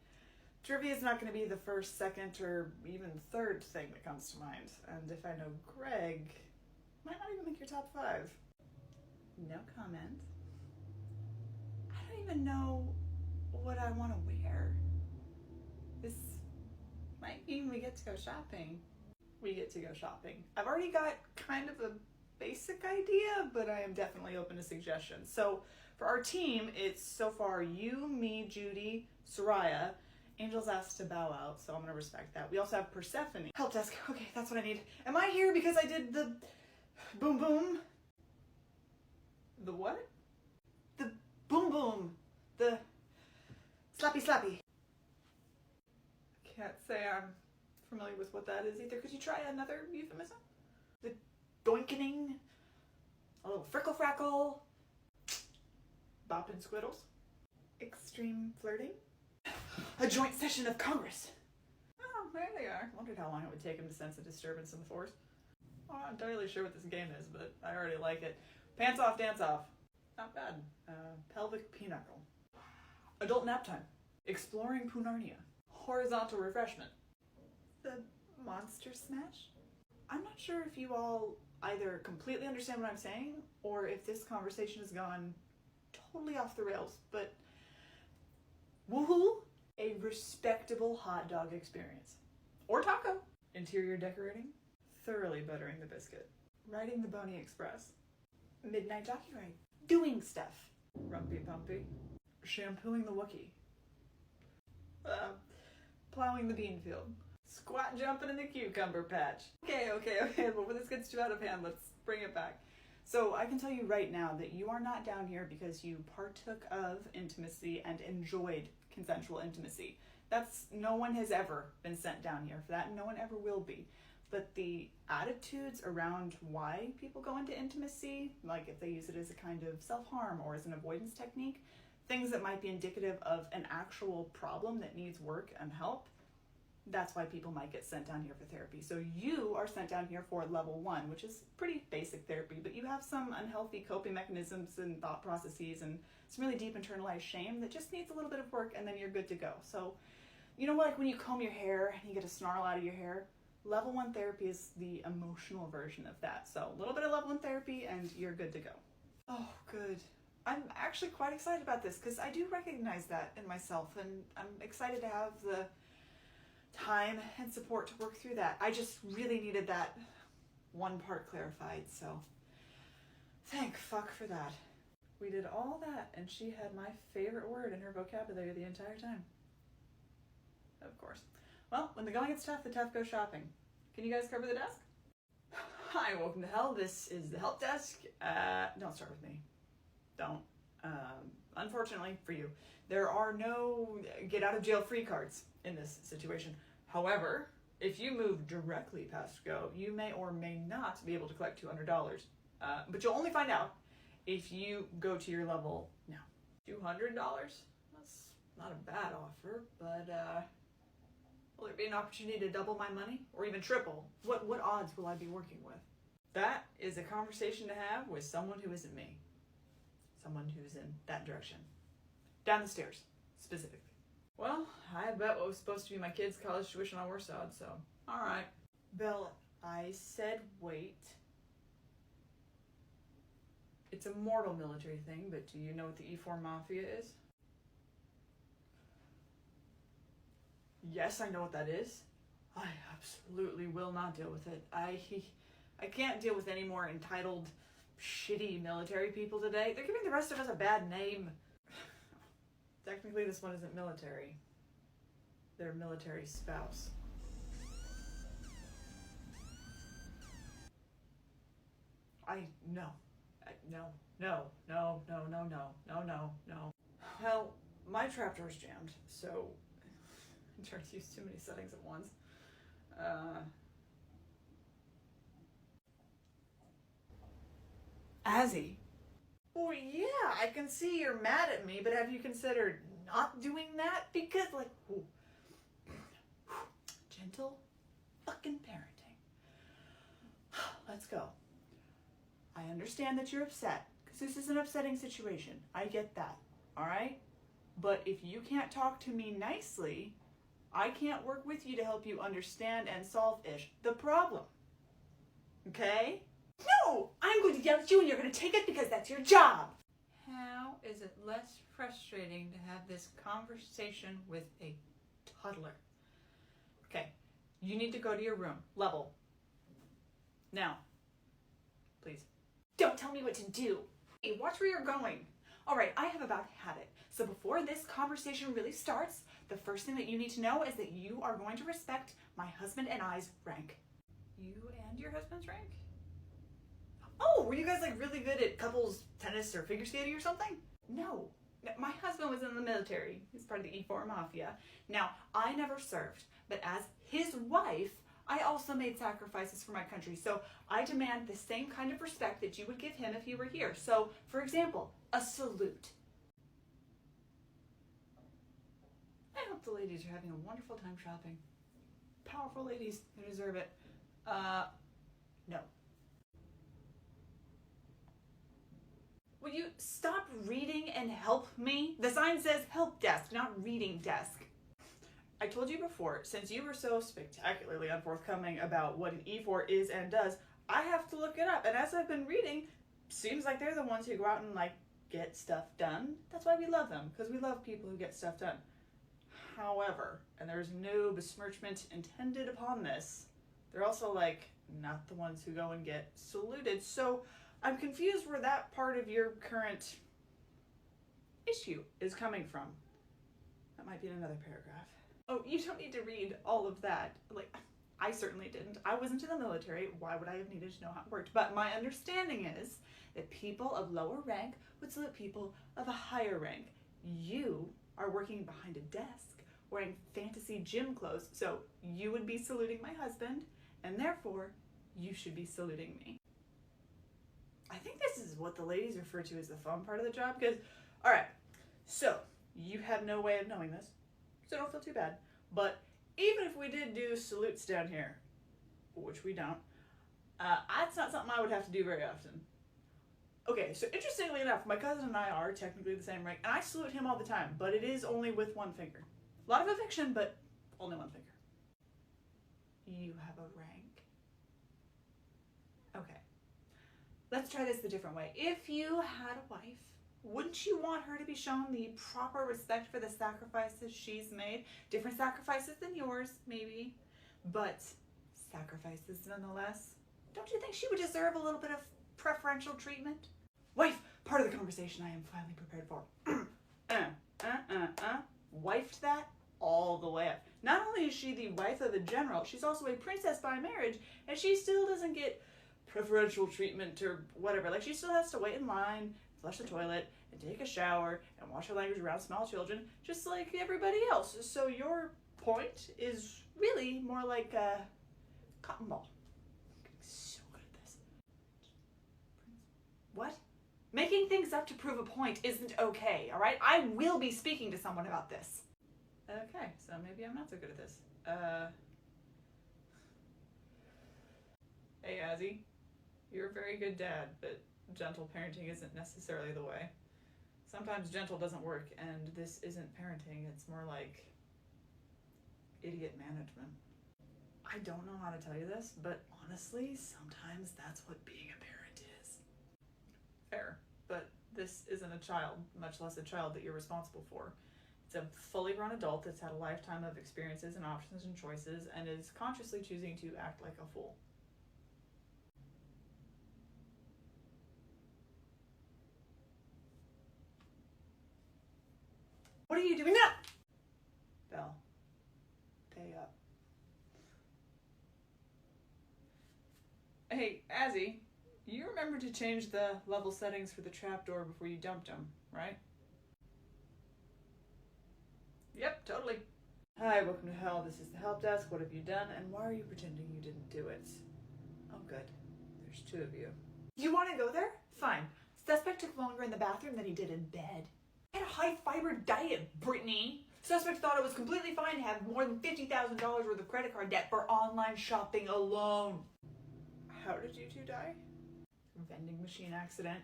trivia is not gonna be the first, second, or even third thing that comes to mind. And if I know Greg, might not even make your top 5. No comment. I don't even know what I want to wear. This might mean we get to go shopping. We get to go shopping. I've already got kind of a basic idea, but I am definitely open to suggestions. So for our team, it's so far you, me, Judy, Soraya. Angel's asked to bow out, so I'm going to respect that. We also have Persephone. Help desk. Okay, that's what I need. Am I here because I did the boom boom? The what? The boom boom. The slappy slappy. Can't say I'm familiar with what that is either. Could you try another euphemism? The doinkening. A little frickle frackle. Boppin' squiddles. Extreme flirting. A joint session of Congress. Oh, there they are. Wondered how long it would take him to sense a disturbance in the force. Well, I'm not entirely sure what this game is, but I already like it. Pants off, dance off. Not bad. Pelvic pinochle. Adult nap time. Exploring Punarnia. Horizontal refreshment. The monster smash? I'm not sure if you all either completely understand what I'm saying or if this conversation has gone totally off the rails, but woohoo! A respectable hot dog experience. Or taco. Interior decorating. Thoroughly buttering the biscuit. Riding the Boney Express. Midnight jockey ride. Doing stuff. Rumpy pumpy. Shampooing the Wookiee. Plowing the bean field. Squat jumping in the cucumber patch. Okay, but when this gets too out of hand, let's bring it back. So I can tell you right now that you are not down here because you partook of intimacy and enjoyed consensual intimacy. No one has ever been sent down here for that, and no one ever will be. But the attitudes around why people go into intimacy, like if they use it as a kind of self-harm or as an avoidance technique, things that might be indicative of an actual problem that needs work and help, That's why people might get sent down here for therapy. So you are sent down here for level 1, which is pretty basic therapy, but you have some unhealthy coping mechanisms and thought processes and some really deep internalized shame that just needs a little bit of work, and then you're good to go. So, you know, like when you comb your hair and you get a snarl out of your hair, level 1 therapy is the emotional version of that. So a little bit of level 1 therapy and you're good to go. Oh, good. I'm actually quite excited about this because I do recognize that in myself, and I'm excited to have the time and support to work through that. I just really needed that one part clarified, so thank fuck for that. We did all that, and she had my favorite word in her vocabulary the entire time. Of course. Well, when the going gets tough, the tough go shopping. Can you guys cover the desk? Hi, welcome to hell. This is the help desk. Don't start with me. Don't. Unfortunately for you, there are no get out of jail free cards in this situation. However, if you move directly past go, you may or may not be able to collect $200. But you'll only find out if you go to your level now. $200? That's not a bad offer, but will there be an opportunity to double my money or even triple? What odds will I be working with? That is a conversation to have with someone who isn't me. Someone who's in that direction. Down the stairs, specifically. Well, I bet what was supposed to be my kid's college tuition on worse odds, so alright. Belle, I said wait. It's a mortal military thing, but do you know what the E4 Mafia is? Yes, I know what that is. I absolutely will not deal with it. I can't deal with any more entitled, shitty military people today. They're giving the rest of us a bad name. Technically, this one isn't military. They're military spouse. No. Well, my trapdoor's jammed, so I'm trying to use too many settings at once. Azzy. Well, yeah, I can see you're mad at me, but have you considered not doing that? Because, like, gentle fucking parenting. Let's go. I understand that you're upset, because this is an upsetting situation. I get that, alright? But if you can't talk to me nicely, I can't work with you to help you understand and solve-ish the problem. Okay? No! I'm going to yell at you and you're going to take it because that's your job! How is it less frustrating to have this conversation with a toddler? Okay, you need to go to your room. Level. Now. Please. Don't tell me what to do. Hey, watch where you're going. Alright, I have about had it. So before this conversation really starts, the first thing that you need to know is that you are going to respect my husband and I's rank. You and your husband's rank? Oh, were you guys like really good at couples tennis or figure skating or something? No. My husband was in the military. He's part of the E4 Mafia. Now, I never served, but as his wife, I also made sacrifices for my country, so I demand the same kind of respect that you would give him if he were here. So, for example, a salute. I hope the ladies are having a wonderful time shopping. Powerful ladies who deserve it. No. Will you stop reading and help me? The sign says help desk, not reading desk. I told you before, since you were so spectacularly unforthcoming about what an E4 is and does, I have to look it up. And as I've been reading, seems like they're the ones who go out and like get stuff done. That's why we love them, because we love people who get stuff done. However, and there's no besmirchment intended upon this, they're also like not the ones who go and get saluted. So I'm confused where that part of your current issue is coming from. That might be in another paragraph. Oh, you don't need to read all of that. Like, I certainly didn't. I wasn't in the military. Why would I have needed to know how it worked? But my understanding is that people of lower rank would salute people of a higher rank. You are working behind a desk wearing fantasy gym clothes, so you would be saluting my husband, and therefore, you should be saluting me. I think this is what the ladies refer to as the fun part of the job, because, alright, so, you have no way of knowing this, so don't feel too bad, but even if we did do salutes down here, which we don't, that's not something I would have to do very often. Okay, so interestingly enough, my cousin and I are technically the same rank, and I salute him all the time, but it is only with one finger. A lot of affection, but only one finger. You have a rank. Okay. Let's try this the different way. If you had a wife, wouldn't you want her to be shown the proper respect for the sacrifices she's made? Different sacrifices than yours, maybe, but sacrifices nonetheless. Don't you think she would deserve a little bit of preferential treatment? Wife, part of the conversation I am finally prepared for. Wifed that all the way up. Not only is she the wife of a general, she's also a princess by marriage, and she still doesn't get preferential treatment or whatever. Like, she still has to wait in line, flush the toilet, and take a shower, and wash her language around small children, just like everybody else. So your point is really more like a cotton ball. I'm getting so good at this. What? Making things up to prove a point isn't okay, alright? I will be speaking to someone about this. Okay, so maybe I'm not so good at this. Hey, Azzy. You're a very good dad, but gentle parenting isn't necessarily the way. Sometimes gentle doesn't work, and this isn't parenting. It's more like idiot management. I don't know how to tell you this, but honestly, sometimes that's what being a parent is. Fair, but this isn't a child, much less a child that you're responsible for. It's a fully grown adult that's had a lifetime of experiences and options and choices and is consciously choosing to act like a fool. What are you doing now? Belle, pay up. Hey, Azzy, you remember to change the level settings for the trapdoor before you dumped him, right? Yep, totally. Hi, welcome to hell. This is the help desk. What have you done? And why are you pretending you didn't do it? Oh, good. There's two of you. You want to go there? Fine. Suspect took longer in the bathroom than he did in bed. He had a high-fiber diet, Brittany. Suspect thought it was completely fine to have more than $50,000 worth of credit card debt for online shopping alone. How did you two die? Vending machine accident.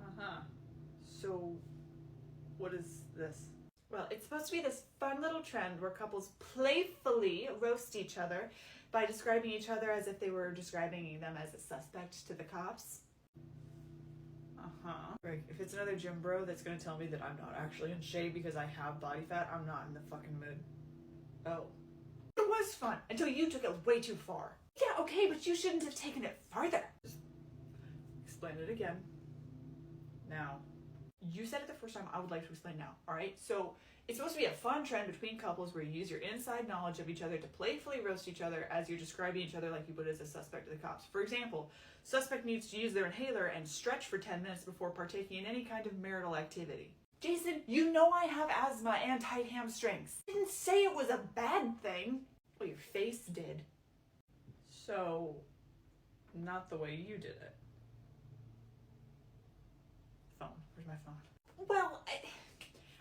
Uh-huh. So, what is this? Well, it's supposed to be this fun little trend where couples playfully roast each other by describing each other as if they were describing them as a suspect to the cops. Uh-huh. Greg, if it's another gym bro that's gonna tell me that I'm not actually in shape because I have body fat, I'm not in the fucking mood. Oh. It was fun, until you took it way too far. Yeah, okay, but you shouldn't have taken it farther. Just explain it again. Now. You said it the first time, I would like to explain now, alright? So, it's supposed to be a fun trend between couples where you use your inside knowledge of each other to playfully roast each other as you're describing each other like you would as a suspect to the cops. For example, suspect needs to use their inhaler and stretch for 10 minutes before partaking in any kind of marital activity. Jason, you know I have asthma and tight hamstrings. I didn't say it was a bad thing. Well, your face did. So, not the way you did it. Phone. Where's my phone? Well,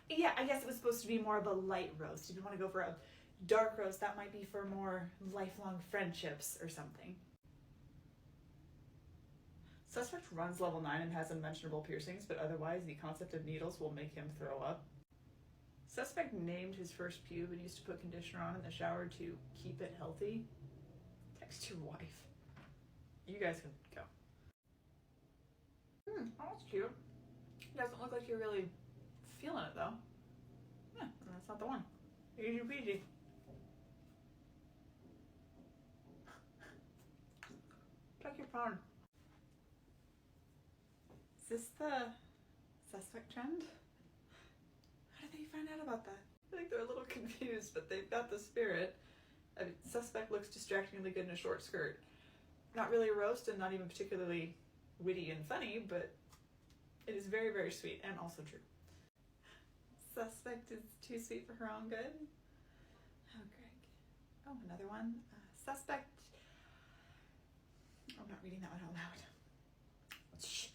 yeah, I guess it was supposed to be more of a light roast. If you want to go for a dark roast, that might be for more lifelong friendships or something. Suspect runs level 9 and has unmentionable piercings, but otherwise the concept of needles will make him throw up. Suspect named his first pube and used to put conditioner on in the shower to keep it healthy. Text your wife. You guys can go. Oh, that's cute. Doesn't look like you're really feeling it though. Yeah, that's not the one. Easy peasy. Check your phone. Is this the suspect trend? How did they find out about that? I think they're a little confused, but they've got the spirit. I mean, suspect looks distractingly good in a short skirt. Not really a roast and not even particularly witty and funny, but it is very, very sweet and also true. Suspect is too sweet for her own good. Oh, Greg. Oh, another one. Suspect. I'm not reading that one out loud. Shh.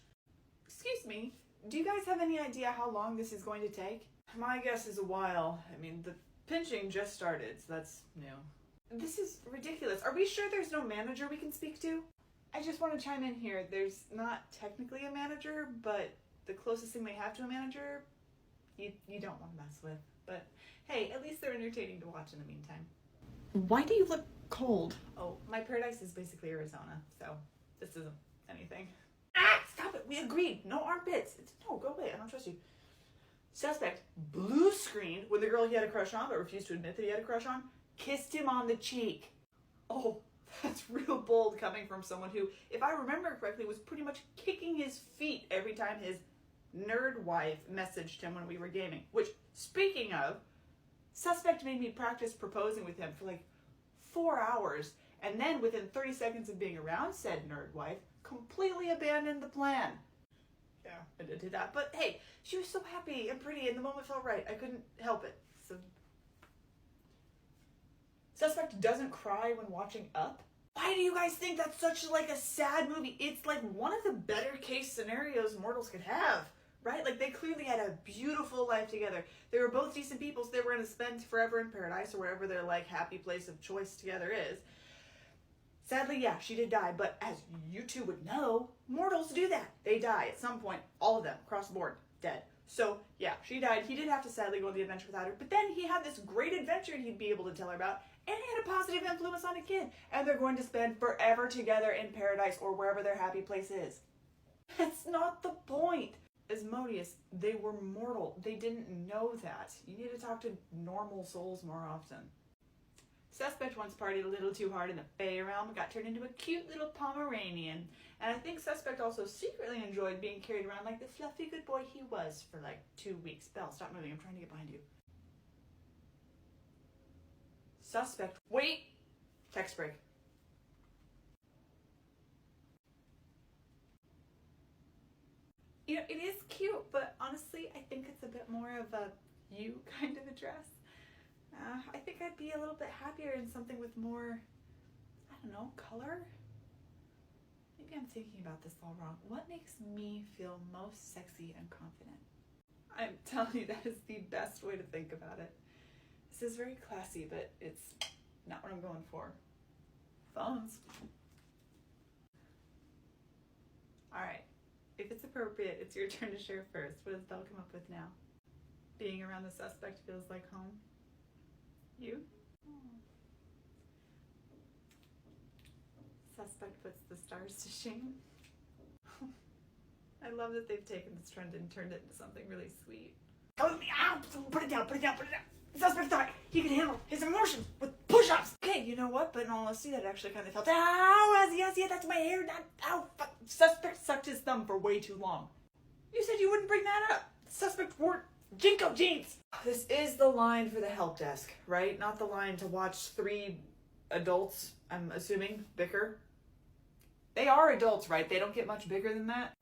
Excuse me. Do you guys have any idea how long this is going to take? My guess is a while. I mean, the pinching just started, so that's new. This is ridiculous. Are we sure there's no manager we can speak to? I just want to chime in here. There's not technically a manager, but the closest thing they have to a manager, you don't want to mess with. But hey, at least they're entertaining to watch in the meantime. Why do you look cold? Oh, my paradise is basically Arizona, so this isn't anything. Ah, stop it. We agreed. No armpits. No, go away. I don't trust you. Suspect blue screened when the girl he had a crush on but refused to admit that he had a crush on kissed him on the cheek. Oh, that's real bold coming from someone who, if I remember correctly, was pretty much kicking his feet every time his nerd wife messaged him when we were gaming. Which, speaking of, suspect made me practice proposing with him for like 4 hours, and then within 30 seconds of being around said nerd wife, completely abandoned the plan. Yeah, I did that. But hey, she was so happy and pretty and the moment felt right. I couldn't help it. So, suspect doesn't cry when watching Up? Why do you guys think that's such like a sad movie? It's like one of the better case scenarios mortals could have, right? Like they clearly had a beautiful life together. They were both decent people, so they were going to spend forever in paradise or wherever their like happy place of choice together is. Sadly, yeah, she did die, but as you two would know, mortals do that. They die at some point, all of them, across the board, dead. So, yeah, she died. He did have to sadly go on the adventure without her, but then he had this great adventure he'd be able to tell her about, and he had a positive influence on a kid, and they're going to spend forever together in paradise or wherever their happy place is. That's not the point. Asmodeus, they were mortal. They didn't know that. You need to talk to normal souls more often. Suspect once partied a little too hard in the Fey realm and got turned into a cute little Pomeranian. And I think Suspect also secretly enjoyed being carried around like the fluffy good boy he was for like 2 weeks. Belle, stop moving. I'm trying to get behind you. Suspect. Wait! Text break. You know, it is cute, but honestly, I think it's a bit more of a you kind of a dress. I think I'd be a little bit happier in something with more, I don't know, color? Maybe I'm thinking about this all wrong. What makes me feel most sexy and confident? I'm telling you, that is the best way to think about it. This is very classy, but it's not what I'm going for. Phones. Alright, if it's appropriate, it's your turn to share first. What does Belle come up with now? Being around the suspect feels like home. You? Suspect puts the stars to shame. I love that they've taken this trend and turned it into something really sweet. Oh, put it down, put it down, put it down. Suspect thought he could handle his emotions with push-ups. Okay, you know what? But in all honesty, that actually kind of felt, ow, yeah, that's my hair, not, ow, fuck. Suspect sucked his thumb for way too long. You said you wouldn't bring that up. Suspect wore Jinko jeans. This is the line for the help desk, right? Not the line to watch 3 adults, I'm assuming, bicker. They are adults, right? They don't get much bigger than that.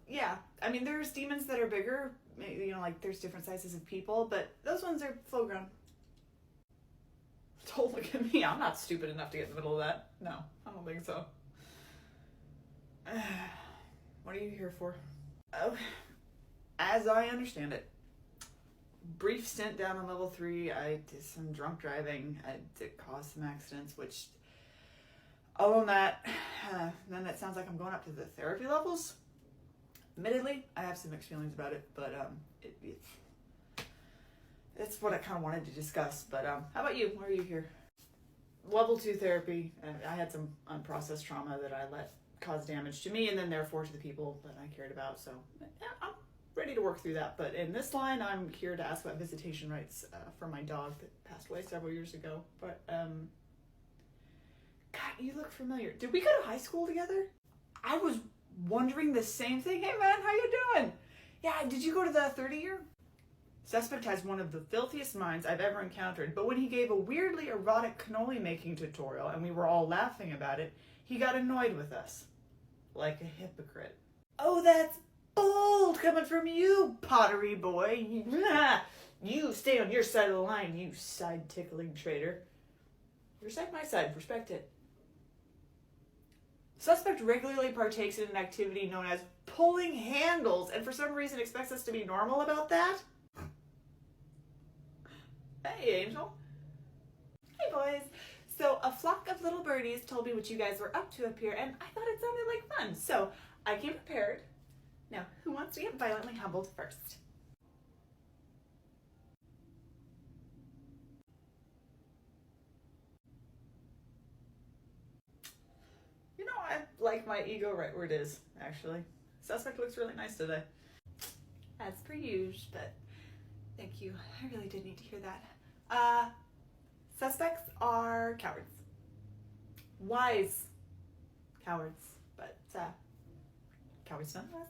Yeah. I mean, there's demons that are bigger. You know, like there's different sizes of people, but those ones are full grown. Don't look at me. I'm not stupid enough to get in the middle of that. No, I don't think so. What are you here for? Oh, as I understand it, brief stint down on level 3, I did some drunk driving. I did cause some accidents, which, other than that, then it sounds like I'm going up to the therapy levels. Admittedly, I have some mixed feelings about it, but it's what I kind of wanted to discuss. But how about you? Why are you here? Level 2 therapy. I had some unprocessed trauma that I let cause damage to me and then therefore to the people that I cared about. So yeah, I'm ready to work through that. But in this line, I'm here to ask about visitation rights for my dog that passed away several years ago. But God, you look familiar. Did we go to high school together? I was wondering the same thing. Hey man, how you doing? Yeah, did you go to the 30 year? Suspect has one of the filthiest minds I've ever encountered, but when he gave a weirdly erotic cannoli making tutorial and we were all laughing about it, he got annoyed with us. Like a hypocrite. Oh, that's bold coming from you, pottery boy. You stay on your side of the line, you side-tickling traitor. Your side, my side. Respect it. Suspect regularly partakes in an activity known as pulling handles and for some reason expects us to be normal about that? Hey, Angel. Hey, boys. So a flock of little birdies told me what you guys were up to up here, and I thought it sounded like fun. So I came prepared. Now, who wants to get violently humbled first? You know, I like my ego right where it is, actually. Suspect looks really nice today. As per usual, but thank you. I really did need to hear that. Suspects are cowards. Wise cowards, but cowards nonetheless.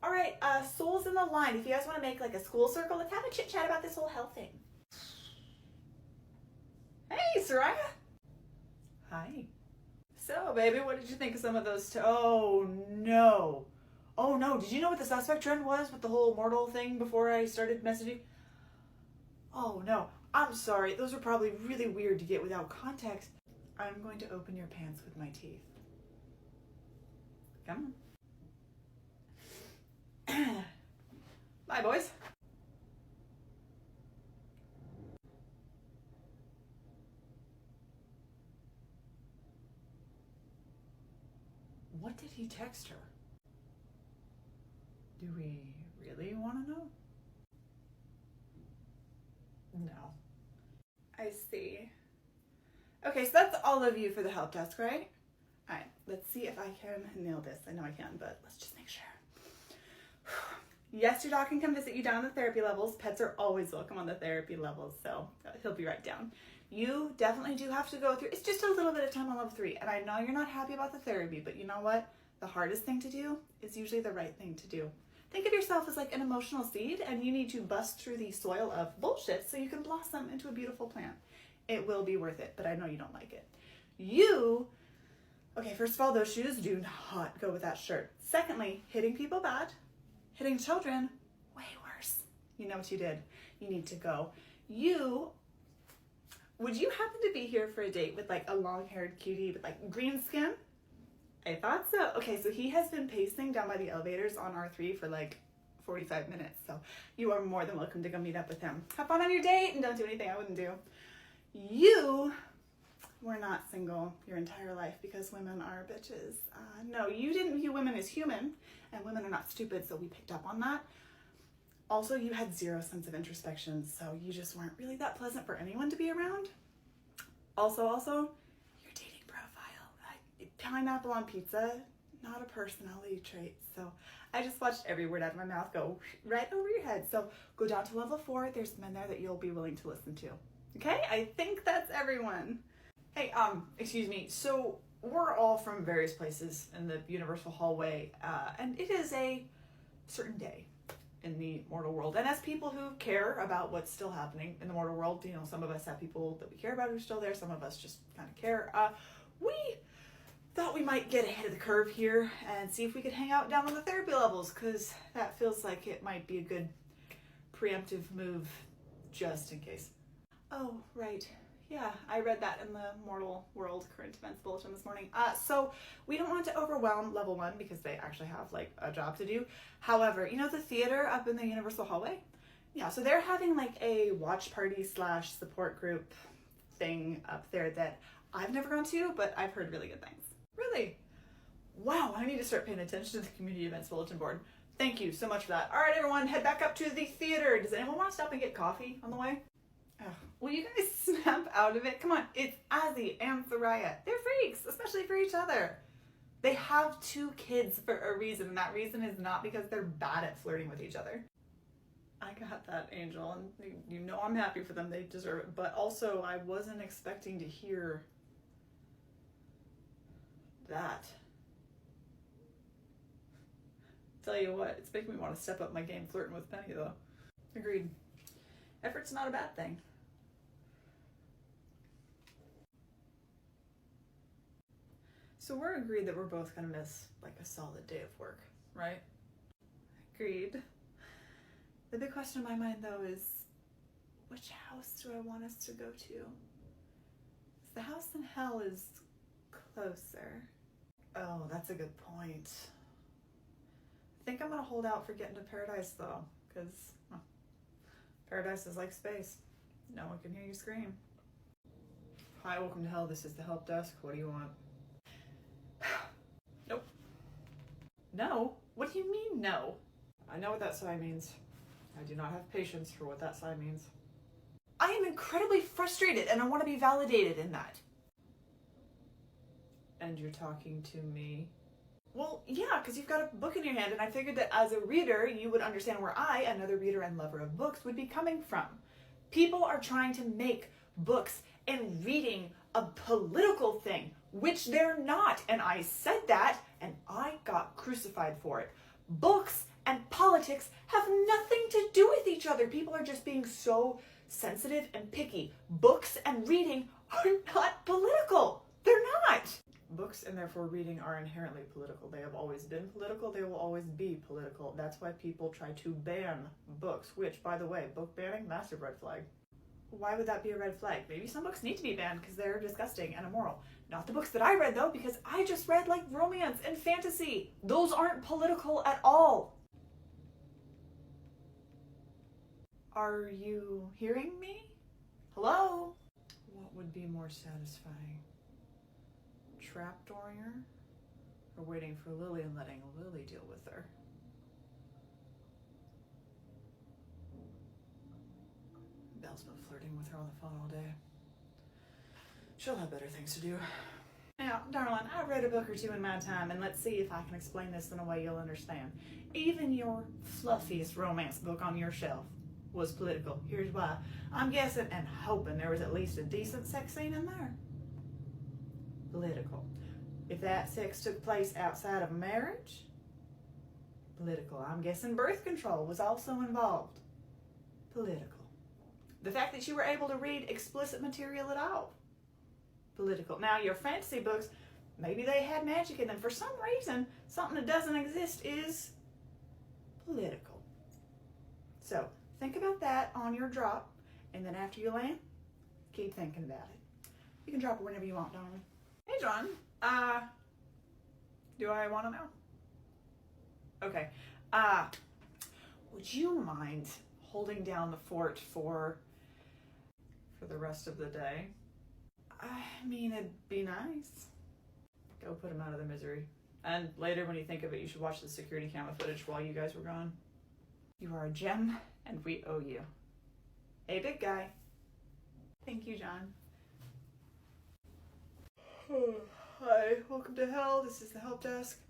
All right, souls in the line. If you guys want to make like a school circle, let's have a chit chat about this whole hell thing. Hey, Soraya. Hi. So, baby, what did you think of some of those? Oh no. Oh no. Did you know what the suspect trend was with the whole mortal thing before I started messaging? Oh no. I'm sorry. Those are probably really weird to get without context. I'm going to open your pants with my teeth. Come on. Bye, boys. What did he text her? Do we really want to know? No. I see. Okay, so that's all of you for the help desk, right? All right, let's see if I can nail this. I know I can, but let's just make sure. Yes, your dog can come visit you down on the therapy levels. Pets are always welcome on the therapy levels, so he'll be right down. You definitely do have to go through, it's just a little bit of time on level 3, and I know you're not happy about the therapy, but you know what? The hardest thing to do is usually the right thing to do. Think of yourself as like an emotional seed, and you need to bust through the soil of bullshit so you can blossom into a beautiful plant. It will be worth it, but I know you don't like it. Okay, first of all, those shoes do not go with that shirt. Secondly, hitting people bad. Hitting children, way worse. You know what you did. You need to go. Would you happen to be here for a date with like a long-haired cutie with like green skin? I thought so. Okay, so he has been pacing down by the elevators on R3 for like 45 minutes. So you are more than welcome to go meet up with him. Have fun on your date and don't do anything I wouldn't do. You were not single your entire life because women are bitches. No, you didn't view women as human, and women are not stupid, so we picked up on that. Also, you had zero sense of introspection, so you just weren't really that pleasant for anyone to be around. Also, your dating profile. Pineapple on pizza, not a personality trait. So I just watched every word out of my mouth go right over your head. So go down to level 4. There's men there that you'll be willing to listen to. Okay, I think that's everyone. Hey, excuse me. So we're all from various places in the universal hallway, and it is a certain day in the mortal world. And as people who care about what's still happening in the mortal world, you know, some of us have people that we care about who are still there. Some of us just kind of care. We thought we might get ahead of the curve here and see if we could hang out down on the therapy levels, because that feels like it might be a good preemptive move just in case. Oh, right. Yeah, I read that in the Mortal World Current Events Bulletin this morning. So we don't want to overwhelm level 1 because they actually have like a job to do. However, you know the theater up in the Universal Hallway? Yeah, so they're having like a watch party / support group thing up there that I've never gone to, but I've heard really good things. Really? Wow, I need to start paying attention to the Community Events Bulletin Board. Thank you so much for that. All right, everyone, head back up to the theater. Does anyone want to stop and get coffee on the way? Oh, will you guys snap out of it? Come on, it's Azzy and Soraya. They're freaks, especially for each other. They have 2 kids for a reason, and that reason is not because they're bad at flirting with each other. I got that, Angel, and you know I'm happy for them. They deserve it. But also, I wasn't expecting to hear that. Tell you what, it's making me want to step up my game flirting with Penny, though. Agreed. Effort's not a bad thing. So we're agreed that we're both gonna miss like a solid day of work, right? Agreed. The big question in my mind though is, which house do I want us to go to? The house in hell is closer. Oh, that's a good point. I think I'm gonna hold out for getting to paradise though, because paradise is like space. No one can hear you scream. Hi, welcome to hell. This is the help desk. What do you want? Nope. No? What do you mean, no? I know what that sigh means. I do not have patience for what that sigh means. I am incredibly frustrated and I want to be validated in that. And you're talking to me? Well, yeah, because you've got a book in your hand and I figured that as a reader, you would understand where I, another reader and lover of books, would be coming from. People are trying to make books and reading a political thing, which they're not. And I said that and I got crucified for it. Books and politics have nothing to do with each other. People are just being so sensitive and picky. Books and reading are not political. They're not. Books and therefore reading are inherently political. They have always been political. They will always be political. That's why people try to ban books, which, by the way, book banning, massive red flag. Why would that be a red flag? Maybe some books need to be banned because they're disgusting and immoral. Not the books that I read, though, because I just read, like, romance and fantasy. Those aren't political at all. Are you hearing me? Hello? What would be more satisfying? Trapdooring her? Or waiting for Lily and letting Lily deal with her? Belle's been flirting with her on the phone all day. She'll have better things to do. Now, darling, I read a book or two in my time, and let's see if I can explain this in a way you'll understand. Even your fluffiest romance book on your shelf was political. Here's why. I'm guessing and hoping there was at least a decent sex scene in there. Political. If that sex took place outside of marriage, political. I'm guessing birth control was also involved. Political. The fact that you were able to read explicit material at all. Political. Now, your fantasy books, maybe they had magic in them. For some reason, something that doesn't exist is political. So, think about that on your drop, and then after you land, keep thinking about it. You can drop it whenever you want, darling. Hey, John. Do I want to know? Okay. Would you mind holding down the fort for the rest of the day? I mean, it'd be nice. Go put him out of the misery. And later, when you think of it, you should watch the security camera footage while you guys were gone. You are a gem, and we owe you. Hey, big guy. Thank you, John. Hi, welcome to hell. This is the help desk.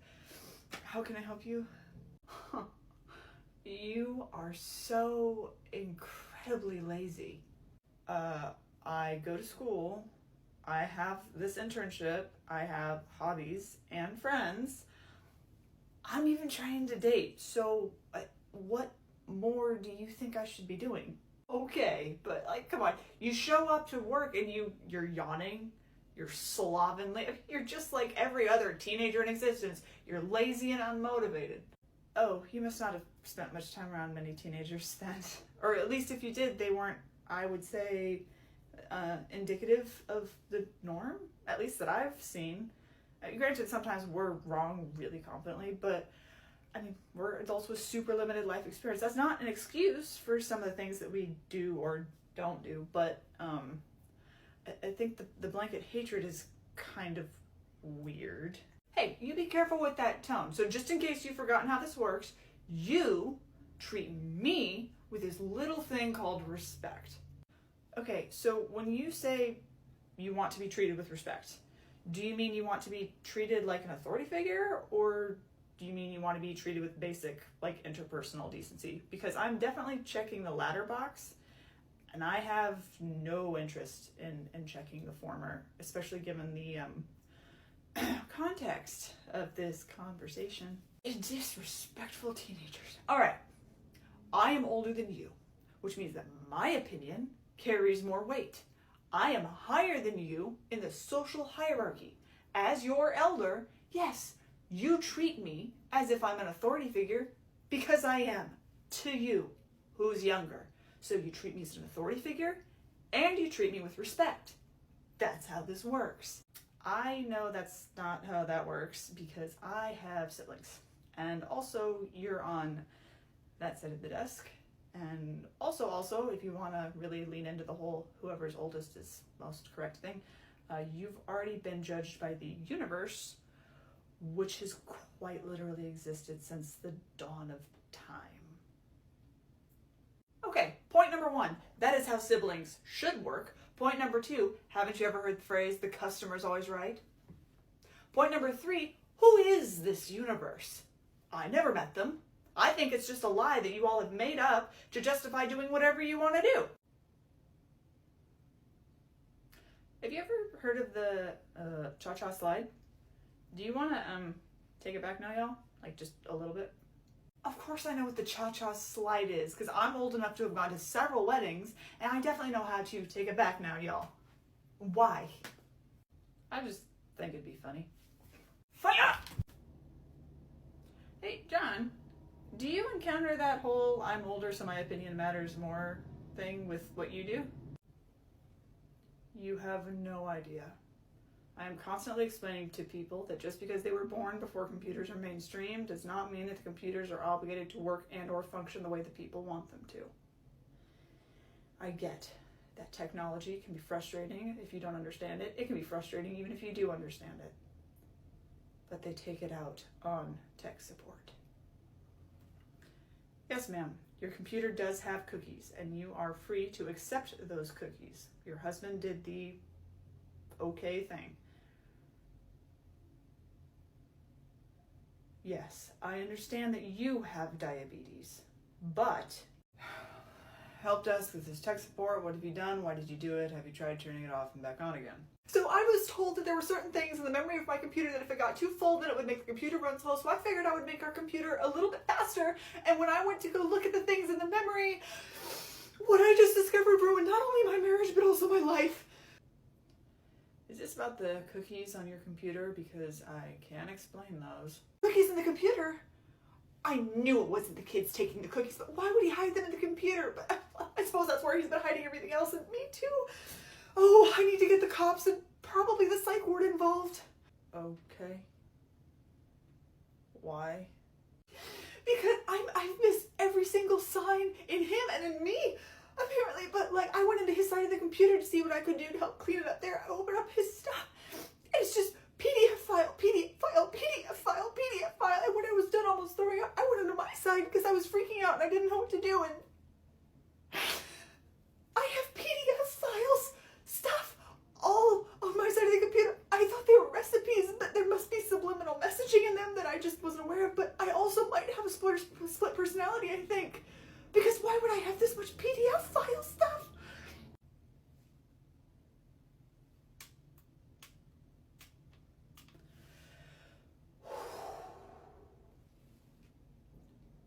How can I help you? You are so incredibly lazy. I go to school. I have this internship. I have hobbies and friends. I'm even trying to date. So what more do you think I should be doing? Okay, but like, come on. You show up to work and you're yawning. You're slovenly. You're just like every other teenager in existence. You're lazy and unmotivated. Oh, you must not have spent much time around many teenagers then. Or at least if you did, they weren't, I would say, indicative of the norm, at least that I've seen. Granted, sometimes we're wrong really confidently, but I mean, we're adults with super limited life experience. That's not an excuse for some of the things that we do or don't do, but I think the blanket hatred is kind of weird. Hey, you be careful with that tone. So just in case you've forgotten how this works, you treat me with this little thing called respect. Okay, so when you say you want to be treated with respect, do you mean you want to be treated like an authority figure, or do you mean you want to be treated with basic, like, interpersonal decency? Because I'm definitely checking the latter box, and I have no interest in checking the former, especially given the context of this conversation. Disrespectful teenagers. All right, I am older than you, which means that my opinion carries more weight. I am higher than you in the social hierarchy. As your elder, yes, you treat me as if I'm an authority figure because I am to you, who's younger. So you treat me as an authority figure and you treat me with respect. That's how this works. I know that's not how that works because I have siblings. And also, you're on that side of the desk And also, if you want to really lean into the whole whoever's oldest is most correct thing, you've already been judged by the universe, which has quite literally existed since the dawn of time. Okay, point number 1, that is how siblings should work. Point number 2, haven't you ever heard the phrase, the customer's always right? Point number 3, who is this universe? I never met them. I think it's just a lie that you all have made up to justify doing whatever you want to do. Have you ever heard of the cha-cha slide? Do you want to take it back now, y'all? Like just a little bit? Of course I know what the cha-cha slide is, because I'm old enough to have gone to several weddings, and I definitely know how to take it back now, y'all. Why? I just think it'd be funny. Fire! Hey, John, do you encounter that whole I'm older so my opinion matters more thing with what you do? You have no idea. I am constantly explaining to people that just because they were born before computers are mainstream does not mean that the computers are obligated to work and or function the way that people want them to. I get that technology can be frustrating if you don't understand it. It can be frustrating even if you do understand it. But they take it out on tech support. Yes, ma'am, your computer does have cookies, and you are free to accept those cookies. Your husband did the okay thing. Yes, I understand that you have diabetes, but help desk, this is tech support. What have you done? Why did you do it? Have you tried turning it off and back on again? So I was told that there were certain things in the memory of my computer that if it got too full, then it would make the computer run slow. So I figured I would make our computer a little bit faster. And when I went to go look at the things in the memory, what I just discovered ruined not only my marriage, but also my life. Is this about the cookies on your computer? Because I can't explain those. Cookies in the computer? I knew it wasn't the kids taking the cookies, but why would he hide them in the computer? But I suppose that's where he's been hiding everything else, and me too. Oh, I need to get the cops and probably the psych ward involved. Okay. Why? Because I've missed every single sign in him and in me, apparently. But like, I went into his side of the computer to see what I could do to help clean it up there. I opened up his stuff. It's just PDF file, PDF file, PDF file, PDF file. And when I was done almost throwing up, I went into my side because I was freaking out and I didn't know what to do. And I have PDF files, stuff, all on my side of the computer. I thought they were recipes, but there must be subliminal messaging in them that I just wasn't aware of. But I also might have a split personality, I think. Because why would I have this much PDF file stuff?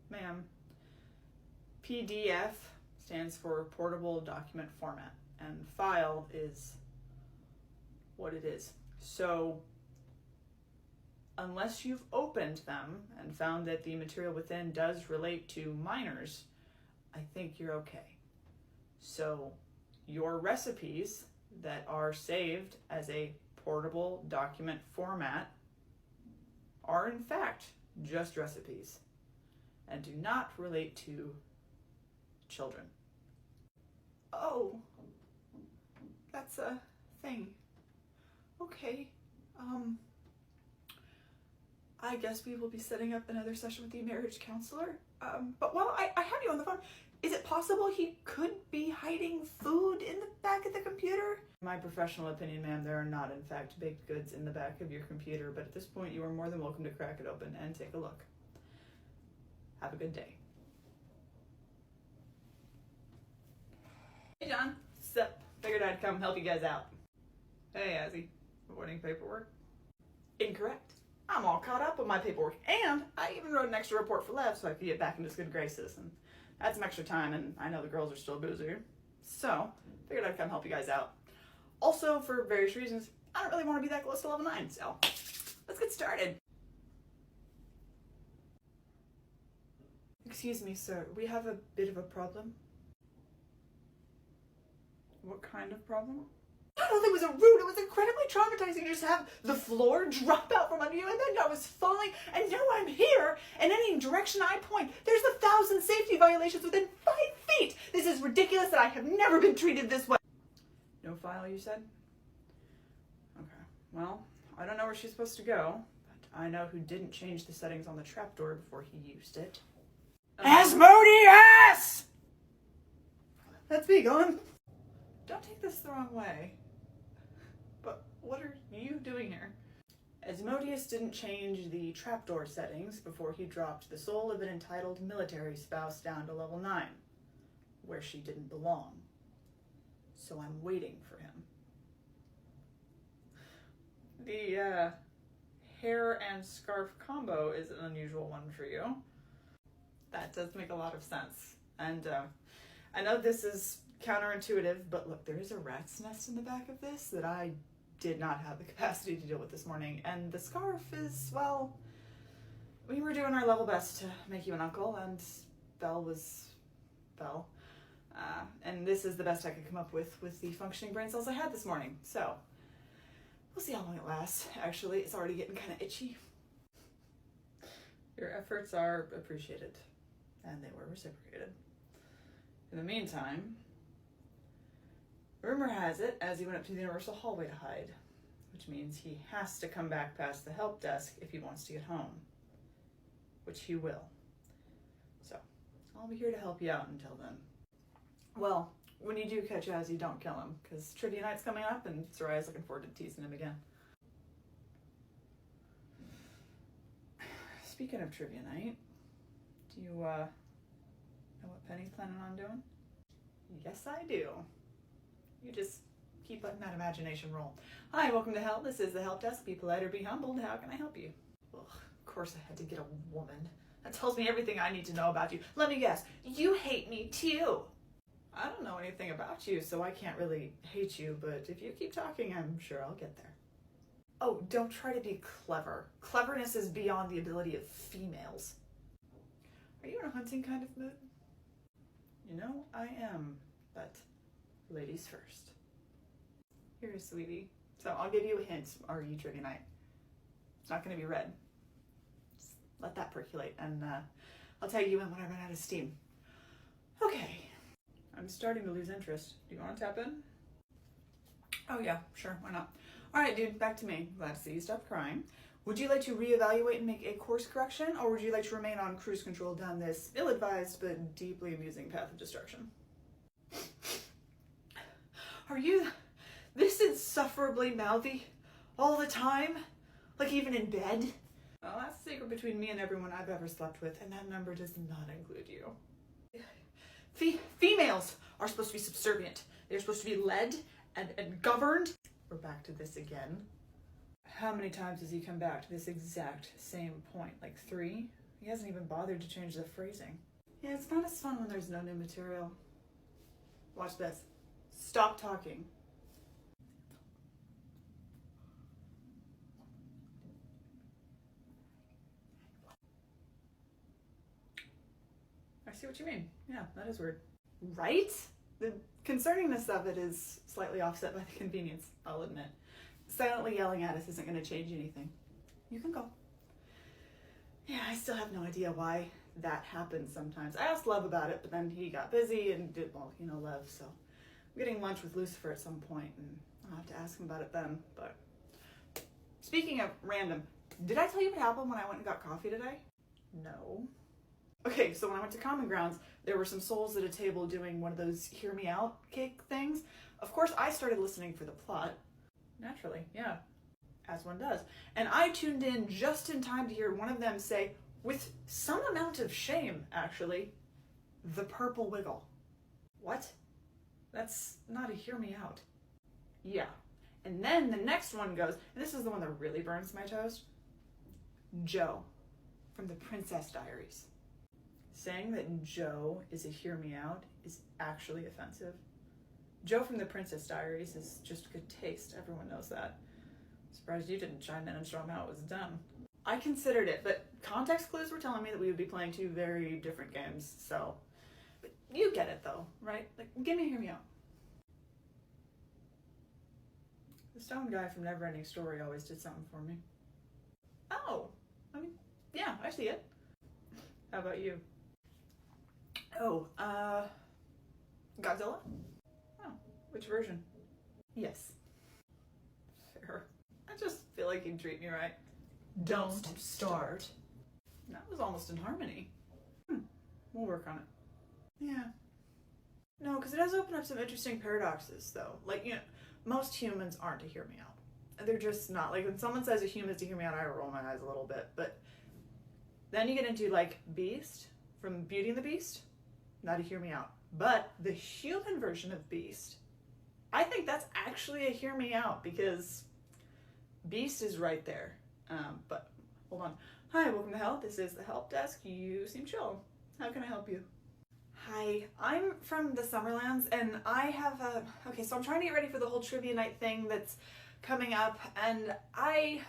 Ma'am, PDF stands for portable document format, and file is what it is. So unless you've opened them and found that the material within does relate to minors, I think you're okay. So your recipes that are saved as a portable document format are in fact just recipes and do not relate to children. Oh, that's a thing. Okay. I guess we will be setting up another session with the marriage counselor. But while I have you on the phone, is it possible he could be hiding food in the back of the computer? My professional opinion, ma'am, there are not in fact baked goods in the back of your computer, but at this point you are more than welcome to crack it open and take a look. Have a good day. Hey John, sup? Figured I'd come help you guys out. Hey Azzy, avoiding paperwork? Incorrect. I'm all caught up with my paperwork, and I even wrote an extra report for Lev so I could get back into his good graces, and that's some extra time, and I know the girls are still boozier. So, figured I'd come help you guys out. Also, for various reasons, I don't really want to be that close to level 9, so let's get started. Excuse me, sir, we have a bit of a problem. What kind of problem? I don't think it was rude. It was incredibly traumatizing to just have the floor drop out from under you, and then I was falling, and now I'm here, and any direction I point, there's 1,000 safety violations within 5 feet. This is ridiculous, and I have never been treated this way. No file, you said? Okay, well, I don't know where she's supposed to go, but I know who didn't change the settings on the trapdoor before he used it. Asmodeus! That's me gone. Don't take this the wrong way. But what are you doing here? Asmodeus didn't change the trapdoor settings before he dropped the soul of an entitled military spouse down to level 9, where she didn't belong. So I'm waiting for him. The hair and scarf combo is an unusual one for you. That does make a lot of sense. And I know this is counterintuitive, but look, there is a rat's nest in the back of this that I did not have the capacity to deal with this morning. And the scarf is, well, we were doing our level best to make you an uncle, and Belle was Belle. And this is the best I could come up with the functioning brain cells I had this morning. So we'll see how long it lasts. Actually, it's already getting kind of itchy. Your efforts are appreciated, and they were reciprocated. In the meantime, rumor has it, as he went up to the universal hallway to hide, which means he has to come back past the help desk if he wants to get home, which he will. So I'll be here to help you out until then. Well, when you do catch Jazzy, don't kill him, because trivia night's coming up, and Soraya's looking forward to teasing him again. Speaking of trivia night, do you, know what Penny's planning on doing? Yes, I do. You just keep letting that imagination roll. Hi, welcome to Help. This is the Help Desk. Be polite or be humbled. How can I help you? Ugh, of course I had to get a woman. That tells me everything I need to know about you. Let me guess. You hate me too. I don't know anything about you, so I can't really hate you, but if you keep talking, I'm sure I'll get there. Oh, don't try to be clever. Cleverness is beyond the ability of females. Are you in a hunting kind of mood? You know, I am, but ladies first. Here, sweetie. So I'll give you a hint, RE trivia night. It's not going to be red. Just let that percolate, and I'll tag you in when I run out of steam. Okay. I'm starting to lose interest. Do you want to tap in? Oh yeah, sure, why not? All right, dude, back to me. Glad to see you stop crying. Would you like to reevaluate and make a course correction, or would you like to remain on cruise control down this ill-advised but deeply amusing path of destruction? Are you this insufferably mouthy all the time? Like even in bed? Well, that's a secret between me and everyone I've ever slept with, and that number does not include you. Females are supposed to be subservient. They're supposed to be led and governed. We're back to this again. How many times has he come back to this exact same point? Like 3? He hasn't even bothered to change the phrasing. Yeah, it's not as fun when there's no new material. Watch this. Stop talking. I see what you mean. Yeah, that is weird. Right? The concerningness of it is slightly offset by the convenience, I'll admit. Silently yelling at us isn't going to change anything. You can go. Yeah, I still have no idea why that happens sometimes. I asked Lev about it, but then he got busy and did, well, you know Lev, so I'm getting lunch with Lucifer at some point, and I'll have to ask him about it then. But speaking of random, did I tell you what happened when I went and got coffee today? No. Okay, so when I went to Common Grounds, there were some souls at a table doing one of those hear me out cake things. Of course, I started listening for the plot. Naturally, yeah, as one does. And I tuned in just in time to hear one of them say, with some amount of shame, actually, the purple wiggle. What? That's not a hear me out. Yeah. And then the next one goes, and this is the one that really burns my toast, Joe from the Princess Diaries. Saying that Joe is a hear me out is actually offensive. Joe from the Princess Diaries is just good taste. Everyone knows that. Surprised you didn't chime in and show them how it was done. I considered it, but context clues were telling me that we would be playing 2 very different games, so. But you get it though, right? Like, give me a hear me out. The stone guy from Neverending Story always did something for me. Oh, I mean, yeah, I see it. How about you? Oh, Godzilla? Oh, which version? Yes. Fair. I just feel like you'd treat me right. Don't start. That was almost in harmony. We'll work on it. Yeah. No, because it does open up some interesting paradoxes, though. Like, you know, most humans aren't to hear me out. They're just not. Like, when someone says a human's to hear me out, I roll my eyes a little bit. But then you get into, like, Beast from Beauty and the Beast. Not to hear me out. But the human version of Beast, I think that's actually a hear me out, because Beast is right there. But hold on. Hi, welcome to Help. This is the help desk. You seem chill. How can I help you? Hi, I'm from the Summerlands, and I have a... Okay, so I'm trying to get ready for the whole trivia night thing that's coming up, and I,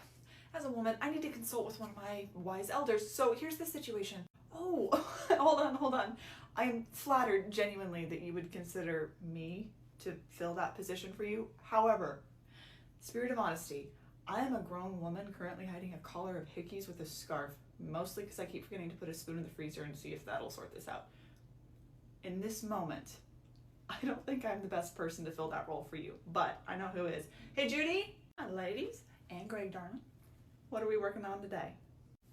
as a woman, I need to consult with one of my wise elders. So here's the situation. Oh, hold on. I'm flattered, genuinely, that you would consider me to fill that position for you. However, spirit of honesty, I am a grown woman currently hiding a collar of hickeys with a scarf, mostly because I keep forgetting to put a spoon in the freezer and see if that'll sort this out. In this moment, I don't think I'm the best person to fill that role for you, but I know who is. Hey Judy, hi ladies, and Greg, darling. What are we working on today?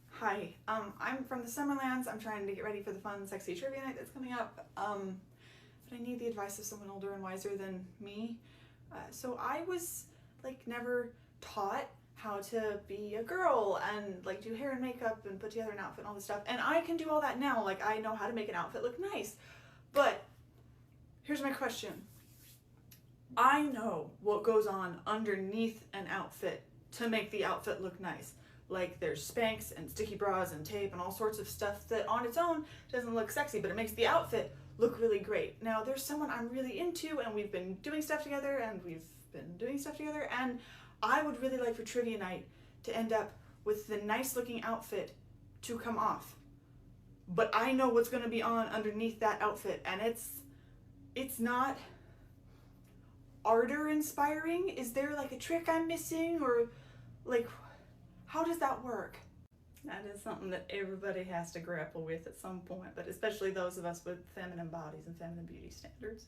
Hi, I'm from the Summerlands. I'm trying to get ready for the fun, sexy trivia night that's coming up, but I need the advice of someone older and wiser than me. So I was, like, never taught how to be a girl and, like, do hair and makeup and put together an outfit and all this stuff. And I can do all that now. Like, I know how to make an outfit look nice. But here's my question. I know what goes on underneath an outfit to make the outfit look nice. Like, there's Spanx and sticky bras and tape and all sorts of stuff that on its own doesn't look sexy, but it makes the outfit look really great. Now, there's someone I'm really into, and we've been doing stuff together, and I would really like for trivia night to end up with the nice looking outfit to come off. But I know what's going to be on underneath that outfit, and it's not ardor inspiring. Is there, like, a trick I'm missing, or, like, how does that work? That is something that everybody has to grapple with at some point, but especially those of us with feminine bodies and feminine beauty standards.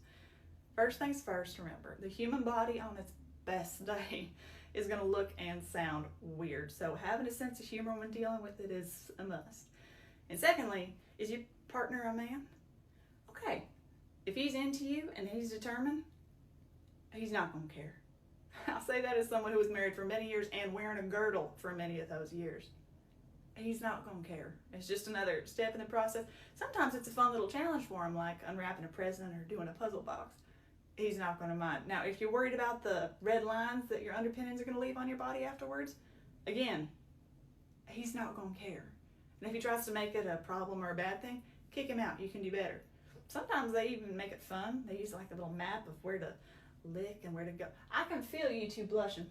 First things first, remember, the human body on its best day is going to look and sound weird, so having a sense of humor when dealing with it is a must. And secondly, is your partner a man? Okay, if he's into you and he's determined, he's not going to care. I'll say that as someone who was married for many years and wearing a girdle for many of those years. He's not going to care. It's just another step in the process. Sometimes it's a fun little challenge for him, like unwrapping a present or doing a puzzle box. He's not going to mind. Now, if you're worried about the red lines that your underpinnings are going to leave on your body afterwards, again, he's not going to care. And if he tries to make it a problem or a bad thing, kick him out. You can do better. Sometimes they even make it fun. They use, like, a little map of where to lick and where to go. I can feel you two blushing.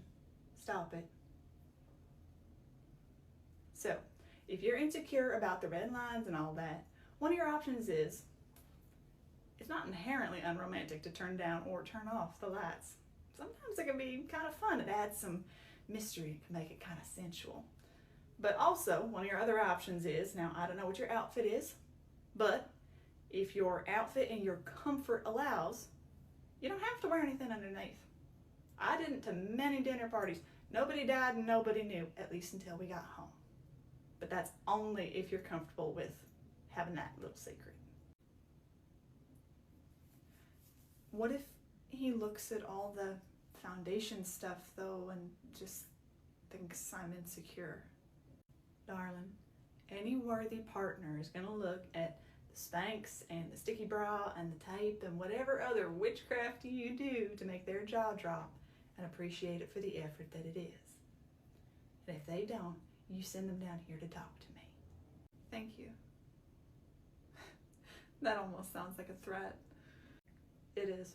Stop it. So, if you're insecure about the red lines and all that, one of your options is, it's not inherently unromantic to turn down or turn off the lights. Sometimes it can be kind of fun. It adds some mystery. It can make it kind of sensual. But also, one of your other options is, now I don't know what your outfit is, but if your outfit and your comfort allows, you don't have to wear anything underneath. I didn't to many dinner parties. Nobody died and nobody knew, at least until we got home. But that's only if you're comfortable with having that little secret. What if he looks at all the foundation stuff, though, and just thinks I'm insecure? Darling, any worthy partner is going to look at the Spanx and the sticky bra and the tape and whatever other witchcraft you do to make their jaw drop and appreciate it for the effort that it is. And if they don't, you send them down here to talk to me. Thank you. That almost sounds like a threat. It is.